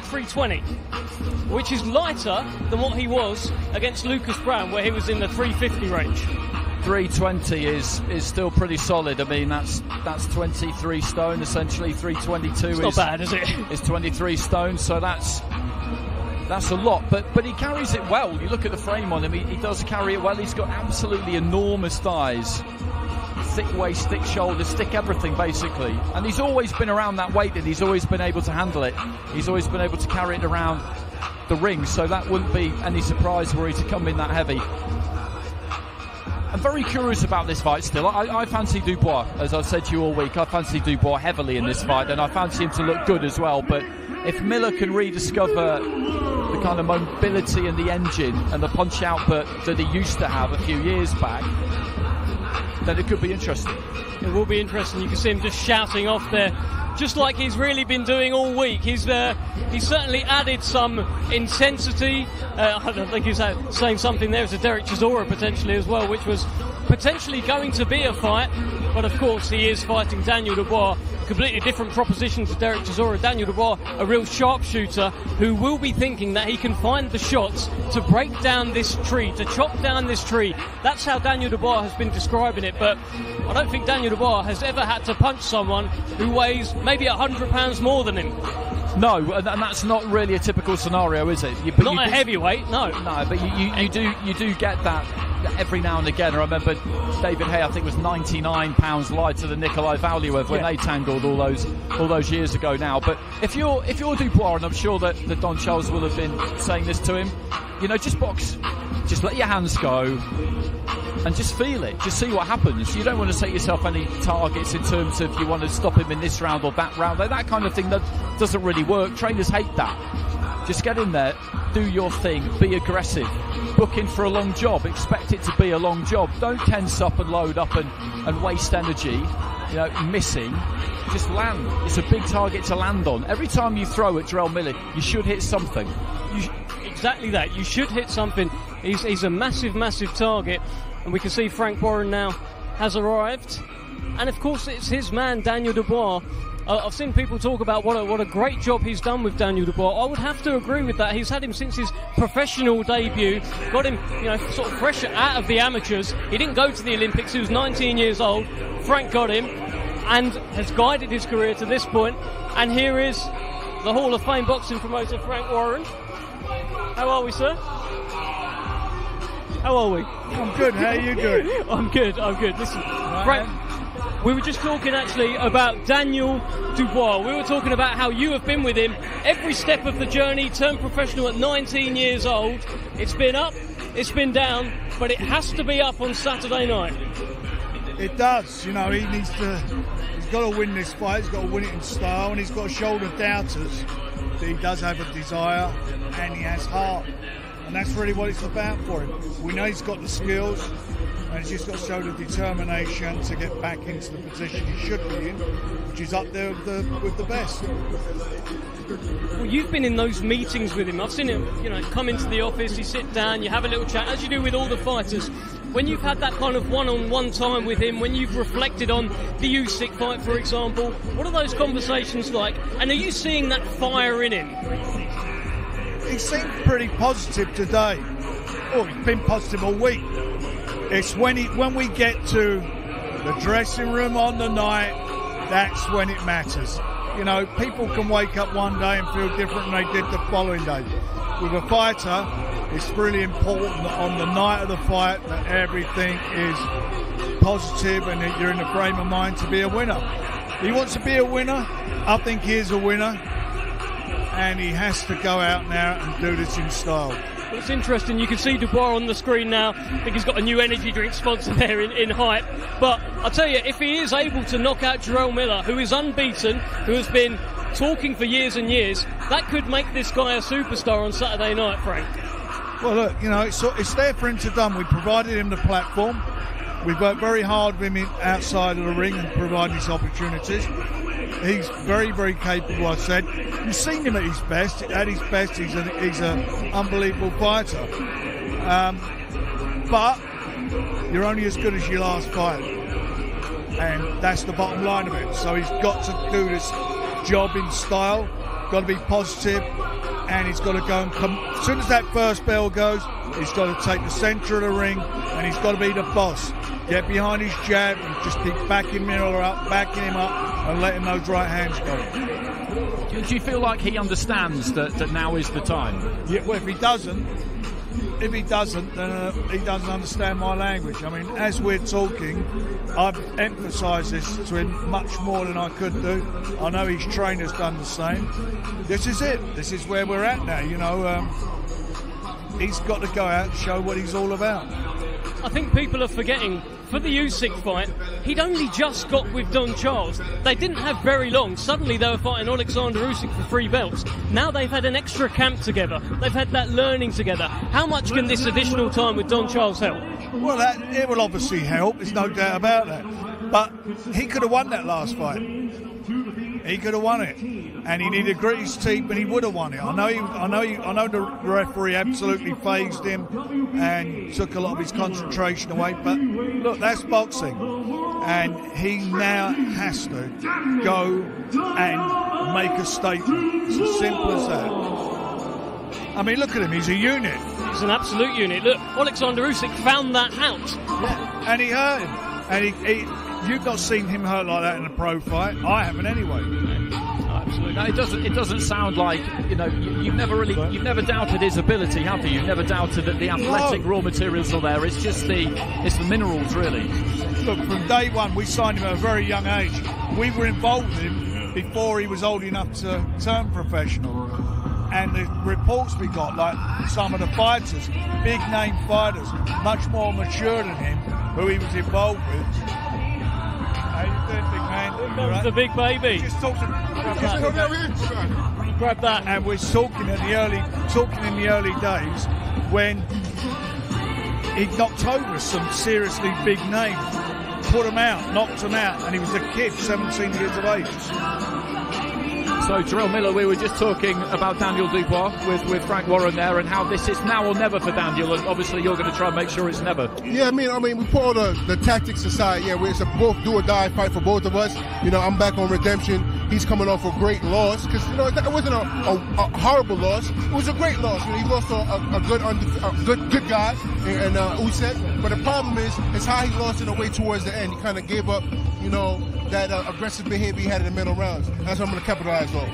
320, which is lighter than what he was against Lucas Brown, where he was in the 350 range. 320 is still pretty solid. I mean, that's 23 stone essentially. 322 it's not bad, is it? Is 23 stone, so that's a lot. But he carries it well. You look at the frame on him, he does carry it well. He's got absolutely enormous thighs, thick waist, thick shoulders, thick everything basically. And he's always been around that weight, and he's always been able to handle it. He's always been able to carry it around the ring, so that wouldn't be any surprise were he to come in that heavy. I'm very curious about this fight still. I fancy Dubois, as I've said to you all week. I fancy Dubois heavily in this fight, and I fancy him to look good as well. But if Miller can rediscover the kind of mobility and the engine and the punch output that he used to have a few years back, then it could be interesting. It will be interesting. You can see him just shouting off there, just like he's really been doing all week. He's certainly added some intensity. I don't think he's saying something there as a Derek Chisora potentially as well, which was potentially going to be a fight. But of course he is fighting Daniel Dubois, completely different proposition to Derek Chisora. Daniel Dubois, a real sharpshooter who will be thinking that he can find the shots to break down this tree, to chop down this tree. That's how Daniel Dubois has been describing it, but I don't think Daniel Dubois has ever had to punch someone who weighs maybe 100 pounds more than him. No, and that's not really a typical scenario, is it? Not a heavyweight, no. No, but you do get that every now and again. I remember David Hay, I think, was 99 pounds lighter than Nikolai Valuev when they tangled all those years ago now. But if you're Dubois, and I'm sure that Don Charles will have been saying this to him, just box, just let your hands go, and just feel it. Just see what happens. You don't want to set yourself any targets in terms of you want to stop him in this round or that round. That kind of thing that doesn't really work. Trainers hate that. Just get in there, do your thing, be aggressive, book in for a long job, expect it to be a long job. Don't tense up and load up and waste energy, missing. Just land. It's a big target to land on. Every time you throw at Jarrell Miller, you should hit something. Exactly that. You should hit something. He's a massive, massive target. And we can see Frank Warren now has arrived. And of course it's his man, Daniel Dubois. I've seen people talk about what a great job he's done with Daniel Dubois. I would have to agree with that. He's had him since his professional debut. Got him, sort of fresh out of the amateurs. He didn't go to the Olympics. He was 19 years old. Frank got him and has guided his career to this point. And here is the Hall of Fame boxing promoter, Frank Warren. How are we, sir? How are we? I'm good. How are you doing? I'm good. Listen, Frank, we were just talking actually about Daniel Dubois. We were talking about how you have been with him every step of the journey, turned professional at 19 years old. It's been up, it's been down, but it has to be up on Saturday night. It does. He's got to win this fight. He's got to win it in style, and he's got to shoulder doubters. he does have a desire and he has heart. And that's really what it's about for him. We know he's got the skills, and he's just got to show the determination to get back into the position he should be in, which is up there with the best. Well, you've been in those meetings with him. I've seen him, come into the office, you sit down, you have a little chat, as you do with all the fighters. When you've had that kind of one-on-one time with him, when you've reflected on the Usyk fight, for example, what are those conversations like? And are you seeing that fire in him? He seemed pretty positive today. Oh, he's been positive all week. It's when we get to the dressing room on the night, that's when it matters. People can wake up one day and feel different than they did the following day. With a fighter, it's really important that on the night of the fight that everything is positive and that you're in the frame of mind to be a winner. He wants to be a winner. I think he is a winner. And he has to go out now and do this in style. Well, it's interesting. You can see Dubois on the screen now. I think he's got a new energy drink sponsor there in hype. But I'll tell you, if he is able to knock out Jarrell Miller, who is unbeaten, who has been talking for years and years, that could make this guy a superstar on Saturday night, Frank. Well, look, it's there for him to done. We provided him the platform. We've worked very hard with him outside of the ring and provided these opportunities. He's very, very capable, I said. You've seen him at his best. At his best, he's an unbelievable fighter. But you're only as good as your last fight. And that's the bottom line of it. So he's got to do this job in style, got to be positive, and he's got to go and come. As soon as that first bell goes, he's got to take the centre of the ring, and he's got to be the boss. Get behind his jab and just keep backing Miller up, backing him up, and letting those right hands go. Do you feel like he understands that now is the time? Yeah, well, if he doesn't, then he doesn't understand my language. I mean, as we're talking, I've emphasised this to him much more than I could do. I know his trainer's done the same. This is it. This is where we're at now. He's got to go out and show what he's all about. I think people are forgetting, for the Usyk fight, he'd only just got with Don Charles. They didn't have very long. Suddenly they were fighting Alexander Usyk for 3 belts. Now they've had an extra camp together. They've had that learning together. How much can this additional time with Don Charles help? Well, it will obviously help. There's no doubt about that. But he could have won that last fight. He could have won it, and he needed to grit his teeth, and he would have won it. I know the referee absolutely phased him and took a lot of his concentration away. But look, that's boxing, and he now has to go and make a statement. It's as simple as that. I mean, look at him. He's a unit. He's an absolute unit. Look, Alexander Usyk found that out. Yeah, and he hurt him, and you've not seen him hurt like that in a pro fight. I haven't anyway. Absolutely. No, it doesn't sound like you've never doubted his ability, have you? You've never doubted that the athletic raw materials are there. It's just the minerals, really. Look, from day one, we signed him at a very young age. We were involved with him before he was old enough to turn professional. And the reports we got, like some of the fighters, big name fighters, much more mature than him, who he was involved with. How you doing, big man? Here comes the big baby. Just talking. Grab that. And we're talking in the early days when he knocked over some seriously big names, put them out, knocked them out, and he was a kid, 17 years of age. So, Jarrell Miller, we were just talking about Daniel Dubois with Frank Warren there, and how this is now or never for Daniel, and obviously you're going to try and make sure it's never. Yeah, I mean, we put all the tactics aside. Yeah, it's a both do or die fight for both of us. I'm back on redemption. He's coming off a great loss because it wasn't a horrible loss. It was a great loss. He lost to a good guy and Usyk. But the problem is how he lost in the way towards the end. He kind of gave up, that aggressive behavior he had in the middle rounds. That's what I'm going to capitalize on.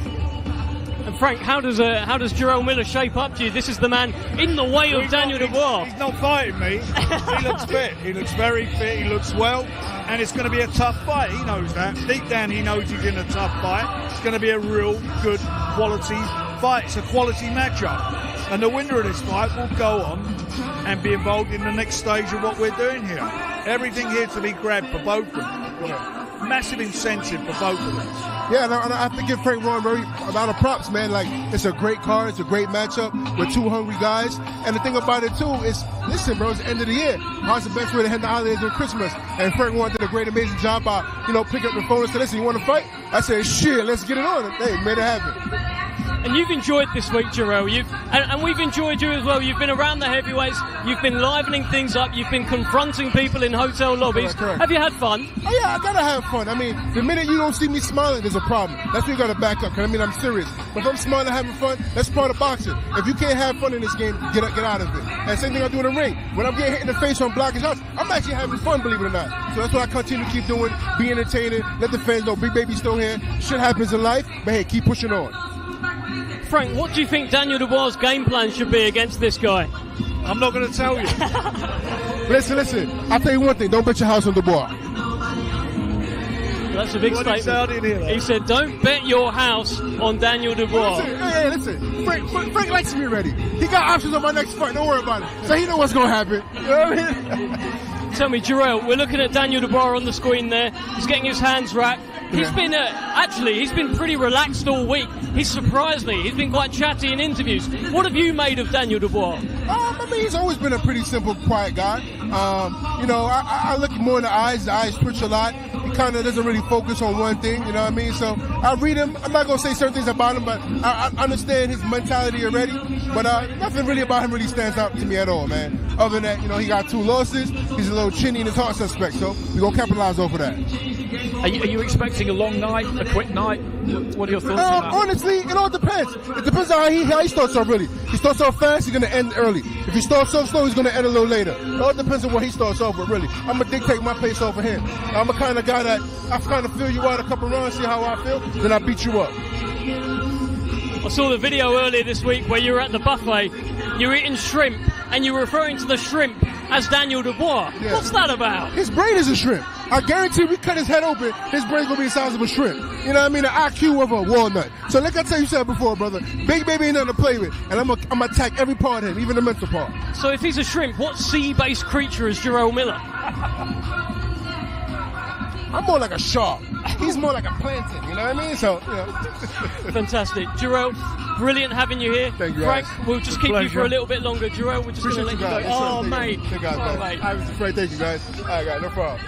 And Frank, how does Jarrell Miller shape up to you? This is the man in the way of Daniel Dubois. He's not fighting me. He looks fit. He looks very fit. He looks well. And it's going to be a tough fight. He knows that. Deep down, he knows he's in a tough fight. It's going to be a real good quality fight. It's a quality matchup. And the winner of this fight will go on and be involved in the next stage of what we're doing here. Everything here to be grabbed for both of them. Massive incentive for both of them. Yeah, and I have to give Frank Warren very amount of props, man. Like, it's a great card, it's a great matchup with two hungry guys. And the thing about it too is, listen, bro, it's the end of the year. How's the best way to end the holidays during Christmas? And Frank Warren did a great, amazing job by, picking up the phone and said, listen, you want to fight? I said, shit, let's get it on. Hey, made it happen. And you've enjoyed this week, Jarrell. And we've enjoyed you as well. You've been around the heavyweights. You've been livening things up. You've been confronting people in hotel lobbies. Correct. Have you had fun? Oh, yeah, I gotta have fun. I mean, the minute you don't see me smiling, there's a problem. That's when you gotta back up, because I'm serious. But if I'm smiling, having fun, that's part of boxing. If you can't have fun in this game, get out of it. And same thing I do in the ring. When I'm getting hit in the face on blocking shots, I'm actually having fun, believe it or not. So that's what I continue to keep doing, be entertaining, let the fans know Big Baby's still here. Shit happens in life, but hey, keep pushing on. Frank, what do you think Daniel Dubois' game plan should be against this guy? I'm not going to tell you. Listen. I'll tell you one thing. Don't bet your house on Dubois. That's a big statement. He said, don't bet your house on Daniel Dubois. Listen. Frank likes me already. He got options on my next fight. Don't worry about it. So he knows what's going to happen. You know what I mean? Tell me, Jarrell, we're looking at Daniel Dubois on the screen there. He's getting his hands racked. He's been he's been pretty relaxed all week. He's surprised me. He's been quite chatty in interviews. What have you made of Daniel Dubois? I mean, he's always been a pretty simple, quiet guy. I look more in the eyes. The eyes twitch a lot. He kind of doesn't really focus on one thing, you know what I mean? So I read him. I'm not going to say certain things about him, but I understand his mentality already. But nothing really about him really stands out to me at all, man. Other than that, he got 2 losses. He's a little chinny in his heart suspect, so we're going to capitalize over that. Are you expecting a long night, a quick night? What are your thoughts on that? Honestly, it all depends. It depends on how he starts off, really. He starts off fast, he's going to end early. If he starts off slow, he's going to end a little later. It all depends on what he starts off with, really. I'm going to dictate my pace over him. I'm the kind of guy that I kind of feel you out a couple rounds, see how I feel, then I beat you up. I saw the video earlier this week where you were at the buffet. You were eating shrimp, and you were referring to the shrimp as Daniel Dubois. Yeah. What's that about? His brain is a shrimp. I guarantee we cut his head open, his brain's gonna be the size of a shrimp. You know what I mean? The IQ of a walnut. So like I tell you said before, brother, Big Baby ain't nothing to play with. And I'm gonna attack every part of him, even the mental part. So if he's a shrimp, what sea-based creature is Jarrell Miller? I'm more like a shark. He's more like a plankton, you know what I mean? So, Fantastic. Jarrell, brilliant having you here. Thank you, Frank, guys. we'll just keep you for a little bit longer. Jarrell, we're just going to let you go. Oh, mate. Thank you, mate. I was afraid. Thank you, guys. All right, guys, no problem.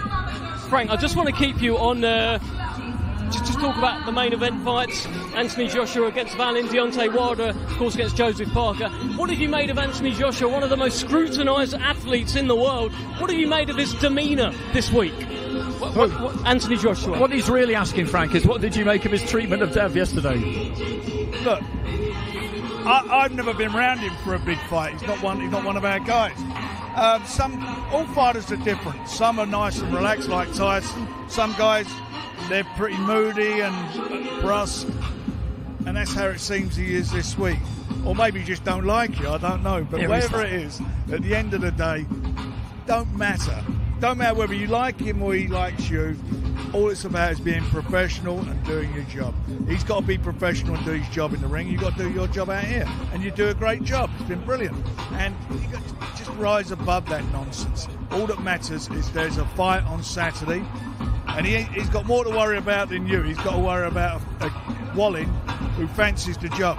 Frank, I just want to keep you on... Just talk about the main event fights. Anthony Joshua against Valin, Deontay Wilder, of course, against Joseph Parker. What have you made of Anthony Joshua, one of the most scrutinised athletes in the world? What have you made of his demeanour this week? What, Anthony Joshua. What he's really asking, Frank, is what did you make of his treatment of Dev yesterday? Look, I've never been around him for a big fight. He's not one of our guys. All fighters are different. Some are nice and relaxed, like Tyson. Some guys, they're pretty moody and brusque, and that's how it seems he is this week. Or maybe he just don't like you, I don't know. But whatever it is, at the end of the day, don't matter. Don't matter whether you like him or he likes you. All it's about is being professional and doing your job. He's got to be professional and do his job in the ring. You've got to do your job out here. And you do a great job. It's been brilliant. And you've got to just rise above that nonsense. All that matters is there's a fight on Saturday. And he's got more to worry about than you. He's got to worry about Wallin, who fancies the job.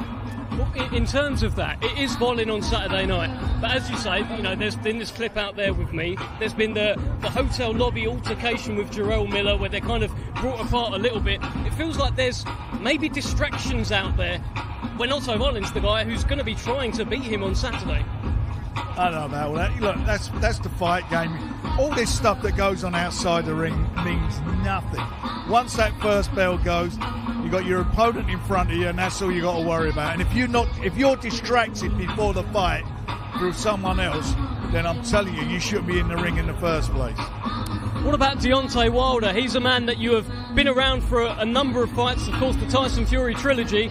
Well, in terms of that, it is Valin on Saturday night. But as you say, there's been this clip out there with me. There's been the hotel lobby altercation with Jarrell Miller where they're kind of brought apart a little bit. It feels like there's maybe distractions out there when Otto Wallin's the guy who's going to be trying to beat him on Saturday. I don't know about all that. Look, that's the fight game. All this stuff that goes on outside the ring means nothing. Once that first bell goes, you got your opponent in front of you, and that's all you got to worry about. And if you're distracted before the fight through someone else, then I'm telling you shouldn't be in the ring in the first place. What about Deontay Wilder? He's a man that you have been around for a number of fights, of course, the Tyson Fury trilogy.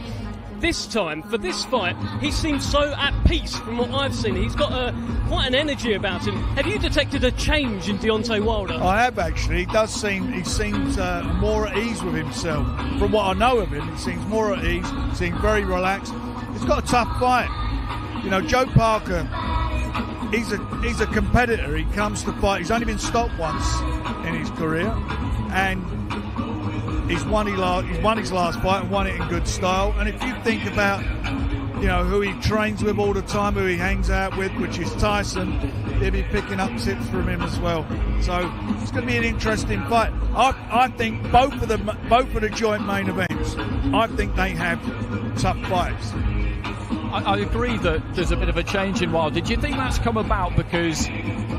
This time, for this fight, he seems so at peace from what I've seen. He's got quite an energy about him. Have you detected a change in Deontay Wilder? I have, actually. He seems more at ease with himself. From what I know of him, he seems more at ease, seems very relaxed. He's got a tough fight. Joe Parker, he's a competitor. He comes to fight. He's only been stopped once in his career. And He's won his last fight and won it in good style. And if you think about, who he trains with all the time, who he hangs out with, which is Tyson, he'll be picking up tips from him as well. So it's going to be an interesting fight. I think both of the joint main events, I think they have tough fights. I agree that there's a bit of a change in Wilder. Did you think that's come about because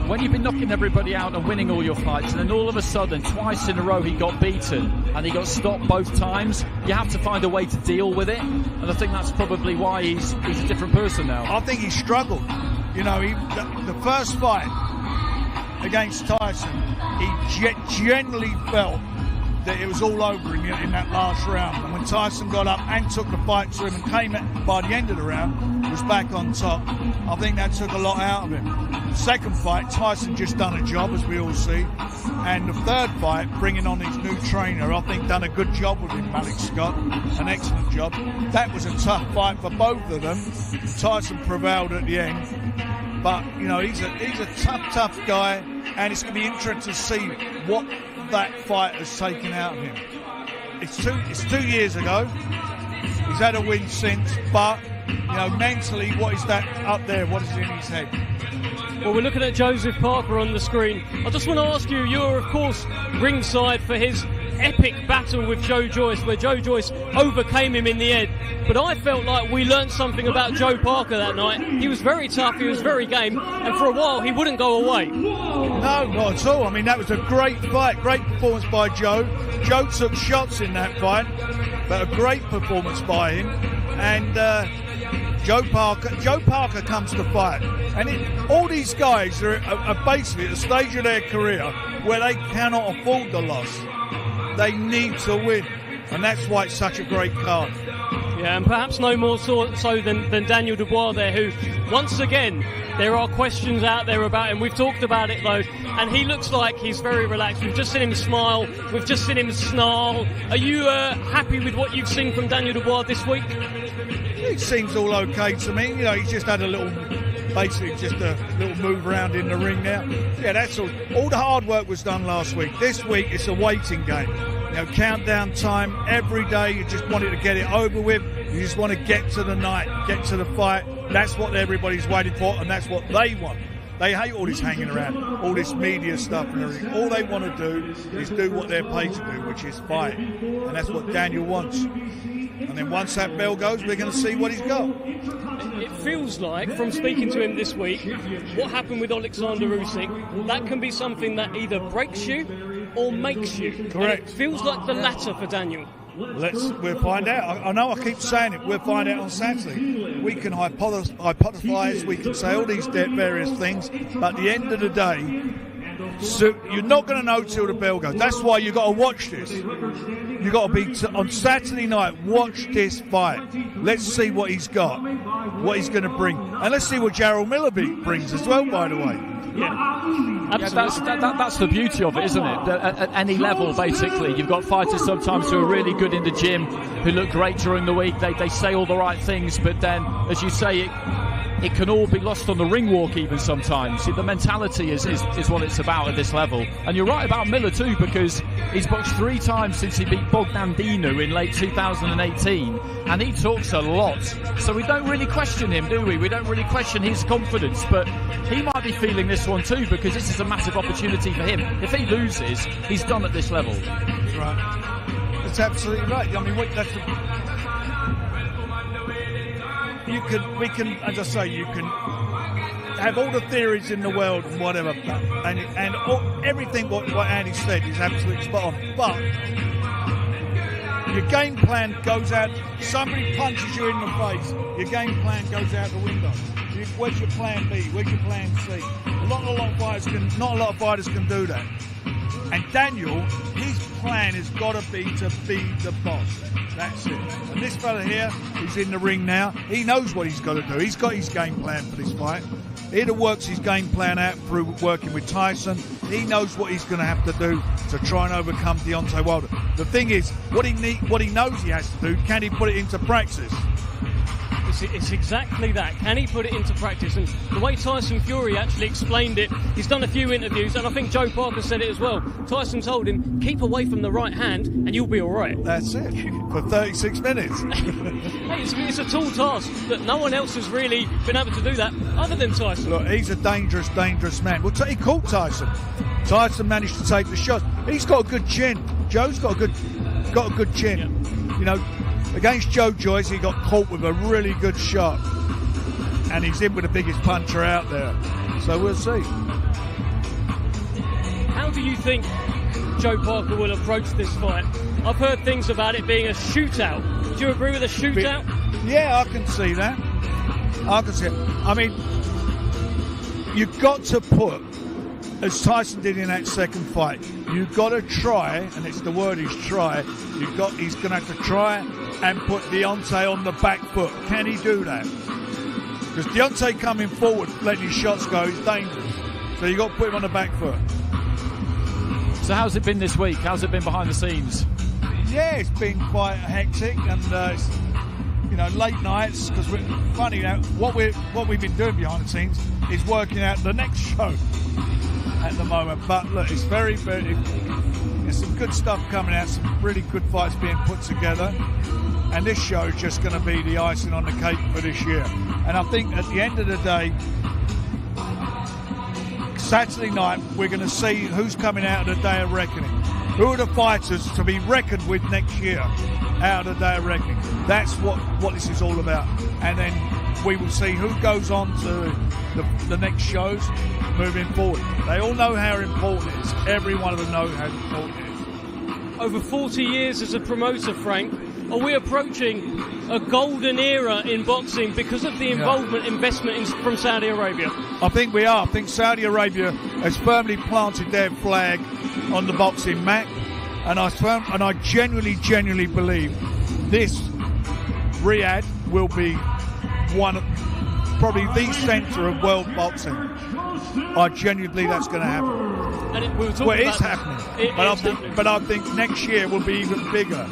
when you've been knocking everybody out and winning all your fights, and then all of a sudden, twice in a row, he got beaten and he got stopped both times, you have to find a way to deal with it, and I think that's probably why he's a different person now. I think he struggled. The first fight against Tyson, he generally felt that it was all over in that last round. And when Tyson got up and took the fight to him and came by the end of the round, was back on top, I think that took a lot out of him. The second fight, Tyson just done a job, as we all see. And the third fight, bringing on his new trainer, I think done a good job with him, Malik Scott, an excellent job. That was a tough fight for both of them. Tyson prevailed at the end. But, he's a tough guy, and it's going to be interesting to see what that fight has taken out of him. It's 2 years ago. He's had a win since, but mentally, what is that up there? What is in his head? Well, we're looking at Joseph Parker on the screen. I just want to ask you, you're of course ringside for his epic battle with Joe Joyce, where Joe Joyce overcame him in the end. But I felt like we learned something about Joe Parker that night. He was very tough, he was very game, and for a while he wouldn't go away. No, not at all. I mean, that was a great fight, great performance by Joe. Joe took shots in that fight, but a great performance by him. And Joe Parker comes to fight. And all these guys are basically at a stage of their career where they cannot afford the loss. They need to win, and that's why it's such a great card. Yeah, and perhaps no more so than Daniel Dubois there, who, once again, there are questions out there about him. We've talked about it, though, and he looks like he's very relaxed. We've just seen him smile. We've just seen him snarl. Are you happy with what you've seen from Daniel Dubois this week? It seems all okay to me. He's just had a little move around in the ring now. Yeah, that's all. All the hard work was done last week. This week, it's a waiting game. Countdown time every day. You just wanted to get it over with. You just want to get to the night, get to the fight. That's what everybody's waiting for, and that's what they want. They hate all this hanging around, all this media stuff and everything. All they want to do is do what they're paid to do, which is fight. And that's what Daniel wants. And then once that bell goes, we're going to see what he's got. It feels like, from speaking to him this week, what happened with Alexander Usyk, that can be something that either breaks you or makes you. Correct. And it feels like the latter for Daniel. We'll find out. I know I keep saying it. We'll find out on Saturday. We can hypothesize, we can say all these various things, but at the end of the day, so you're not going to know till the bell goes. That's why you've got to watch this. You've got to be on Saturday night. Watch this fight. Let's see what he's got, what he's going to bring, and let's see what Jarrell Miller brings as well. By the way. Yeah, absolutely. That's the beauty of it, isn't it? At any level, basically, you've got fighters sometimes who are really good in the gym, who look great during the week. They say all the right things, but then, as you say, it can all be lost on the ring walk even sometimes. The mentality is what it's about at this level. And you're right about Miller too, because he's boxed 3 times since he beat Bogdan Dinu in late 2018, and he talks a lot. So we don't really question him, do we? We don't really question his confidence, but he might be feeling this one too, because this is a massive opportunity for him. If he loses, he's done at this level. That's right. That's absolutely right. I mean, that's we can, as I say, you can have all the theories in the world and whatever, and everything what Andy said is absolutely spot on. But your game plan goes out. Somebody punches you in the face. Your game plan goes out the window. Where's your plan B? Where's your plan C? Not a lot of fighters can do that. And Daniel, his plan has got to be the boss. That's it. And this fella here, who's in the ring now, he knows what he's got to do. He's got his game plan for this fight. He works his game plan out through working with Tyson. He knows what he's going to have to do to try and overcome Deontay Wilder. The thing is, what he knows he has to do, can he put it into practice? It's exactly that. Can he put it into practice? And the way Tyson Fury actually explained it, he's done a few interviews, and I think Joe Parker said it as well. Tyson told him, keep away from the right hand and you'll be all right. That's it, for 36 minutes. Hey, it's a tall task that no one else has really been able to do that other than Tyson. Look, he's a dangerous, dangerous man. Well, he caught Tyson. Tyson managed to take the shot. He's got a good chin. Joe's got a good chin. Yeah. You know, against Joe Joyce, he got caught with a really good shot, and he's in with the biggest puncher out there. So we'll see. How do you think Joe Parker will approach this fight? I've heard things about it being a shootout. Do you agree with a shootout? Yeah, I can see that. I can see it. I mean, you've got to put, as Tyson did in that second fight, you've got to try, and it's the word is try, he's going to have to try and put Deontay on the back foot. Can he do that? Because Deontay coming forward, letting his shots go, is dangerous. So you've got to put him on the back foot. So how's it been this week? How's it been behind the scenes? Yeah, it's been quite hectic, and it's, you know, late nights, because we're funny now. What we've been doing behind the scenes is working out the next show at the moment. But look, it's very, there's some good stuff coming out, some really good fights being put together, and this show is just going to be the icing on the cake for this year. And I think at the end of the day, Saturday night, we're going to see who's coming out of the Day of Reckoning. Who are the fighters to be reckoned with next year out of the Day of Reckoning? That's what this is all about. And then we will see who goes on to the next shows moving forward. They all know how important it is. Every one of them knows how important it is. Over 40 years as a promoter, Frank, are we approaching a golden era in boxing because of the involvement, investment from Saudi Arabia? I think we are. I think Saudi Arabia has firmly planted their flag on the boxing mat, and I genuinely believe this Riyadh will be probably the centre of world boxing. I genuinely believe that's going to happen. And it's happening. But I think next year will be even bigger.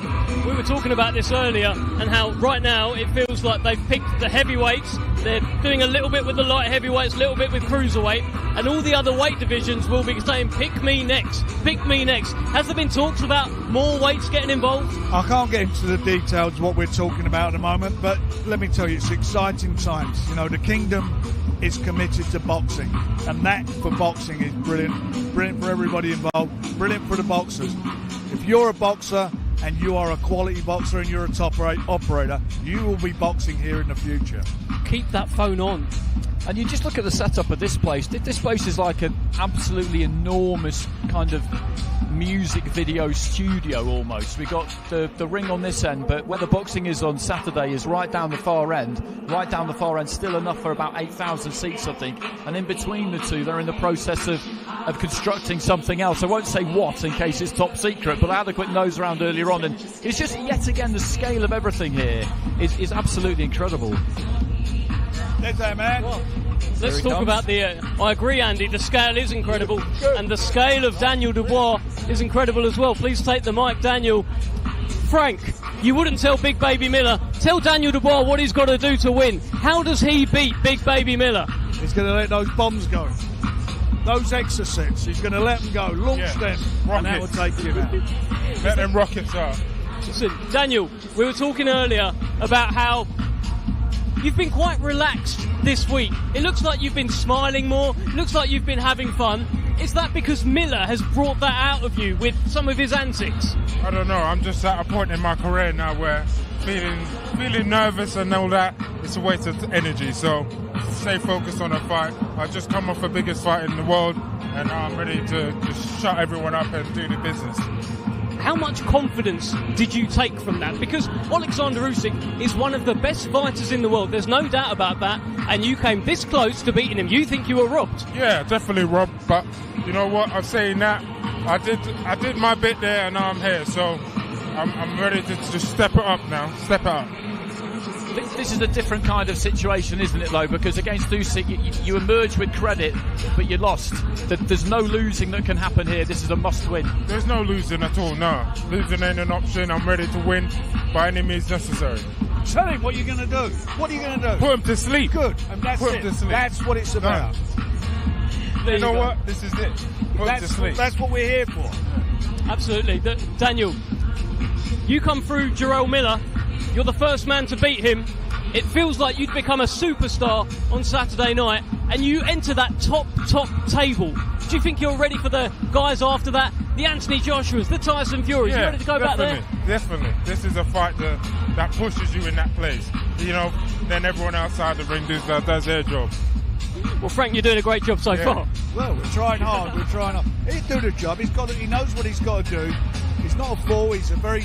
We were talking about this earlier, and how right now it feels like they've picked the heavyweights. They're doing a little bit with the light heavyweights, a little bit with cruiserweight, and all the other weight divisions will be saying, pick me next, pick me next. Has there been talks about more weights getting involved? I can't get into the details of what we're talking about at the moment, but let me tell you, it's exciting times. You know, the kingdom is committed to boxing, and that for boxing is brilliant. Brilliant for everybody involved, brilliant for the boxers. If you're a boxer and you are a quality boxer and you're a top operator, you will be boxing here in the future. Keep that phone on. And you just look at the setup of this place. This place is like an absolutely enormous kind of music video studio almost. We got the ring on this end, but where the boxing is on Saturday is right down the far end. Right down the far end, still enough for about 8,000 seats, I think. And in between the two, they're in the process of constructing something else. I won't say what in case it's top secret, but I had a quick nose around earlier on, and it's just yet again the scale of everything here is absolutely incredible. There's that man. Let's talk about I agree, Andy, the scale is incredible, and the scale of Daniel Dubois is incredible as well. Please take the mic, Daniel. Frank, you wouldn't tell Big Baby Miller. Tell Daniel Dubois what he's got to do to win. How does he beat Big Baby Miller? He's going to let those bombs go. Those exorcists, he's going to let them go, launch them, and that will take him out. Let them rockets out. Listen, Daniel, we were talking earlier about how you've been quite relaxed this week. It looks like you've been smiling more. It looks like you've been having fun. Is that because Miller has brought that out of you with some of his antics? I don't know. I'm just at a point in my career now where feeling nervous and all that, it's a waste of energy. So stay focused on a fight. I just come off the biggest fight in the world, and I'm ready to just shut everyone up and do the business. How much confidence did you take from that? Because Alexander Usyk is one of the best fighters in the world. There's no doubt about that. And you came this close to beating him. You think you were robbed? Yeah, definitely robbed. But you know what? I'm saying that I did my bit there, and now I'm here. So I'm ready to just step it up now. Step it up. This is a different kind of situation, isn't it, though? Because against Usyk, you emerge with credit, but you lost. There's no losing that can happen here. This is a must-win. There's no losing at all, no. Losing ain't an option. I'm ready to win by any means necessary. Tell him what you're going to do. What are you going to do? Put him to sleep. Good. And that's Put it. him to sleep. That's what it's about. You know what? This is it. Put him to sleep. That's what we're here for. Absolutely. Daniel, you come through Jarrell Miller. You're the first man to beat him. It feels like you'd become a superstar on Saturday night, and you enter that top table. Do you think you're ready for the guys after that? The Anthony Joshuas, the Tyson Furies. Yeah, you ready to go back there? Definitely. This is a fight that pushes you in that place. You know, then everyone outside the ring does their job. Well, Frank, you're doing a great job so far. Well, we're trying hard. He'll do the job. He knows what he's got to do. He's not a fool. He's a very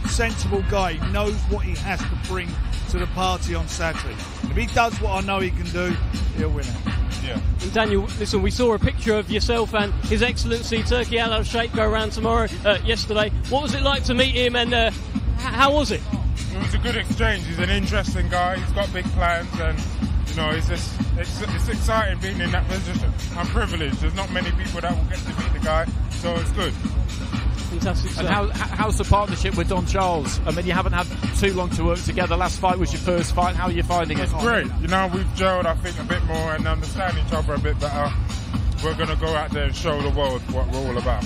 sensible guy. He knows what he has to bring to the party on Saturday. If he does what I know he can do, he'll win it. Yeah. And Daniel, listen, we saw a picture of yourself and His Excellency Turki Al-Sheikh go around yesterday. What was it like to meet him, and how was it? It was a good exchange. He's an interesting guy. He's got big plans, and it's exciting being in that position. I'm privileged. There's not many people that will get to meet the guy, so it's good. Fantastic. And how's the partnership with Don Charles? I mean, you haven't had too long to work together. Last fight was your first fight. How are you finding it? It's great. You know, we've gelled, I think, a bit more and understand each other a bit better. We're going to go out there and show the world what we're all about.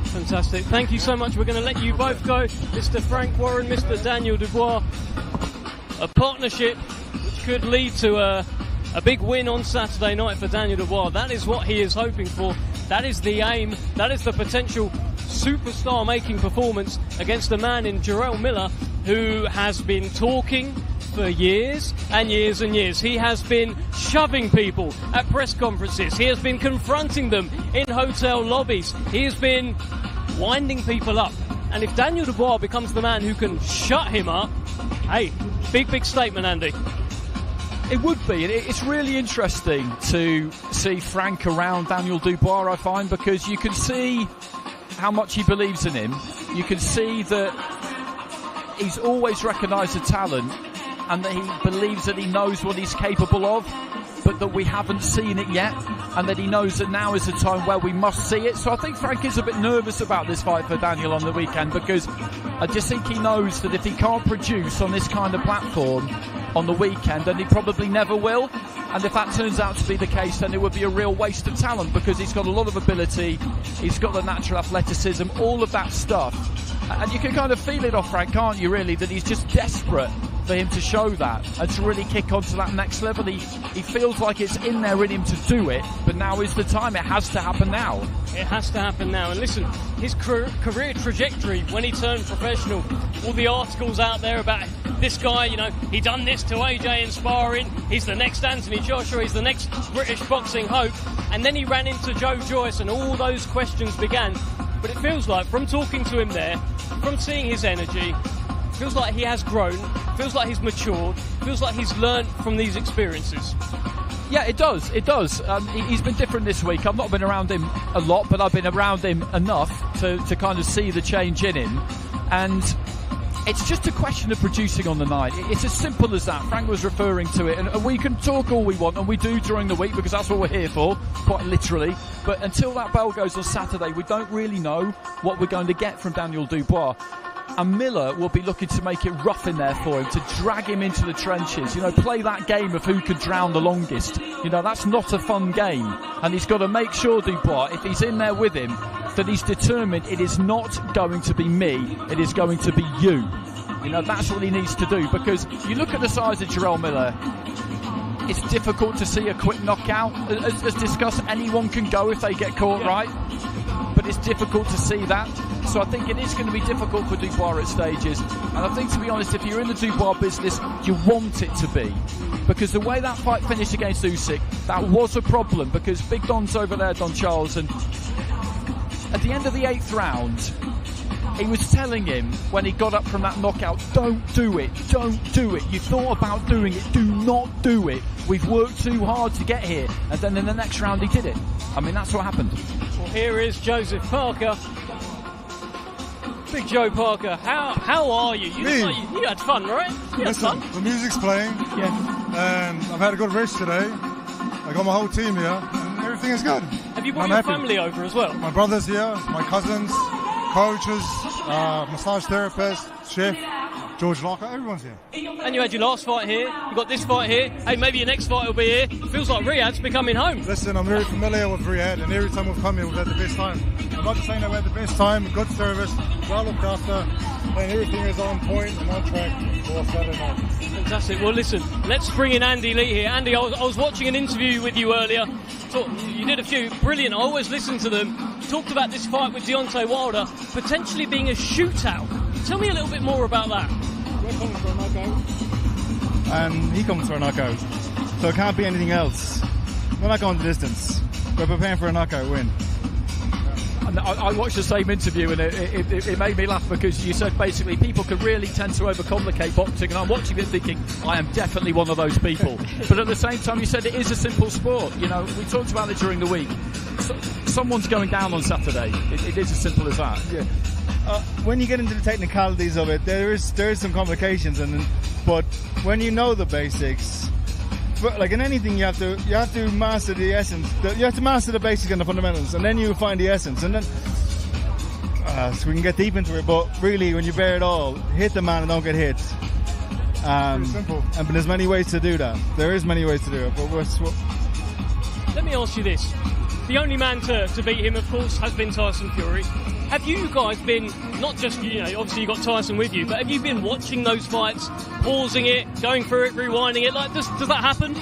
Fantastic. Thank you so much. We're going to let you both go. Mr. Frank Warren, Mr. Daniel Dubois. A partnership which could lead to a big win on Saturday night for Daniel Dubois. That is what he is hoping for. That is the aim. That is the potential superstar-making performance against a man in Jarrell Miller who has been talking for years and years and years. He has been shoving people at press conferences. He has been confronting them in hotel lobbies. He has been winding people up. And if Daniel Dubois becomes the man who can shut him up, hey, big statement, Andy. It would be. It's really interesting to see Frank around Daniel Dubois, I find, because you can see how much he believes in him. You can see that he's always recognised the talent and that he believes that he knows what he's capable of, but that we haven't seen it yet, and that he knows that now is the time where we must see it. So I think Frank is a bit nervous about this fight for Daniel on the weekend, because I just think he knows that if he can't produce on this kind of platform on the weekend, then he probably never will. And if that turns out to be the case, then it would be a real waste of talent, because he's got a lot of ability, he's got the natural athleticism, all of that stuff. And you can kind of feel it off Frank, can't you, really, that he's just desperate for him to show that and to really kick on to that next level. He feels like it's in there in him to do it, but now is the time. It has to happen now. It has to happen now. And listen, his career trajectory when he turned professional, all the articles out there about this guy, you know, he done this to AJ in sparring, he's the next Anthony Joshua, he's the next British boxing hope, and then he ran into Joe Joyce and all those questions began. But it feels like, from talking to him there, from seeing his energy, feels like he has grown, feels like he's matured, feels like he's learned from these experiences. Yeah, it does. He's been different this week. I've not been around him a lot, but I've been around him enough to kind of see the change in him. And it's just a question of producing on the night. It's as simple as that. Frank was referring to it, and we can talk all we want, and we do during the week, because that's what we're here for, quite literally. But until that bell goes on Saturday, we don't really know what we're going to get from Daniel Dubois. And Miller will be looking to make it rough in there for him, to drag him into the trenches, play that game of who could drown the longest. That's not a fun game. And he's got to make sure, Dubois, if he's in there with him, that he's determined it is not going to be me, it is going to be you. That's what he needs to do, because you look at the size of Jarrell Miller, it's difficult to see a quick knockout. As discussed, anyone can go if they get caught right, but it's difficult to see that. So I think it is going to be difficult for Dubois at stages. And I think, to be honest, if you're in the Dubois business, you want it to be. Because the way that fight finished against Usyk, that was a problem, because Big Don's over there, Don Charles, and at the end of the 8th round, he was telling him, when he got up from that knockout, don't do it. You thought about doing it, do not do it. We've worked too hard to get here. And then in the next round he did it. I mean, that's what happened. Well, here is Joseph Parker. Big Joe Parker, how are you? You had fun, right? Listen, the music's playing. Yeah. And I've had a good race today. I got my whole team here. And everything is good. Have you brought your family over as well? My brother's here, my cousins. coaches, massage therapist, chef, George Locker, everyone's here. And you had your last fight here, you got this fight here, hey, maybe your next fight will be here. Feels like Riyadh's becoming home. Listen, I'm very familiar with Riyadh, and every time we've come here, we've had the best time. I'm not just saying that we had the best time, good service, well looked after, and everything is on point and on track for Saturday night. Fantastic. Well, listen, let's bring in Andy Lee here. Andy, I was watching an interview with you earlier. You did a few brilliant. I always listen to them. You talked about this fight with Deontay Wilder potentially being a shootout. Tell me a little bit more about that. We're coming for a knockout. And he comes for a knockout. So it can't be anything else. We're not going the distance. We're preparing for a knockout win. And I watched the same interview, and it made me laugh, because you said basically people can really tend to overcomplicate boxing, and I'm watching it thinking I am definitely one of those people. But at the same time, you said it is a simple sport. You know, we talked about it during the week. Someone's going down on Saturday. It is as simple as that. Yeah. When you get into the technicalities of it, there is some complications, but when you know the basics, like in anything, you have to master the essence. You have to master the basics and the fundamentals, and then you find the essence. And then, so we can get deep into it. But really, when you bear it all, hit the man and don't get hit. Pretty simple. And there's many ways to do that. There is many ways to do it. But let me ask you this: the only man to beat him, of course, has been Tyson Fury. Have you guys been, not just, obviously you got Tyson with you, but have you been watching those fights, pausing it, going through it, rewinding it? Like, does that happen?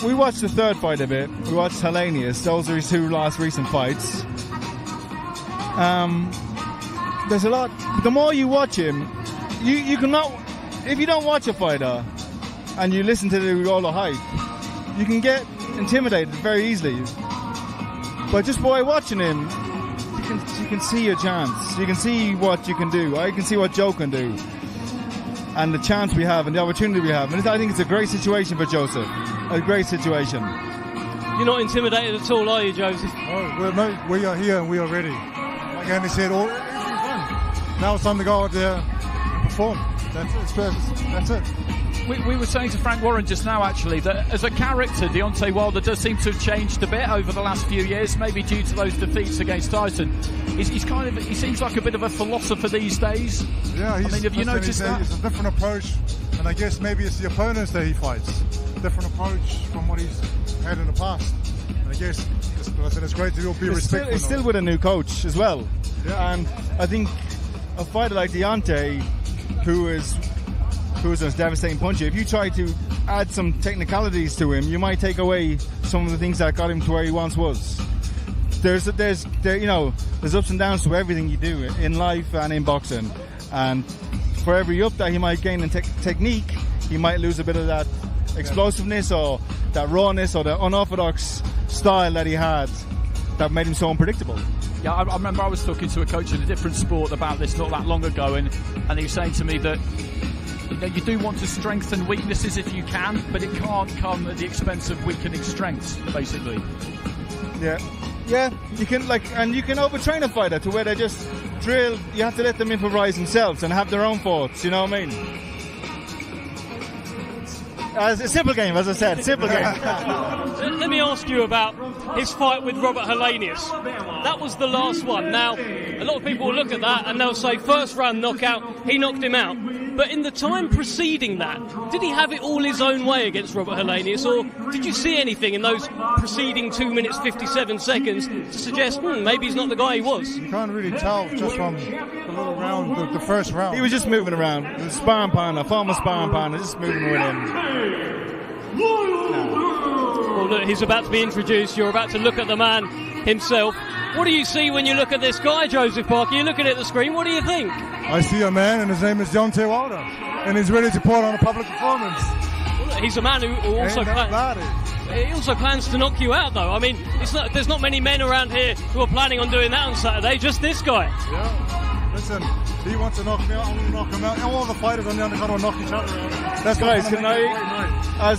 We watched the third fight a bit. We watched Hellenius. Those are his two last recent fights. There's a lot. The more you watch him, you cannot. If you don't watch a fighter and you listen to all the hype, you can get intimidated very easily. But just by watching him, you can see your chance. You can see what you can do. I can see what Joe can do. And the chance we have and the opportunity we have. And I think it's a great situation for Joseph. A great situation. You're not intimidated at all, are you, Joseph? Oh, we are here and we are ready. Like Andy said, everything's done. Now it's time to go out there and perform. That's it. We were saying to Frank Warren just now, actually, that as a character, Deontay Wilder does seem to have changed a bit over the last few years, maybe due to those defeats against Tyson. He seems like a bit of a philosopher these days. Yeah, have you noticed that? It's a different approach, and I guess maybe it's the opponents that he fights. Different approach from what he's had in the past. And I guess it's great to be respectful. He's still with a new coach as well. Yeah. And I think a fighter like Deontay, who is a devastating puncher, if you try to add some technicalities to him, you might take away some of the things that got him to where he once was. There's ups and downs to everything you do in life and in boxing, and for every up that he might gain in technique, he might lose a bit of that explosiveness or that rawness or the unorthodox style that he had that made him so unpredictable. Yeah, I remember I was talking to a coach in a different sport about this not that long ago, and he was saying to me that you do want to strengthen weaknesses if you can, but it can't come at the expense of weakening strengths, basically. Yeah, you can and you can overtrain a fighter to where they just drill. You have to let them improvise themselves and have their own thoughts. You know what I mean? It's a simple game, as I said. Simple game. Let me ask you about his fight with Robert Hellenius. That was the last one. Now, a lot of people will look at that and they'll say first round knockout, he knocked him out. But in the time preceding that, did he have it all his own way against Robert Hellenius, or did you see anything in those preceding 2 minutes 57 seconds to suggest maybe he's not the guy he was? You can't really tell just from the little round, the first round. He was just moving around. He was sparring partner, former sparring partner, just moving with him. Well, look, he's about to be introduced. You're about to look at the man himself. What do you see when you look at this guy, Joseph Parker? You're looking at the screen. What do you think? I see a man, and his name is Deontay Wilder, and he's ready to put on a public performance. Well, look, he's a man who also plans to knock you out, though. I mean, there's not many men around here who are planning on doing that on Saturday. Just this guy. Yeah. Listen, he wants to knock me out. I'm going to knock him out. And all the fighters on the undercard will knock each other out. That's guys,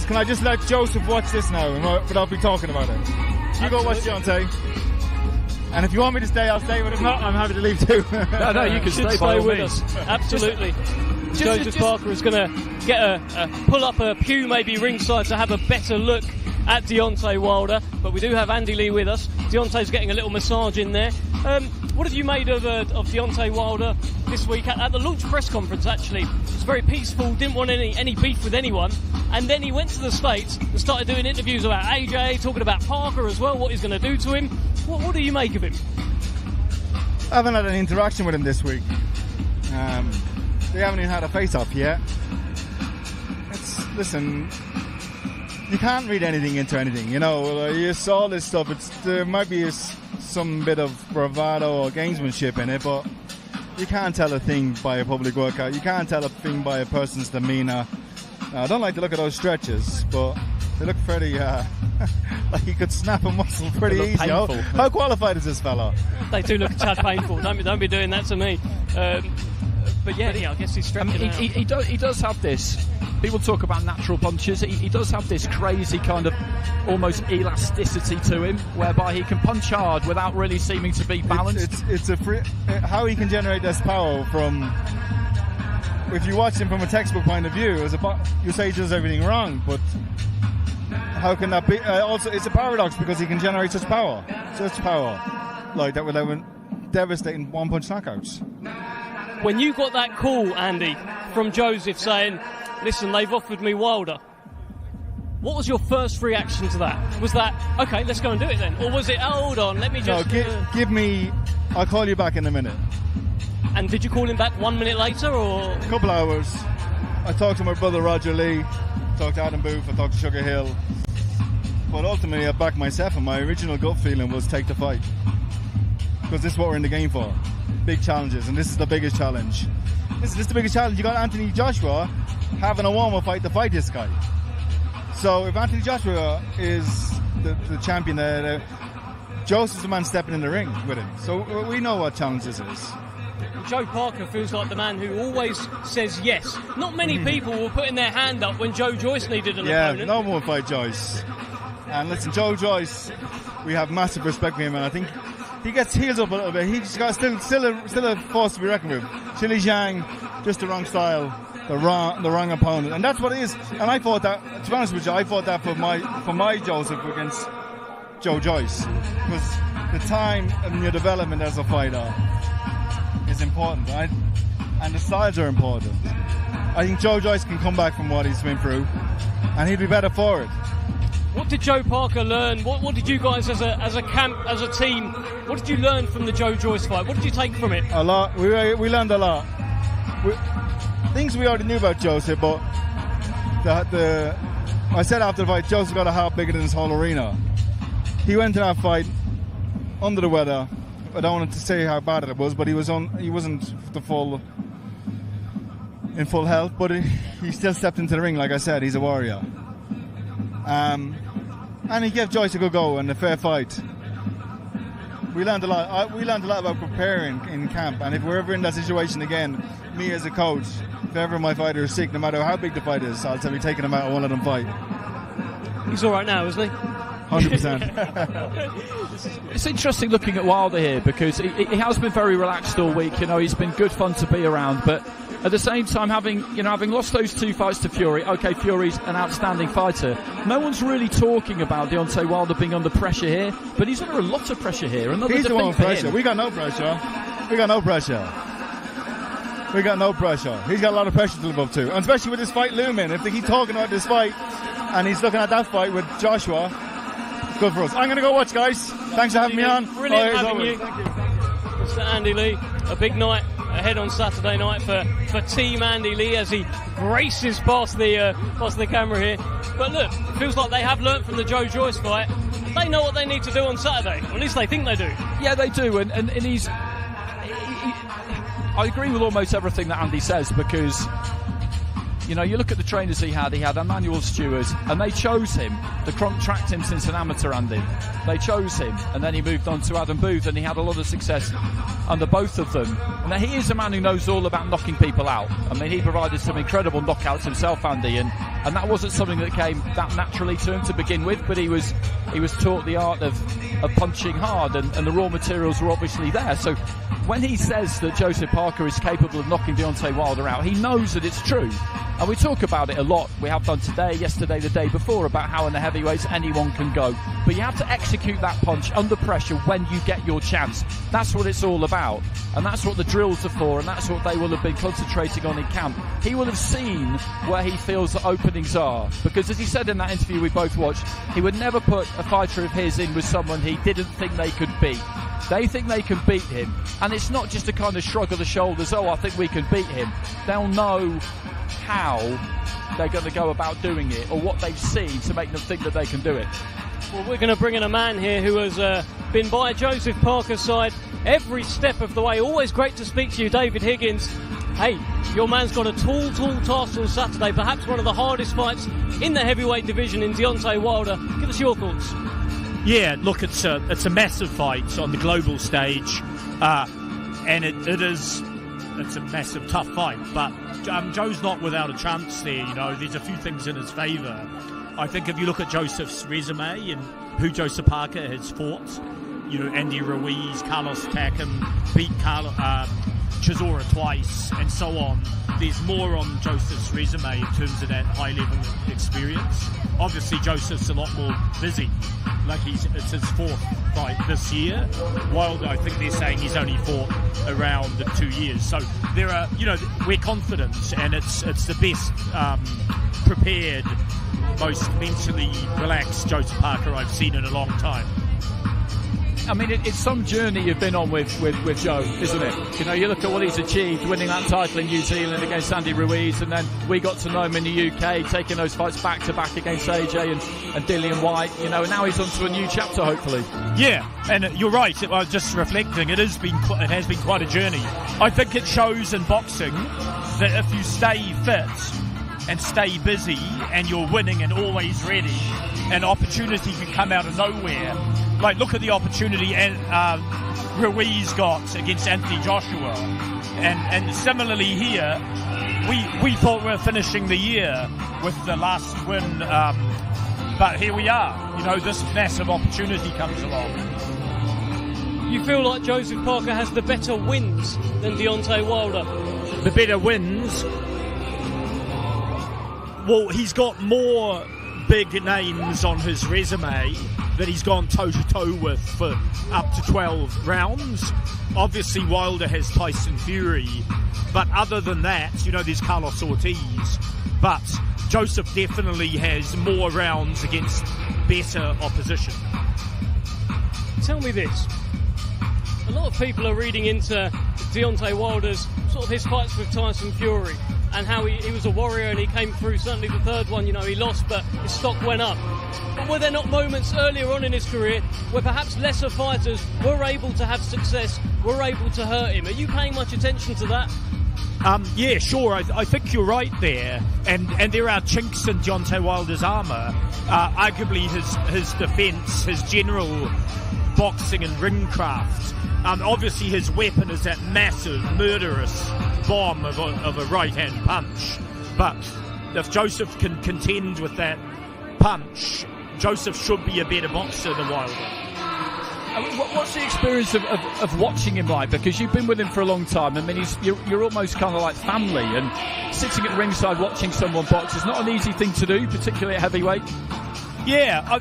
can I just let Joseph watch this now without me talking about it? You go watch Deontay. And if you want me to stay, I'll stay. But if not, I'm happy to leave too. No, you can stay with us. Absolutely. Joseph Parker is going to get pull up a pew maybe ringside to have a better look at Deontay Wilder. But we do have Andy Lee with us. Deontay's getting a little massage in there. What have you made of Deontay Wilder this week at the launch press conference? Actually, it was very peaceful, didn't want any beef with anyone, and then he went to the States and started doing interviews about AJ, talking about Parker as well, what he's going to do to him. What do you make of him? I haven't had an interaction with him this week. They haven't even had a face-off yet. Listen, you can't read anything into anything, you know. You saw this stuff. There might be some bit of bravado or gamesmanship in it, but you can't tell a thing by a public workout. You can't tell a thing by a person's demeanor. I don't like to look at those stretches, but they look pretty like he could snap a muscle pretty easy. How qualified is this fella? They do look a tad painful. Don't be doing that to me. But yeah, I guess he's stretching out. He does have this. People talk about natural punches. He does have this crazy kind of almost elasticity to him, whereby he can punch hard without really seeming to be balanced. It's how he can generate this power from. If you watch him from a textbook point of view, you say he does everything wrong, but how can that be? Also, it's a paradox because he can generate such power like that without devastating one-punch knockouts. When you got that call, Andy, from Joseph saying, listen, they've offered me Wilder, what was your first reaction to that? Was that, okay, let's go and do it then? Or was it, hold on, let me just... No, give me... I'll call you back in a minute. And did you call him back 1 minute later, or...? A couple hours. I talked to my brother Roger Lee, talked to Adam Booth, I talked to Sugar Hill. But ultimately, I backed myself, and my original gut feeling was take the fight. Because this is what we're in the game for. Big challenges, and this is the biggest challenge. This is the biggest challenge. You got Anthony Joshua having a warm-up fight to fight this guy. So if Anthony Joshua is the champion, Joseph's the man stepping in the ring with him. So we know what challenge this is. Joe Parker feels like the man who always says yes. Not many people were putting their hand up when Joe Joyce needed an opponent. Yeah, no one will fight Joyce. And listen, Joe Joyce, we have massive respect for him, and I think he gets heels up a little bit. He's got still a force to be reckoned with. Chili Zhang, just the wrong style, the wrong opponent, and that's what it is. And I thought that, to be honest with you, I thought that for my Joseph against Joe Joyce, because the time in your development as a fighter is important, right? And the styles are important. I think Joe Joyce can come back from what he's been through, and he'd be better for it. What did Joe Parker learn? What did you guys as a camp, as a team, what did you learn from the Joe Joyce fight? What did you take from it? A lot. We learned a lot. Things we already knew about Joseph, but I said after the fight, Joseph got a heart bigger than this whole arena. He went to that fight under the weather. I don't want to say how bad it was, but he wasn't in full health, but he still stepped into the ring. Like I said, he's a warrior. And he gave Joyce a good go and a fair fight. We learned a lot. We learned a lot about preparing in camp, and if we're ever in that situation again, me as a coach, if ever my fighter is sick, no matter how big the fight is, I'll be taking him out and won't let him fight. He's all right now, isn't he? 100%. It's interesting looking at Wilder here because he has been very relaxed all week. You know, he's been good fun to be around, but at the same time, having lost those 2 fights to Fury, okay, Fury's an outstanding fighter. No one's really talking about Deontay Wilder being under pressure here, but he's under a lot of pressure here. He's the one with pressure. We got no pressure. He's got a lot of pressure to live up to, and especially with this fight looming. If they keep talking about this fight, and he's looking at that fight with Joshua, it's good for us. I'm going to go watch, guys. Thanks for having me on. Brilliant having you. Mr. Andy Lee, a big night ahead on Saturday night for Team Andy Lee as he races past the camera here. But look, it feels like they have learnt from the Joe Joyce fight. They know what they need to do on Saturday, or at least they think they do. Yeah, they do, and he's... I agree with almost everything that Andy says, because you look at the trainers he had Emmanuel Stewart, and they chose him. The Crump tracked him since an amateur, Andy. They chose him, and then he moved on to Adam Booth, and he had a lot of success under both of them. And he is a man who knows all about knocking people out. I mean, he provided some incredible knockouts himself, Andy, and that wasn't something that came that naturally to him to begin with, but he was taught the art of of punching hard, and the raw materials were obviously there. So when he says that Joseph Parker is capable of knocking Deontay Wilder out, he knows that it's true. And we talk about it a lot. We have done today, yesterday, the day before, about how in the heavyweights anyone can go. But you have to execute that punch under pressure when you get your chance. That's what it's all about. And that's what the drills are for, and that's what they will have been concentrating on in camp. He will have seen where he feels the openings are. Because as he said in that interview we both watched, he would never put a fighter of his in with someone he didn't think they could beat. They think they can beat him. And it's not just a kind of shrug of the shoulders, oh, I think we can beat him. They'll know how they're going to go about doing it, or what they've seen to make them think that they can do it. Well, we're going to bring in a man here who has been by Joseph Parker's side every step of the way. Always great to speak to you, David Higgins. Hey, your man's got a tall task on Saturday, perhaps one of the hardest fights in the heavyweight division in Deontay Wilder. Give us your thoughts. Yeah, look, it's a massive fight on the global stage, and it's a massive, tough fight. But Joe's not without a chance there. You know, there's a few things in his favour. I think if you look at Joseph's resume and who Joseph Parker has fought, you know, Andy Ruiz, Carlos Takam, beat Chisora twice, and so on. There's more on Joseph's resume in terms of that high level of experience. Obviously, Joseph's a lot more busy. Like it's his fourth fight this year. Wilder, I think they're saying he's only fought around 2 years. So there are, you know, we're confident, and it's the best prepared, most mentally relaxed Joseph Parker I've seen in a long time. I mean, it's some journey you've been on with Joe, isn't it? You know, you look at what he's achieved, winning that title in New Zealand against Andy Ruiz, and then we got to know him in the UK, taking those fights back-to-back against AJ and Dillian White, you know, and now he's on to a new chapter, hopefully. Yeah, and you're right, I was just reflecting, it has been quite a journey. I think it shows in boxing that if you stay fit and stay busy and you're winning and always ready, an opportunity can come out of nowhere. Like, look at the opportunity Ruiz got against Anthony Joshua. And similarly here, we thought we were finishing the year with the last win, but here we are. You know, this massive opportunity comes along. You feel like Joseph Parker has the better wins than Deontay Wilder? The better wins? Well, he's got more big names on his resume that he's gone toe-to-toe with for up to 12 rounds. Obviously, Wilder has Tyson Fury, but other than that, you know, there's Carlos Ortiz. But Joseph definitely has more rounds against better opposition. Tell me this. A lot of people are reading into Deontay Wilder's sort of his fights with Tyson Fury and how he was a warrior and he came through. Certainly the third one, you know, he lost, but his stock went up. But were there not moments earlier on in his career where perhaps lesser fighters were able to have success, were able to hurt him? Are you paying much attention to that? Yeah, sure. I think you're right there. And there are chinks in Deontay Wilder's armour. Arguably his defence, his general boxing and ring craft. Obviously his weapon is that massive, murderous bomb of a right-hand punch. But if Joseph can contend with that punch, Joseph should be a better boxer than Wilder. What's the experience of watching him like? Because you've been with him for a long time. I mean, you're almost kind of like family, and sitting at ringside watching someone box is not an easy thing to do, particularly at heavyweight. Yeah,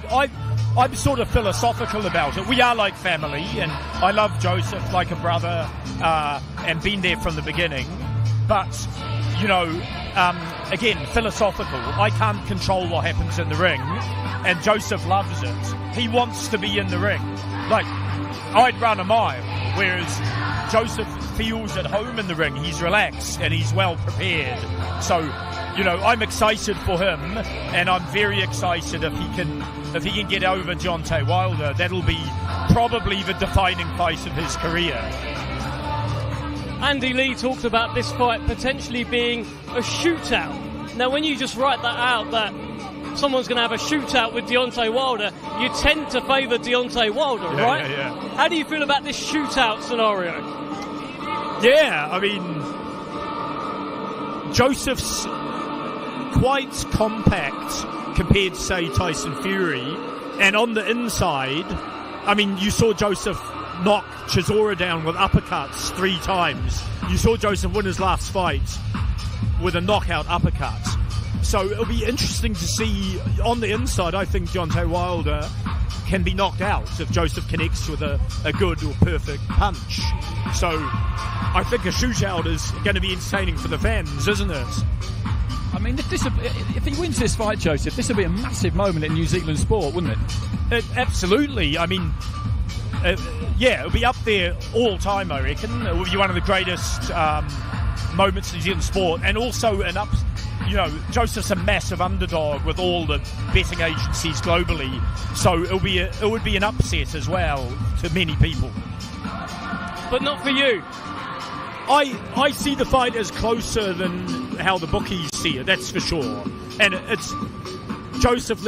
I'm sort of philosophical about it. We are like family, and I love Joseph like a brother, and been there from the beginning. But, you know, again, philosophical. I can't control what happens in the ring, and Joseph loves it. He wants to be in the ring. Like, I'd run a mile, whereas Joseph feels at home in the ring. He's relaxed and he's well prepared. So, you know, I'm excited for him, and I'm very excited if he can get over Deontay Wilder. That'll be probably the defining fight of his career. Andy Lee talked about this fight potentially being a shootout. Now, when you just write that out, that someone's going to have a shootout with Deontay Wilder, you tend to favour Deontay Wilder, right? Yeah. How do you feel about this shootout scenario? Yeah, I mean, Joseph's quite compact compared to, say, Tyson Fury, and on the inside, I mean, you saw Joseph knock Chisora down with uppercuts 3 times. You saw Joseph win his last fight with a knockout uppercut. So it'll be interesting to see on the inside. I think Deontay Wilder can be knocked out if Joseph connects with a good or perfect punch. So I think a shootout is going to be entertaining for the fans, isn't it? I mean, if he wins this fight, Joseph, this would be a massive moment in New Zealand sport, wouldn't it? Absolutely. I mean, it'll be up there all time, I reckon. It will be one of the greatest moments in New Zealand sport, and also Joseph's a massive underdog with all the betting agencies globally, so it would be an upset as well to many people. But not for you. I see the fight as closer than how the bookies see it, that's for sure. And Joseph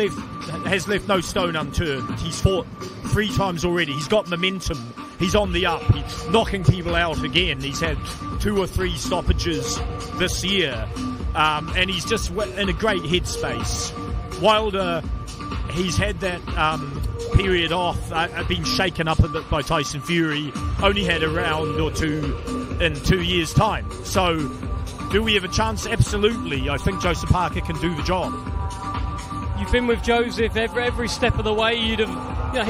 has left no stone unturned. He's fought 3 times already. He's got momentum. He's on the up. He's knocking people out again. He's had 2 or 3 stoppages this year. And he's just in a great headspace. Wilder, he's had that period off, been shaken up a bit by Tyson Fury, only had a round or 2 in 2 years' time. So, do we have a chance? Absolutely. I think Joseph Parker can do the job. You've been with Joseph every step of the way. He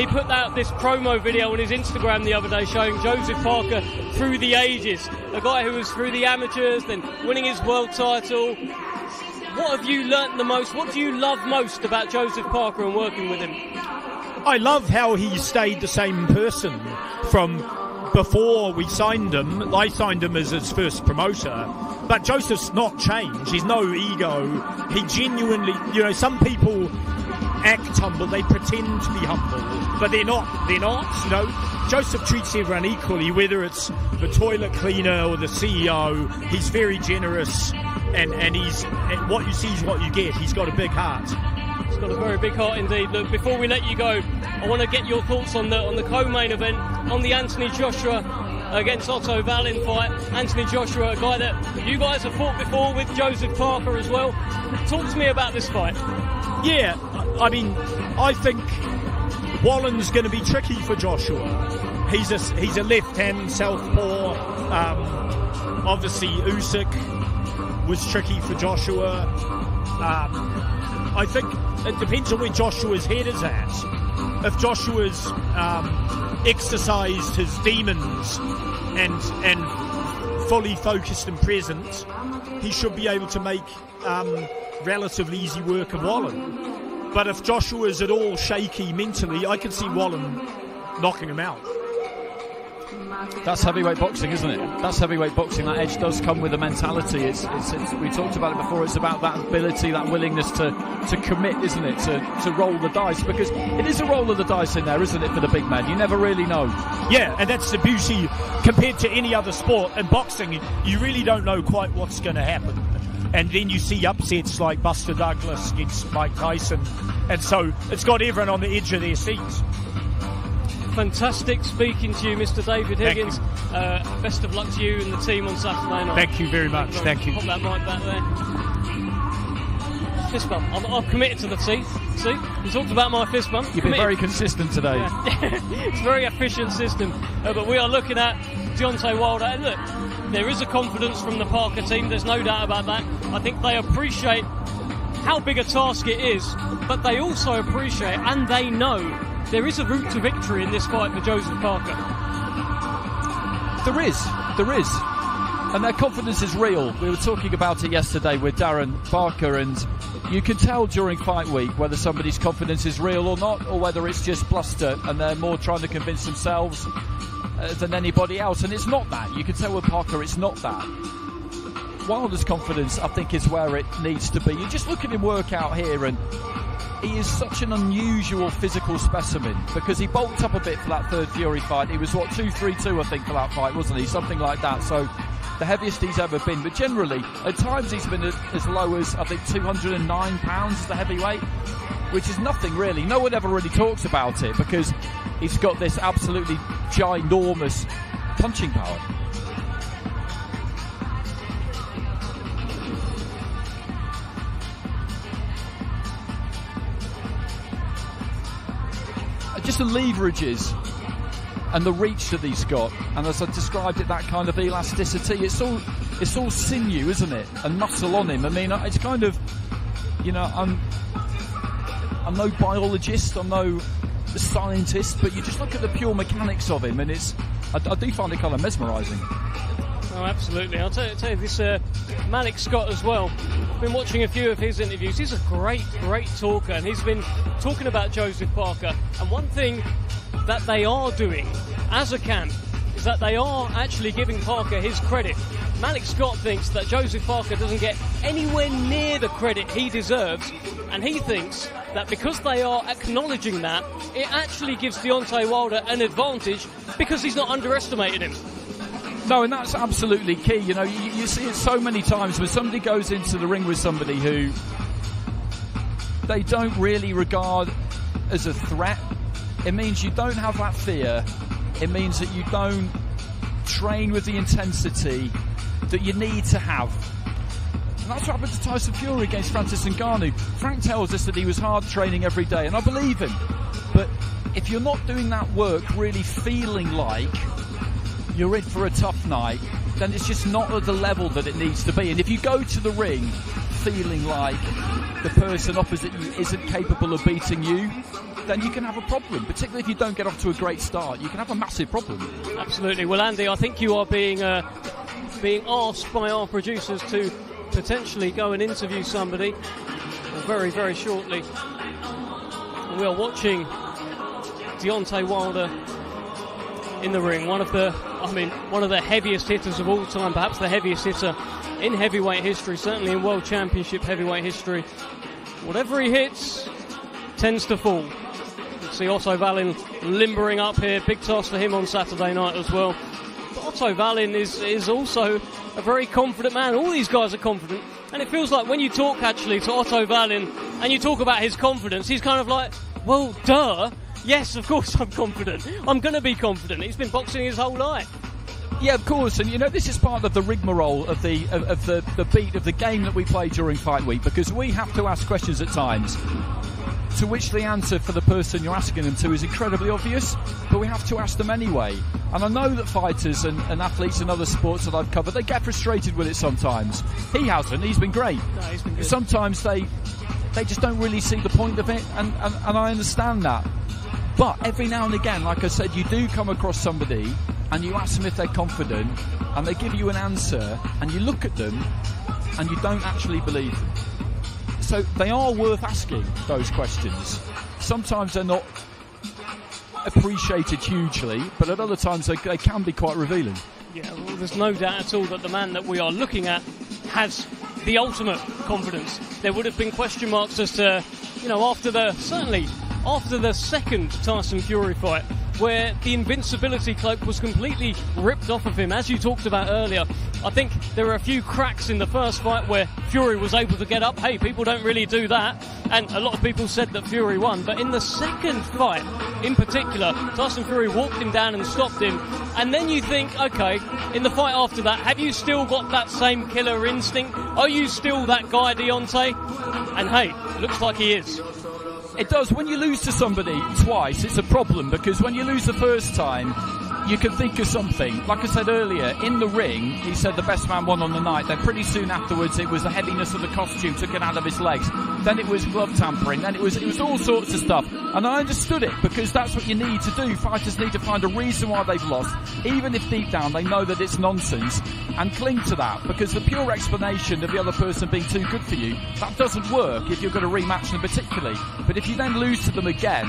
put out this promo video on his Instagram the other day showing Joseph Parker through the ages. A guy who was through the amateurs, then winning his world title. What have you learnt the most? What do you love most about Joseph Parker and working with him? I love how he stayed the same person from before we signed him. I signed him as his first promoter. But Joseph's not changed. He's no ego. He genuinely, some people act humble. They pretend to be humble, but they're not. Joseph treats everyone equally, whether it's the toilet cleaner or the CEO. He very generous, and what you see is what you get. He's got a big heart. He's got a very big heart indeed. Look, before we let you go, I want to get your thoughts on the co-main event, on the Anthony Joshua against Otto Valin fight. Anthony Joshua, a guy that you guys have fought before with Joseph Parker as well. Talk to me about this fight. Yeah, I mean, I think Wallin's going to be tricky for Joshua. He's a left-hand southpaw. Obviously, Usyk was tricky for Joshua. I think it depends on where Joshua's head is at. If Joshua's exercised his demons and fully focused and present, he should be able to make relatively easy work of Wallin. But if Joshua is at all shaky mentally, I can see Wallin knocking him out. That's heavyweight boxing, isn't it? That's heavyweight boxing. That edge does come with a mentality. It's we talked about it before. It's about that ability, that willingness to commit, isn't it? To roll the dice, because it is a roll of the dice in there, isn't it, for the big man? You never really know. Yeah, and that's the beauty compared to any other sport. In boxing, you really don't know quite what's going to happen. And then you see upsets like Buster Douglas against Mike Tyson. And so it's got everyone on the edge of their seats. Fantastic speaking to you, Mr. David Higgins. Best of luck to you and the team on Saturday night. Thank you very much. Thank you. Pop that mic back there. Fist bump. I've committed to the teeth. See? You talked about my fist bump. You've been very consistent today. Yeah. It's a very efficient system. But we are looking at Deontay Wilder. And look, there is a confidence from the Parker team. There's no doubt about that. I think they appreciate how big a task it is, but they also appreciate and they know there is a route to victory in this fight for Joseph Parker. There is. And their confidence is real. We were talking about it yesterday with Darren Parker, and you can tell during fight week whether somebody's confidence is real or not, or whether it's just bluster and they're more trying to convince themselves than anybody else. And it's not that. You can tell with Parker it's not that. Wilder's confidence, I think, is where it needs to be. You just look at him work out here, and he is such an unusual physical specimen, because he bulked up a bit for that third Fury fight. He was, 232, I think, for that fight, wasn't he? Something like that. So the heaviest he's ever been. But generally, at times he's been as low as, I think, 209 pounds as the heavyweight, which is nothing really. No one ever really talks about it, because he's got this absolutely ginormous punching power. just the leverages and the reach that he's got, and as I described it, that kind of elasticity. It's all sinew, isn't it, and muscle on him. I mean, it's kind of, you know, I'm no biologist, I'm no scientist, but you just look at the pure mechanics of him, and I do find it kind of mesmerising. Oh, absolutely. I'll tell you this, Malik Scott as well. I've been watching a few of his interviews. He's a great talker, and he's been talking about Joseph Parker. And one thing that they are doing as a camp is that they are actually giving Parker his credit. Malik Scott thinks that Joseph Parker doesn't get anywhere near the credit he deserves, and he thinks that because they are acknowledging that, it actually gives Deontay Wilder an advantage because he's not underestimated him. No, and that's absolutely key. You know, you see it so many times when somebody goes into the ring with somebody who they don't really regard as a threat. It means you don't have that fear. It means that you don't train with the intensity that you need to have. And that's what happened to Tyson Fury against Francis Ngannou. Frank tells us that he was hard training every day, and I believe him. But if you're not doing that work really feeling like you're in for a tough night, then it's just not at the level that it needs to be. And if you go to the ring feeling like the person opposite you isn't capable of beating you, then you can have a problem, particularly if you don't get off to a great start. You can have a massive problem. Absolutely. Well, Andy, I think you are being asked by our producers to potentially go and interview somebody very, very shortly. We are watching Deontay Wilder in the ring, one of the heaviest hitters of all time, perhaps the heaviest hitter in heavyweight history, certainly in World Championship heavyweight history. Whatever he hits tends to fall. You see Otto Valin limbering up here, big task for him on Saturday night as well. But Otto Valin is also a very confident man. All these guys are confident, and it feels like when you talk actually to Otto Valin and you talk about his confidence, he's kind of like, well, duh. Yes, of course I'm confident. I'm going to be confident. He's been boxing his whole life. Yeah, of course, and you know this is part of the rigmarole of the beat of the game that we play during fight week, because we have to ask questions at times to which the answer for the person you're asking them to is incredibly obvious, but we have to ask them anyway. And I know that fighters and athletes in other sports that I've covered, they get frustrated with it sometimes. He hasn't. He's been great. No, he's been good. Sometimes they just don't really see the point of it, and I understand that. But every now and again, like I said, you do come across somebody and you ask them if they're confident and they give you an answer and you look at them and you don't actually believe them. So they are worth asking, those questions. Sometimes they're not appreciated hugely, but at other times they can be quite revealing. Yeah, well, there's no doubt at all that the man that we are looking at has the ultimate confidence. There would have been question marks as to, you know, after the second Tyson Fury fight, where the invincibility cloak was completely ripped off of him, as you talked about earlier. I think there were a few cracks in the first fight where Fury was able to get up. Hey, people don't really do that, and a lot of people said that Fury won. But in the second fight, in particular, Tyson Fury walked him down and stopped him. And then you think, okay, in the fight after that, have you still got that same killer instinct? Are you still that guy, Deontay? And hey, looks like he is. It does. When you lose to somebody twice, it's a problem, because when you lose the first time, you can think of something. Like I said earlier, in the ring, he said the best man won on the night. Then pretty soon afterwards, it was the heaviness of the costume took it out of his legs. Then it was glove tampering. Then it was all sorts of stuff. And I understood it, because that's what you need to do. Fighters need to find a reason why they've lost, even if deep down they know that it's nonsense, and cling to that, because the pure explanation of the other person being too good for you, that doesn't work if you're going to rematch them particularly. But if you then lose to them again,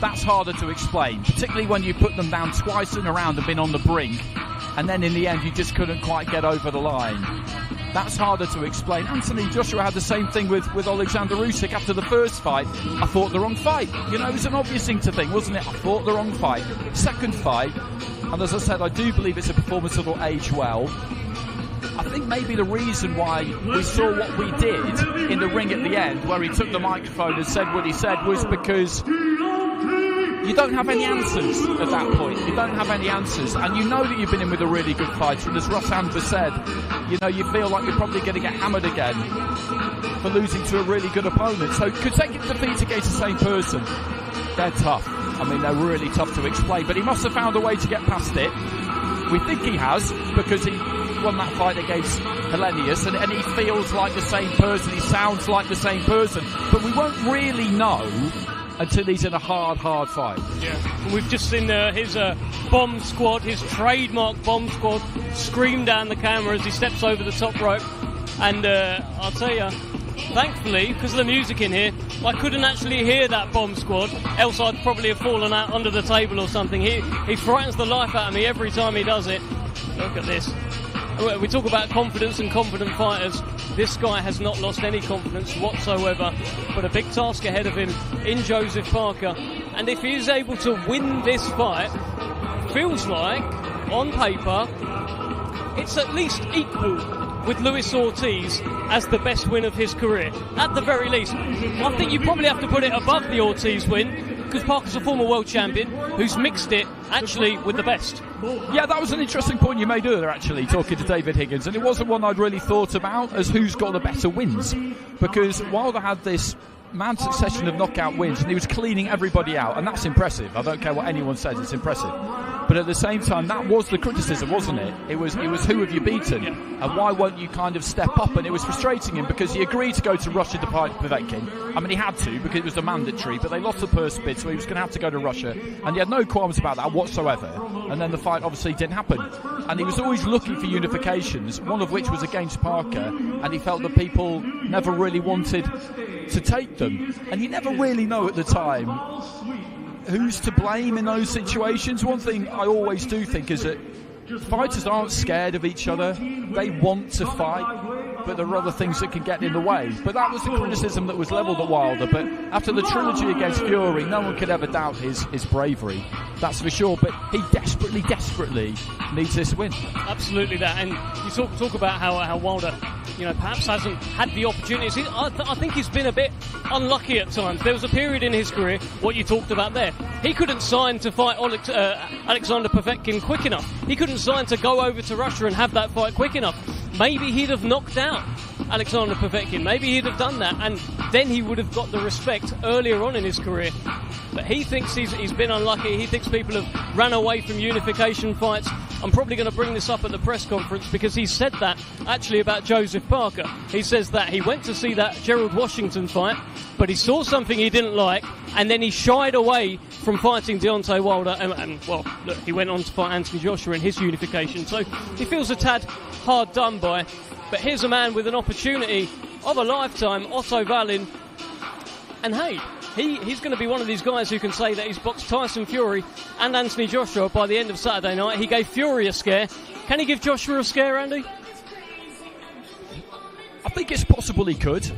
that's harder to explain, particularly when you put them down twice in a round and been on the brink, and then in the end you just couldn't quite get over the line. That's harder to explain. Anthony Joshua had the same thing with Alexander Usyk after the first fight. I fought the wrong fight. You know, it was an obvious thing to think, wasn't it? I fought the wrong fight. Second fight, and as I said, I do believe it's a performance that will age well. I think maybe the reason why we saw what we did in the ring at the end, where he took the microphone and said what he said, was because you don't have any answers at that point. You don't have any answers, and you know that you've been in with a really good fighter. And as Ross Amber said, you know, you feel like you're probably going to get hammered again for losing to a really good opponent. So consecutive defeats against the same person. They're tough. I mean, they're really tough to explain, but he must have found a way to get past it. We think he has, because he won that fight against Hellenius, and he feels like the same person, he sounds like the same person, but we won't really know until he's in a hard fight. Yeah, we've just seen his bomb squad, his trademark bomb squad, scream down the camera as he steps over the top rope. And I'll tell you, thankfully, because of the music in here, I couldn't actually hear that bomb squad, else I'd probably have fallen out under the table or something. He frightens the life out of me every time he does it. Look at this. We talk about confidence and confident fighters. This guy has not lost any confidence whatsoever, but a big task ahead of him in Joseph Parker. And if he is able to win this fight, feels like, on paper, it's at least equal with Luis Ortiz as the best win of his career. At the very least. I think you probably have to put it above the Ortiz win, because Parker's a former world champion who's mixed it, actually, with the best. Yeah, that was an interesting point you made earlier, actually, talking to David Higgins, and it wasn't one I'd really thought about as who's got the better wins, because Wilder had this mad succession of knockout wins and he was cleaning everybody out, and that's impressive. I don't care what anyone says, it's impressive. But at the same time, that was the criticism, wasn't it? It was who have you beaten, and why won't you kind of step up? And it was frustrating him because he agreed to go to Russia to fight Povetkin. I mean, he had to because it was the mandatory, but they lost the purse bid, so he was going to have to go to Russia, and he had no qualms about that whatsoever. And then the fight obviously didn't happen, and he was always looking for unifications, one of which was against Parker, and he felt that people never really wanted to take them, and you never really know at the time who's to blame in those situations. One thing I always do think is that fighters aren't scared of each other. They want to fight, but there are other things that can get in the way. But that was the criticism that was levelled at Wilder. But after the trilogy against Fury, no one could ever doubt his bravery. That's for sure. But he desperately needs this win. Absolutely that. And you talk about how Wilder, perhaps hasn't had the opportunities. I think he's been a bit unlucky at times. There was a period in his career, what you talked about there. He couldn't sign to fight Alexander Povetkin quick enough. He couldn't sign to go over to Russia and have that fight quick enough. Maybe he'd have knocked out Alexander Povetkin. Maybe he'd have done that, and then he would have got the respect earlier on in his career. But he thinks he's been unlucky. He thinks people have ran away from unification fights. I'm probably going to bring this up at the press conference because he said that actually about Joseph Parker. He says that he went to see that Gerald Washington fight, but he saw something he didn't like, and then he shied away from fighting Deontay Wilder, and look, he went on to fight Anthony Joshua in his unification. So he feels a tad hard done by. But here's a man with an opportunity of a lifetime, Otto Valin, and hey, he's going to be one of these guys who can say that he's boxed Tyson Fury and Anthony Joshua by the end of Saturday night. He gave Fury a scare. Can he give Joshua a scare, Andy? I think it's possible he could.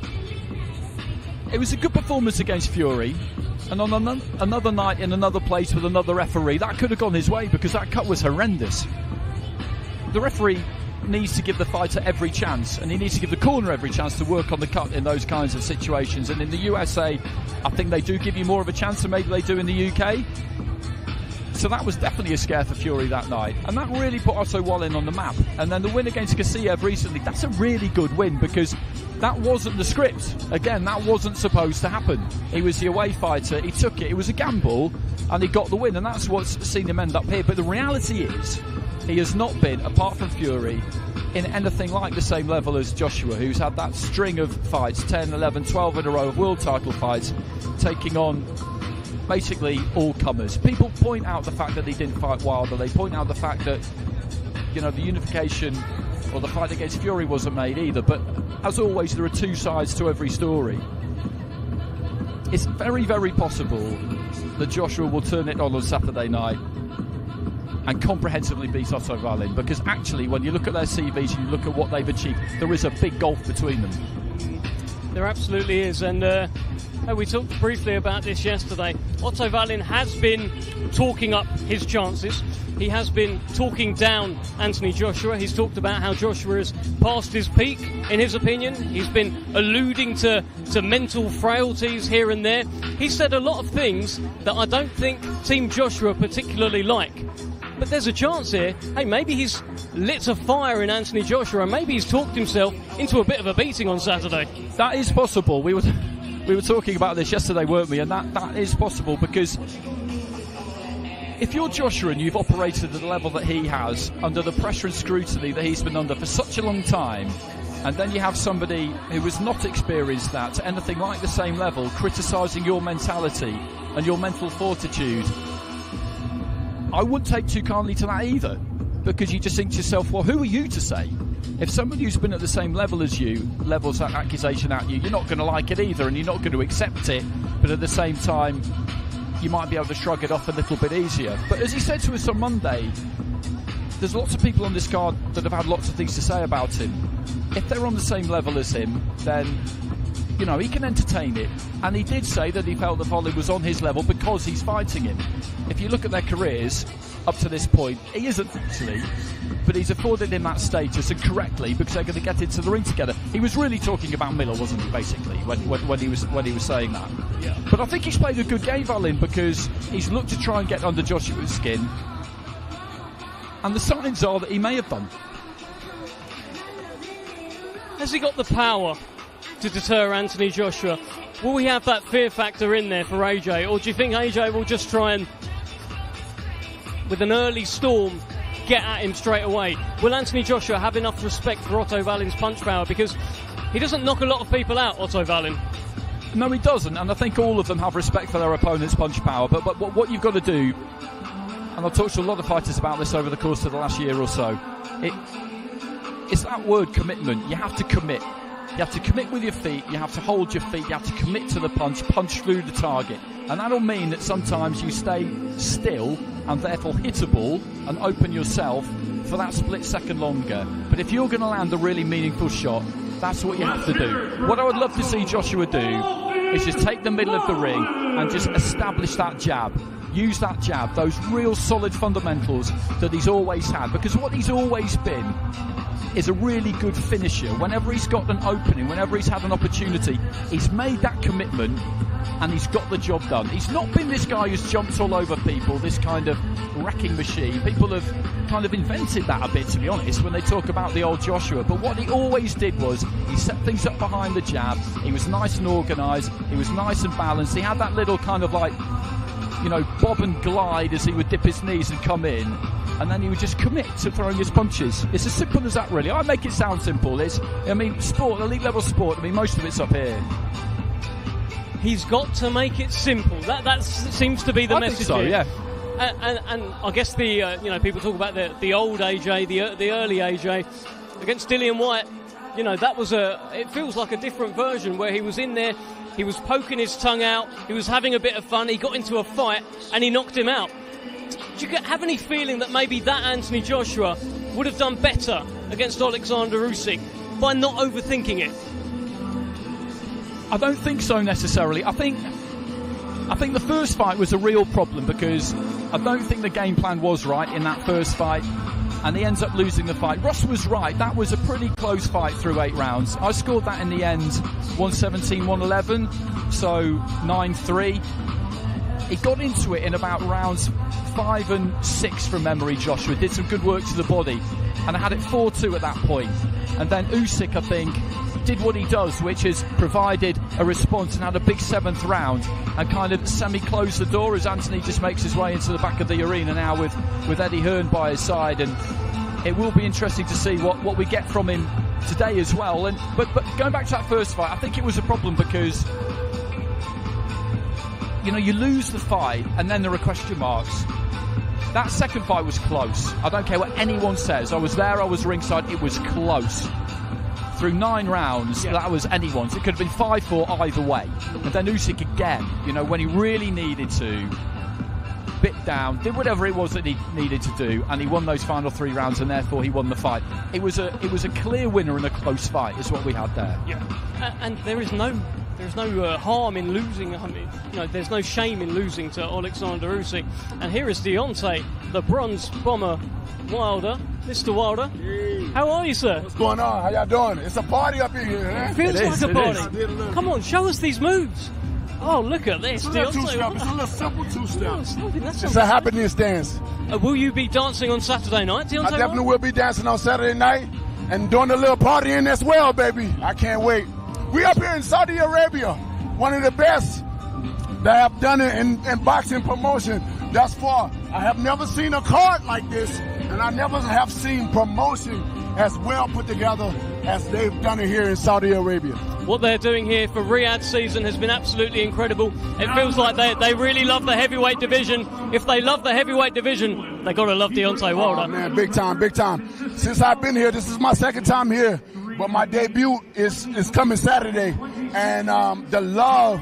It was a good performance against Fury, and on another night in another place with another referee, that could have gone his way because that cut was horrendous. The referee needs to give the fighter every chance, and he needs to give the corner every chance to work on the cut in those kinds of situations. And in the USA, I think they do give you more of a chance than maybe they do in the UK. So that was definitely a scare for Fury that night, and that really put Otto Wallin on the map. And then the win against Kasiev recently, that's a really good win because that wasn't the script. Again, that wasn't supposed to happen. He was the away fighter, he took it, it was a gamble, and he got the win, and that's what's seen him end up here. But the reality is, he has not been, apart from Fury, in anything like the same level as Joshua, who's had that string of fights, 10, 11, 12 in a row of world title fights, taking on basically all comers. People point out the fact that he didn't fight Wilder. They point out the fact that, the unification or the fight against Fury wasn't made either. But as always, there are two sides to every story. It's very, very possible that Joshua will turn it on Saturday night and comprehensively beat Otto Valin, because actually when you look at their CVs and you look at what they've achieved, there is a big gulf between them. There absolutely is, and we talked briefly about this yesterday. Otto Valin has been talking up his chances. He has been talking down Anthony Joshua. He's talked about how Joshua has passed his peak, in his opinion. He's been alluding to mental frailties here and there. He said a lot of things that I don't think Team Joshua particularly like. But there's a chance here. Hey, maybe he's lit a fire in Anthony Joshua, and maybe he's talked himself into a bit of a beating on Saturday. That is possible. We were We were talking about this yesterday, weren't we? And that is possible, because if you're Joshua and you've operated at the level that he has, under the pressure and scrutiny that he's been under for such a long time, and then you have somebody who has not experienced that to anything like the same level, criticising your mentality and your mental fortitude, I wouldn't take too kindly to that either, because you just think to yourself, well, who are you to say? If somebody who's been at the same level as you levels that accusation at you, you're not going to like it either, and you're not going to accept it, but at the same time, you might be able to shrug it off a little bit easier. But as he said to us on Monday, there's lots of people on this card that have had lots of things to say about him. If they're on the same level as him, then, you know, he can entertain it. And he did say that he felt that Wallin was on his level because he's fighting him. If you look at their careers up to this point, he isn't actually, but he's afforded him that status, and correctly, because they're going to get into the ring together. He was really talking about Miller, wasn't he, basically, when he was saying that. Yeah. But I think he's played a good game, Valin, because he's looked to try and get under Joshua's skin, and the signs are that he may have done. Has he got the power to deter Anthony Joshua? Will we have that fear factor in there for AJ, or do you think AJ will just try and, with an early storm, get at him straight away? Will Anthony Joshua have enough respect for Otto Valin's punch power? Because he doesn't knock a lot of people out, Otto Valin. No, he doesn't, and I think all of them have respect for their opponent's punch power. But what you've got to do, and I've talked to a lot of fighters about this over the course of the last year or so, it's that word commitment. You have to commit. You have to commit with your feet, you have to hold your feet, you have to commit to the punch through the target. And that'll mean that sometimes you stay still and therefore hittable and open yourself for that split second longer. But if you're going to land a really meaningful shot, that's what you have to do. What I would love to see Joshua do is just take the middle of the ring and just establish that jab. Use that jab, those real solid fundamentals that he's always had. Because what he's always been is a really good finisher. Whenever he's got an opening, whenever he's had an opportunity, he's made that commitment and he's got the job done. He's not been this guy who's jumped all over people, this kind of wrecking machine. People have kind of invented that a bit, to be honest, when they talk about the old Joshua. But what he always did was he set things up behind the jab. He was nice and organised. He was nice and balanced. He had that little kind of like, you know, bob and glide as he would dip his knees and come in. And then he would just commit to throwing his punches. It's as simple as that, really. I make it sound simple. Sport, elite level sport, most of it's up here. He's got to make it simple. That seems to be the message. I think so, yeah. And I guess people talk about the old AJ, the early AJ against Dillian Whyte. You know, that was it feels like a different version where he was in there, he was poking his tongue out, he was having a bit of fun, he got into a fight and he knocked him out. Do you have any feeling that maybe that Anthony Joshua would have done better against Alexander Usyk by not overthinking it? I don't think so necessarily. I think the first fight was a real problem because I don't think the game plan was right in that first fight, and he ends up losing the fight. Ross was right. That was a pretty close fight through 8 rounds. I scored that in the end 117-111, so 9-3. He got into it in about rounds 5 and 6 from memory, Joshua. Did some good work to the body. And I had it 4-2 at that point. And then Usyk, I think, did what he does, which is provided a response and had a big 7th round and kind of semi-closed the door as Anthony just makes his way into the back of the arena now with Eddie Hearn by his side. And it will be interesting to see what we get from him today as well. But going back to that first fight, I think it was a problem because, you know, you lose the fight and then there are question marks. That second fight was close. I don't care what anyone says. I was there, I was ringside, it was close. Through 9 rounds, that was anyone's. It could have been 5-4 either way. And then Usyk again, you know, when he really needed to, bit down, did whatever it was that he needed to do, and he won those final 3 rounds, and therefore he won the fight. It was a clear winner in a close fight, is what we had there. Yeah, and there's no harm in losing. I mean, you know, there's no shame in losing to Alexander Usyk. And here is Deontay, the bronze bomber Wilder. Mr. Wilder, how are you, sir? What's going on? How y'all doing? It's a party up in here, man. It feels like a party. Come on, show us these moves. Oh, look at this. It's a little two-step. It's a little simple two-step. It's a happiness dance. Will you be dancing on Saturday night, Deontay? I definitely will be dancing on Saturday night and doing a little partying as well, baby. I can't wait. We up here in Saudi Arabia. one of the best that have done it in boxing promotion thus far. I have never seen a card like this, and I never have seen promotion as well put together as they've done it here in Saudi Arabia. What they're doing here for Riyadh season has been absolutely incredible. It feels like they really love the heavyweight division. If they love the heavyweight division, they got to love Deontay Wilder. Oh, man, big time, big time. Since I've been here, this is my second time here, but my debut is coming Saturday. And the love,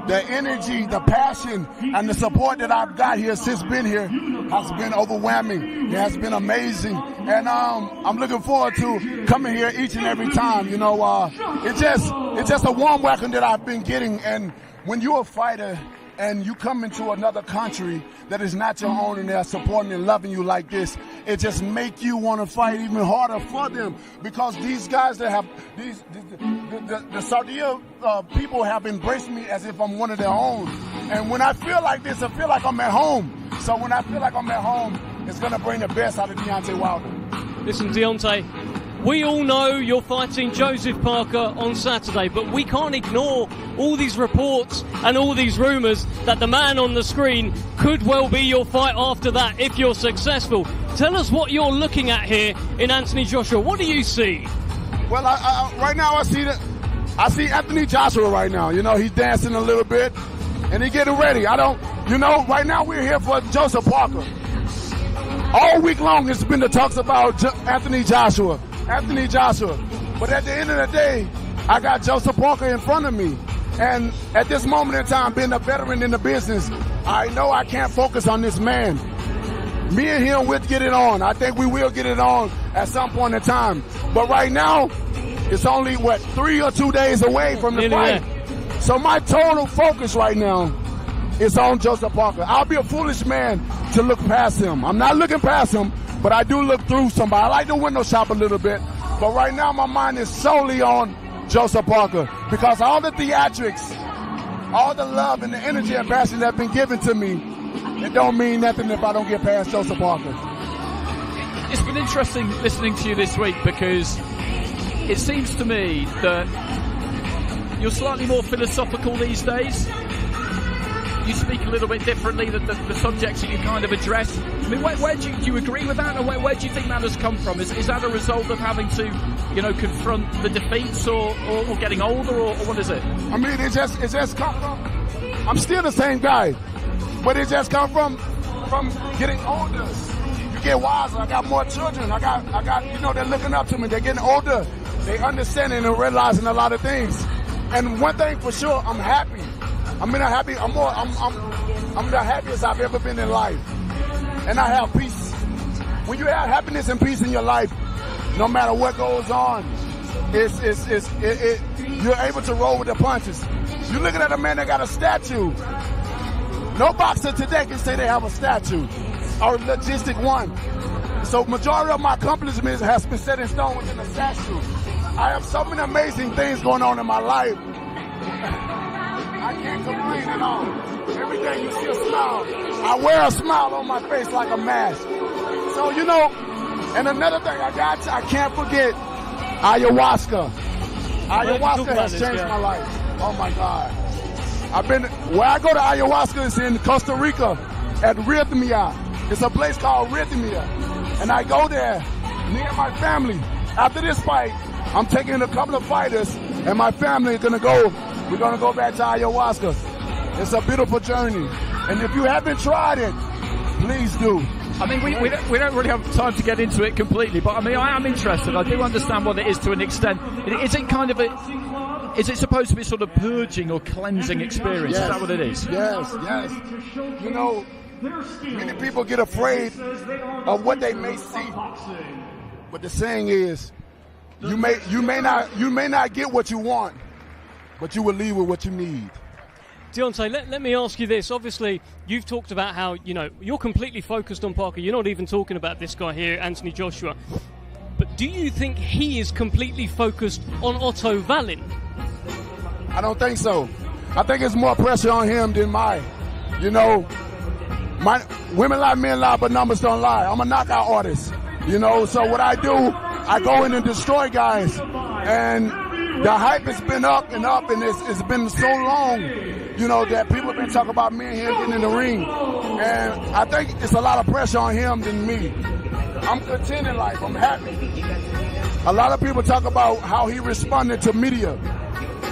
the energy, the passion, and the support that I've got here since been here has been overwhelming. It has been amazing. And I'm looking forward to coming here each and every time. You know, it's just a warm welcome that I've been getting. And when you're a fighter and you come into another country that is not your own and they're supporting and loving you like this, it just make you want to fight even harder for them, because these guys that have the Saudi people have embraced me as if I'm one of their own. And when I feel like this, I feel like I'm at home. So when I feel like I'm at home, it's going to bring the best out of Deontay Wilder. Listen, Deontay, we all know you're fighting Joseph Parker on Saturday, but we can't ignore all these reports and all these rumours that the man on the screen could well be your fight after that if you're successful. Tell us what you're looking at here in Anthony Joshua. What do you see? Well, right now I see Anthony Joshua right now. You know, he's dancing a little bit and he's getting ready. Right now we're here for Joseph Parker. All week long it's been the talks about Anthony Joshua. But at the end of the day, I got Joseph Parker in front of me. And at this moment in time, being a veteran in the business, I know I can't focus on this man. Me and him will get it on. I think we will get it on at some point in time. But right now, it's only, 3 or 2 days away from the fight. So my total focus right now is on Joseph Parker. I'll be a foolish man to look past him. I'm not looking past him, but I do look through somebody. I like to window shop a little bit. But right now, my mind is solely on Joseph Parker, because all the theatrics, all the love and the energy and passion that have been given to me, it don't mean nothing if I don't get past Joseph Parker. It's been interesting listening to you this week, because it seems to me that you're slightly more philosophical these days. You speak a little bit differently, the subjects that you kind of address. I mean, where do you agree with that, or where do you think that has come from? Is that a result of having to, confront the defeats, or getting older, or what is it? I mean, it just come from, I'm still the same guy, but it just come from getting older. You get wiser. I got more children. I got, they're looking up to me. They're getting older. They understanding and realizing a lot of things. And one thing for sure, I'm happy. I'm the happiest I've ever been in life. And I have peace. When you have happiness and peace in your life, no matter what goes on, you're able to roll with the punches. You're looking at a man that got a statue. No boxer today can say they have a statue or a logistic one. So majority of my accomplishments has been set in stone within a statue. I have so many amazing things going on in my life. I can't complain at all. Every day you see a smile. I wear a smile on my face like a mask. So, and another thing I can't forget, ayahuasca. Ayahuasca has changed my life. Oh my God. Where I go to ayahuasca is in Costa Rica at Riyadh. It's a place called Riyadh. And I go there, me and my family. After this fight, I'm taking a couple of fighters, and my family is we're going to go back to ayahuasca. It's a beautiful journey. And if you haven't tried it, please do. I mean, we don't really have time to get into it completely, but I mean, I am interested. I do understand what it is to an extent. Is it supposed to be sort of purging or cleansing experience? Yes. Is that what it is? Yes. Many people get afraid of what they may see. But the saying is, you may not get what you want, but you will leave with what you need. Deontay, let me ask you this. Obviously, you've talked about how, you're completely focused on Parker. You're not even talking about this guy here, Anthony Joshua. But do you think he is completely focused on Otto Valin? I don't think so. I think it's more pressure on him than mine. Women lie, men lie, but numbers don't lie. I'm a knockout artist. So what I do, I go in and destroy guys. And The hype has been up, and it's been so long, you know, that people have been talking about me and him getting in the ring. And I think it's a lot of pressure on him than me. I'm content in life. I'm happy. A lot of people talk about how he responded to media.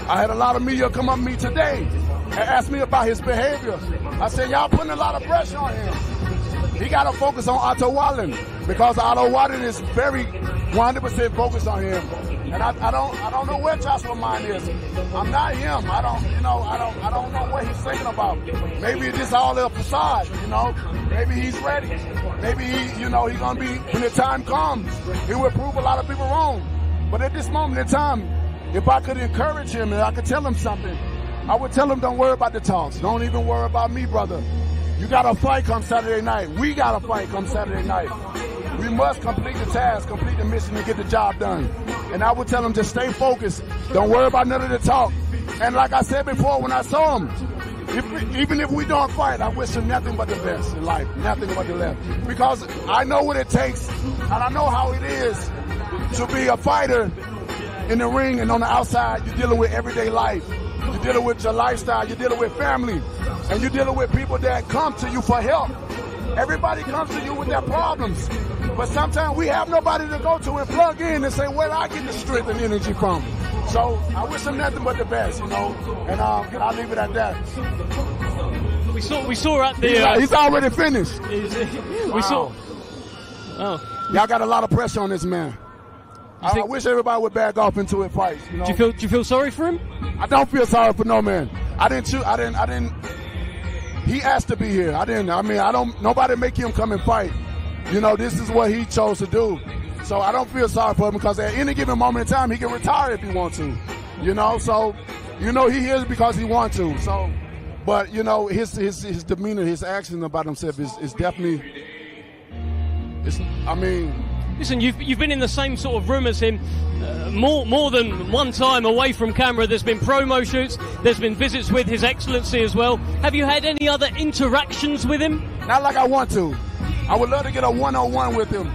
I had a lot of media come up to me today and ask me about his behavior. I said, y'all putting a lot of pressure on him. He got to focus on Otto Wallin because Otto Wallin is very 100% focused on him. And I don't know where Joshua's mind is. I'm not him. I don't know what he's thinking about. Maybe it's just all a facade, you know. Maybe he's ready. Maybe he's gonna be, when the time comes, he will prove a lot of people wrong. But at this moment in time, if I could encourage him and I could tell him something, I would tell him, don't worry about the talks. Don't even worry about me, brother. You got a fight come Saturday night. We got a fight come Saturday night. We must complete the task, complete the mission, and get the job done. And I would tell him, just stay focused. Don't worry about none of the talk. And like I said before, when I saw him, even if we don't fight, I wish him nothing but the best in life, nothing but the best. Because I know what it takes, and I know how it is to be a fighter in the ring and on the outside. You're dealing with everyday life. You're dealing with your lifestyle. You're dealing with family. And you're dealing with people that come to you for help. Everybody comes to you with their problems. But sometimes we have nobody to go to and plug in and say, where do I get the strength and energy from? So I wish him nothing but the best, you know. And I'll leave it at that. We saw at the... he's already finished. We saw... Oh. Y'all got a lot of pressure on this man. I wish everybody would back off into it fights. You know? Do you feel sorry for him? I don't feel sorry for no man. I didn't. He asked to be here. Nobody make him come and fight. You know, this is what he chose to do. So I don't feel sorry for him because at any given moment in time, he can retire if he wants to. You know, so, you know, he is because he wants to. So, but, you know, his demeanor, his action about himself is definitely, Listen, you've been in the same sort of room as him more than one time away from camera. There's been promo shoots. There's been visits with His Excellency as well. Have you had any other interactions with him? Not like I want to. I would love to get a one-on-one with him.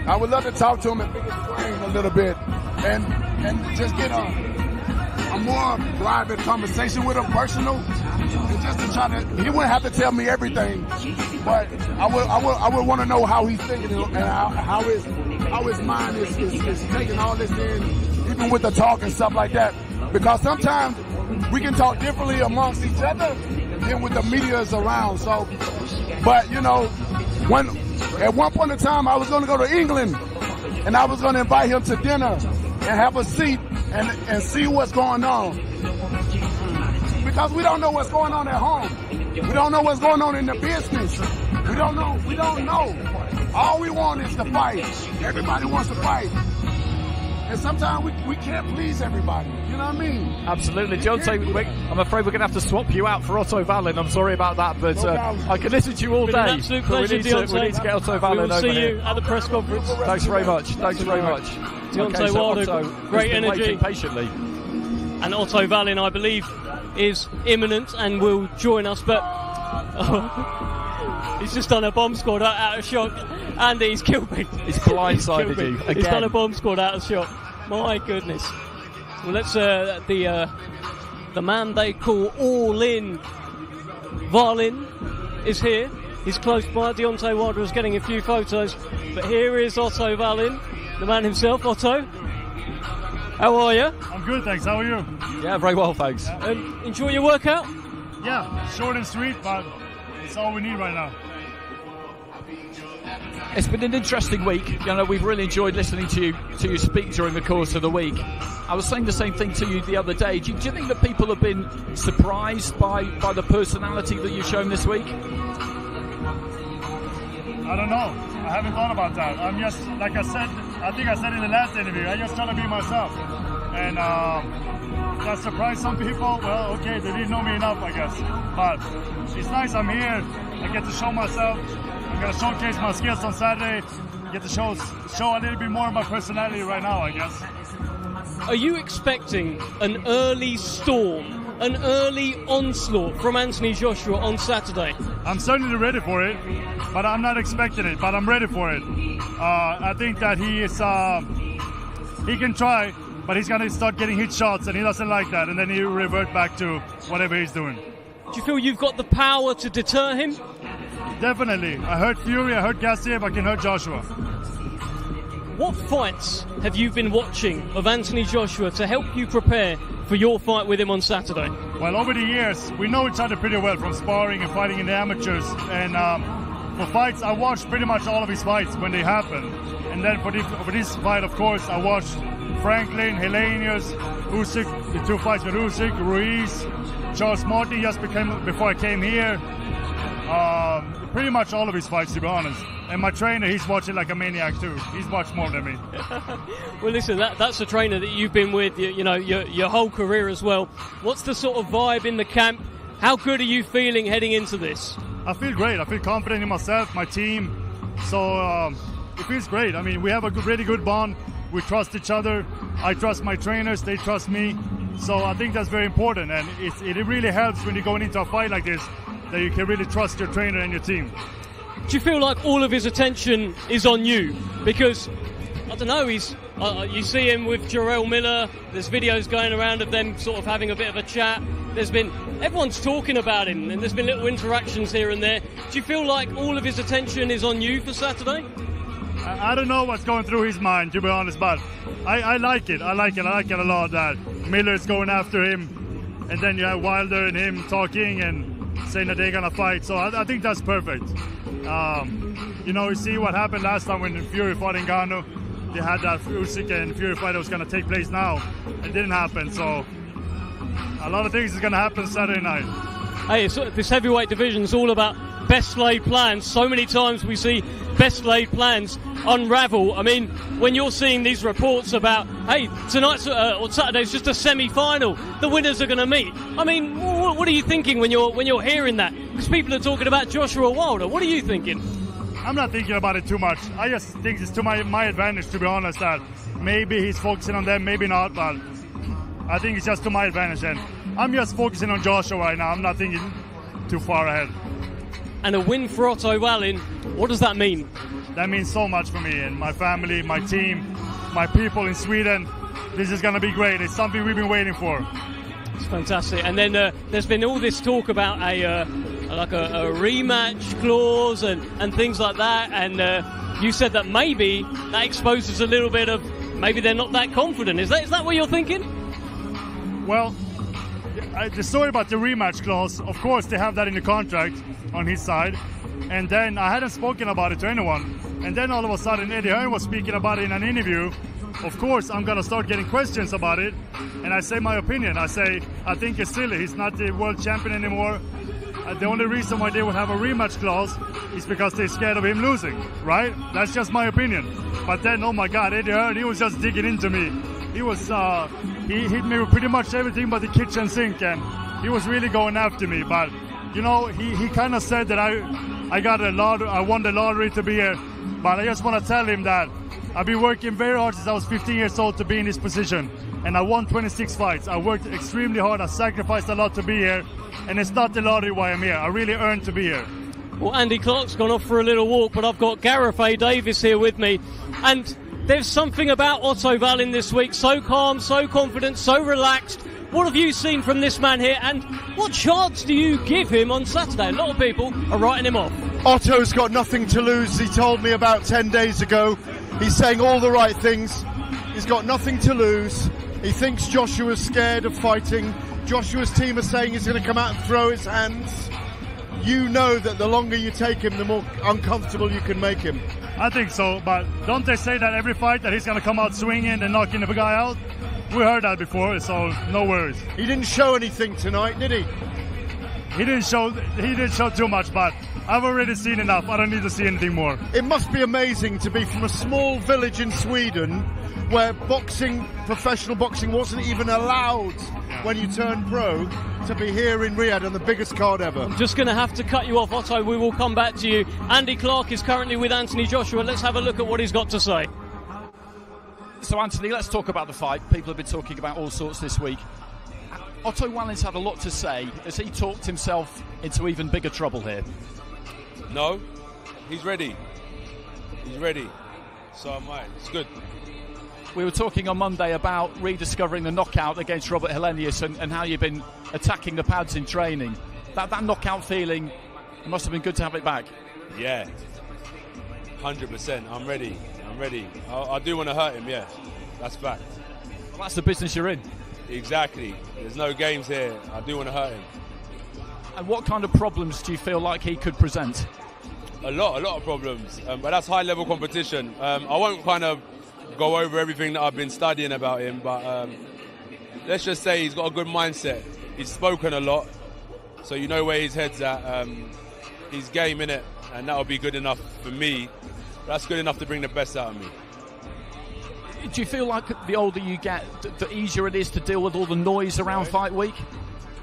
I would love to talk to him and pick his brain a little bit and just get a more private conversation with him, personal. And just to try to, he wouldn't have to tell me everything, but I would want to know how he's thinking and how his mind is taking all this in, even with the talk and stuff like that. Because sometimes we can talk differently amongst each other than with the media is around. So, but you know, at one point in time I was going to go to England and I was going to invite him to dinner and have a seat and see what's going on. Because we don't know what's going on at home. We don't know what's going on in the business. We don't know. All we want is to fight. Everybody wants to fight. And sometimes we can't please everybody. You know what I mean? Absolutely. Deontay, I'm afraid we're going to have to swap you out for Otto Valin. I'm sorry about that, but I could listen to you all day. An absolute pleasure, Deontay. We need to get Otto Valin over here. We'll see you at the press conference. Thanks very much. Deontay Wilder, great energy. Patiently. And Otto Valin, I believe, is imminent and will join us, but he's just done a bomb squad out of shock. Andy, he's killed me. He's blindsided you again. He's done a bomb squad out of shock. My goodness. Well, let's the man they call All In, Valin, is here. He's close by. Deontay Wilder is getting a few photos, but here is Otto Valin, the man himself. Otto, how are you? I'm good, thanks. How are you? Yeah, very well, thanks. Enjoy your workout? Yeah, short and sweet, but it's all we need right now. It's been an interesting week. You know, we've really enjoyed listening to you speak during the course of the week. I was saying the same thing to you the other day. Do you think that people have been surprised by the personality that you've shown this week? I don't know. I haven't thought about that. I'm just, like I said, I think I said in the last interview, I just try to be myself. And that surprised some people. Well, okay, they didn't know me enough, I guess. But it's nice I'm here. I get to show myself. I'm going to showcase my skills on Saturday. Get to show a little bit more of my personality right now, I guess. Are you expecting an early storm, an early onslaught from Anthony Joshua on Saturday? I'm certainly ready for it, but I'm not expecting it, but I'm ready for it. I think that he can try, but he's going to start getting hit shots, and he doesn't like that, and then he revert back to whatever he's doing. Do you feel you've got the power to deter him? Definitely. I hurt Fury, I hurt Gassiev, I can hurt Joshua. What fights have you been watching of Anthony Joshua to help you prepare for your fight with him on Saturday? Well, over the years, we know each other pretty well from sparring and fighting in the amateurs. And for fights, I watched pretty much all of his fights when they happened. And then for this fight, of course, I watched Franklin, Helenius, Usyk, the 2 fights with Usyk, Ruiz, Charles Martin just before I came here. Pretty much all of his fights, to be honest. And my trainer, he's watching like a maniac too. He's watched more than me. Well, listen, that's a trainer that you've been with, your whole career as well. What's the sort of vibe in the camp? How good are you feeling heading into this? I feel great. I feel confident in myself, my team. So it feels great. I mean, we have a really good bond. We trust each other. I trust my trainers. They trust me. So I think that's very important. And it really helps when you're going into a fight like this, that you can really trust your trainer and your team. Do you feel like all of his attention is on you? Because, I don't know, you see him with Jarrell Miller, there's videos going around of them sort of having a bit of a chat. Everyone's talking about him, and there's been little interactions here and there. Do you feel like all of his attention is on you for Saturday? I don't know what's going through his mind, to be honest, but I like it. I like it a lot that Miller's going after him, and then you have Wilder and him talking and saying that they're going to fight. So I think that's perfect. You see what happened last time when Fury fought Ngannou. They had that Usyk and Fury fight that was going to take place now. It didn't happen, so a lot of things is going to happen Saturday night. Hey, this heavyweight division is all about best laid plans. So many times we see best laid plans unravel. I mean, when you're seeing these reports about, hey, tonight's or Saturday's just a semi-final, the winners are going to meet. I mean, what are you thinking when you're hearing that? Because people are talking about Joshua Wilder. What are you thinking? I'm not thinking about it too much. I just think it's to my advantage, to be honest, that maybe he's focusing on them, maybe not, but I think it's just to my advantage. And I'm just focusing on Joshua right now. I'm not thinking too far ahead. And a win for Otto Wallin, what does that mean? That means so much for me and my family, my team, my people in Sweden. This is going to be great. It's something we've been waiting for. It's fantastic. And then there's been all this talk about a rematch clause and things like that. And you said that maybe that exposes a little bit of maybe they're not that confident. Is that what you're thinking? Well, the story about the rematch clause, of course, they have that in the contract on his side. And then I hadn't spoken about it to anyone. And then all of a sudden, Eddie Hearn was speaking about it in an interview. Of course, I'm going to start getting questions about it. And I say my opinion. I say, I think it's silly. He's not the world champion anymore. The only reason why they would have a rematch clause is because they're scared of him losing, right? That's just my opinion. But then, oh my God, Eddie Hearn, he was just digging into me. He was, he hit me with pretty much everything but the kitchen sink, and he was really going after me. But, he kind of said that I won the lottery to be here. But I just want to tell him that I've been working very hard since I was 15 years old to be in this position. And I won 26 fights. I worked extremely hard. I sacrificed a lot to be here. And it's not the lottery why I'm here. I really earned to be here. Well, Andy Clark's gone off for a little walk, but I've got Gareth A. Davis here with me. And there's something about Otto Wallin this week. So calm, so confident, so relaxed. What have you seen from this man here? And what chance do you give him on Saturday? A lot of people are writing him off. Otto's got nothing to lose. He told me about 10 days ago. He's saying all the right things. He's got nothing to lose. He thinks Joshua's scared of fighting. Joshua's team are saying he's going to come out and throw his hands. You know that the longer you take him, the more uncomfortable you can make him. I think so, but don't they say that every fight that he's going to come out swinging and knocking the guy out? We heard that before, so no worries. He didn't show anything tonight, did he? He didn't show too much, but I've already seen enough. I don't need to see anything more. It must be amazing to be from a small village in Sweden where professional boxing wasn't even allowed when you turned pro, to be here in Riyadh on the biggest card ever. I'm just going to have to cut you off, Otto. We will come back to you. Andy Clark is currently with Anthony Joshua. Let's have a look at what he's got to say. So, Anthony, let's talk about the fight. People have been talking about all sorts this week. Otto Wallin's had a lot to say. Has he talked himself into even bigger trouble here? No, he's ready. He's ready. So am I. It's good. We were talking on Monday about rediscovering the knockout against Robert Helenius and how you've been attacking the pads in training. That knockout feeling, it must have been good to have it back. Yeah, 100%. I'm ready. I do want to hurt him, yeah. That's fact. Well, that's the business you're in. Exactly. There's no games here. I do want to hurt him. And what kind of problems do you feel like he could present? A lot of problems. But that's high-level competition. I won't kind of go over everything that I've been studying about him, but let's just say he's got a good mindset. He's spoken a lot, so you know where his head's at. He's game in it, and that'll be good enough for me. That's good enough to bring the best out of me. Do you feel like the older you get, the easier it is to deal with all the noise around fight week?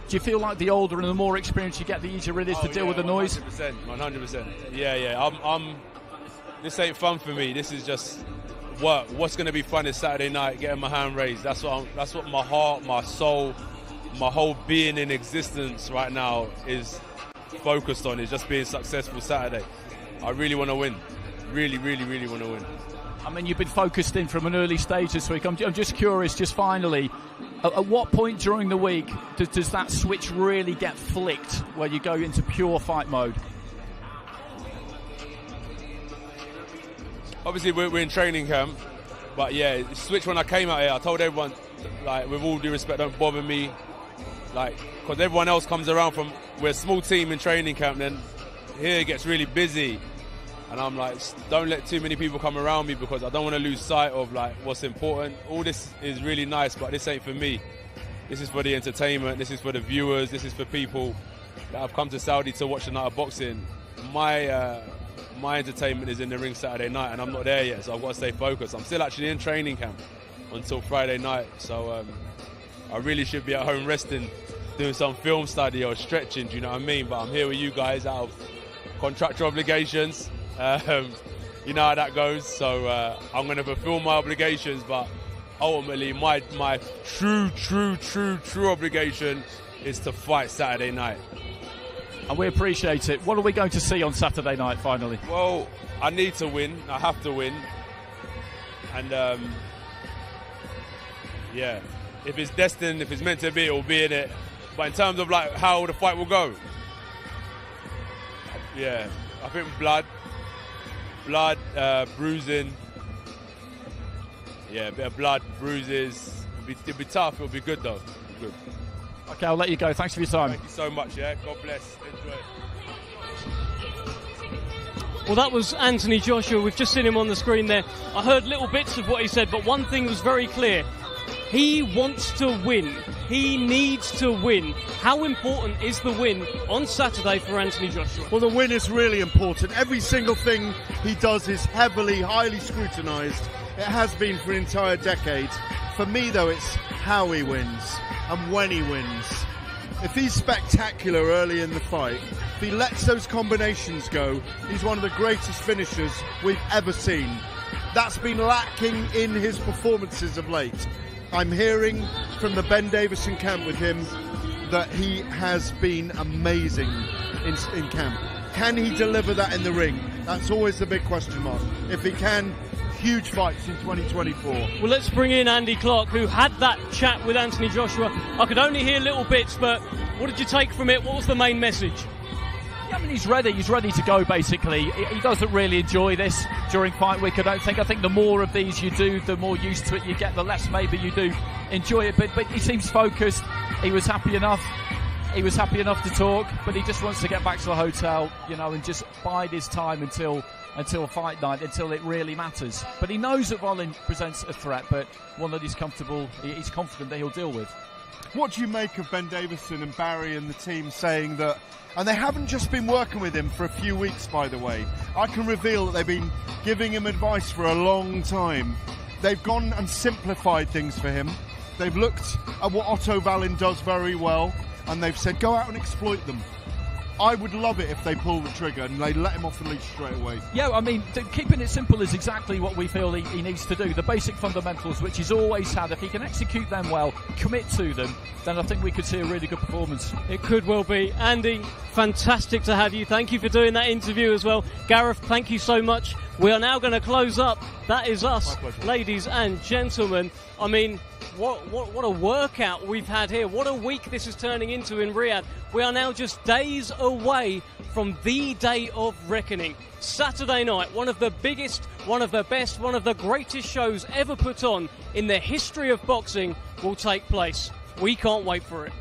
Do you feel like the older and the more experience you get, the easier it is to deal with the noise? 100%. Yeah. This ain't fun for me. This is just work. What's going to be fun is Saturday night, getting my hand raised. That's what my heart, my soul, my whole being in existence right now is focused on, is just being successful Saturday. I really want to win. Really want to win. I mean, you've been focused in from an early stage this week. I'm just curious, just finally, at what point during the week does that switch really get flicked where you go into pure fight mode? Obviously, we're in training camp, but yeah, the switch when I came out here, I told everyone, like, with all due respect, don't bother me, like, because everyone else comes around we're a small team in training camp, then here it gets really busy. And I'm like, don't let too many people come around me because I don't want to lose sight of like what's important. All this is really nice, but this ain't for me. This is for the entertainment. This is for the viewers. This is for people that have come to Saudi to watch the night of boxing. My entertainment is in the ring Saturday night, and I'm not there yet, so I've got to stay focused. I'm still actually in training camp until Friday night, so I really should be at home resting, doing some film study or stretching. Do you know what I mean? But I'm here with you guys out of contractual obligations. You know how that goes, so I'm going to fulfill my obligations, but ultimately my true obligation is to fight Saturday night. And we appreciate it. What are we going to see on Saturday night finally? Well, I need to win. I have to win. And yeah, if it's destined, if it's meant to be, it will be in it. But in terms of like how the fight will go, yeah, I think blood, bruising. Yeah, a bit of blood, bruises. It'll be tough. It'll be good though. Good. Okay, I'll let you go. Thanks for your time. Thank you so much. Yeah, God bless. Enjoy. Well, that was Anthony Joshua. We've just seen him on the screen there. I heard little bits of what he said, but one thing was very clear. He wants to win. He needs to win. How important is the win on Saturday for Anthony Joshua? Well, the win is really important. Every single thing he does is highly scrutinised. It has been for an entire decade. For me, though, it's how he wins and when he wins. If he's spectacular early in the fight, if he lets those combinations go, he's one of the greatest finishers we've ever seen. That's been lacking in his performances of late. I'm hearing from the Ben Davison camp with him that he has been amazing in camp. Can he deliver that in the ring? That's always the big question mark. If he can, huge fights in 2024. Well, let's bring in Andy Clark, who had that chat with Anthony Joshua. I could only hear little bits, but what did you take from it? What was the main message? Yeah, I mean, he's ready to go, basically. He doesn't really enjoy this during fight week, I don't think. I think the more of these you do, the more used to it you get, the less maybe you do enjoy it. But he seems focused. He was happy enough. He was happy enough to talk, but he just wants to get back to the hotel, you know, and just bide his time until fight night, until it really matters. But he knows that Wallin presents a threat, but one that he's confident that he'll deal with. What do you make of Ben Davison and Barry and the team saying that, and they haven't just been working with him for a few weeks, by the way. I can reveal that they've been giving him advice for a long time. They've gone and simplified things for him. They've looked at what Otto Valin does very well, and they've said, go out and exploit them. I would love it if they pull the trigger and they let him off the leash straight away. Yeah, I mean, keeping it simple is exactly what we feel he needs to do. The basic fundamentals, which he's always had, if he can execute them well, commit to them, then I think we could see a really good performance. It could well be. Andy, fantastic to have you. Thank you for doing that interview as well. Gareth, thank you so much. We are now going to close up. That is us, ladies and gentlemen. I mean, what a workout we've had here. What a week this is turning into in Riyadh. We are now just days away from the day of reckoning. Saturday night, one of the biggest, one of the best, one of the greatest shows ever put on in the history of boxing will take place. We can't wait for it.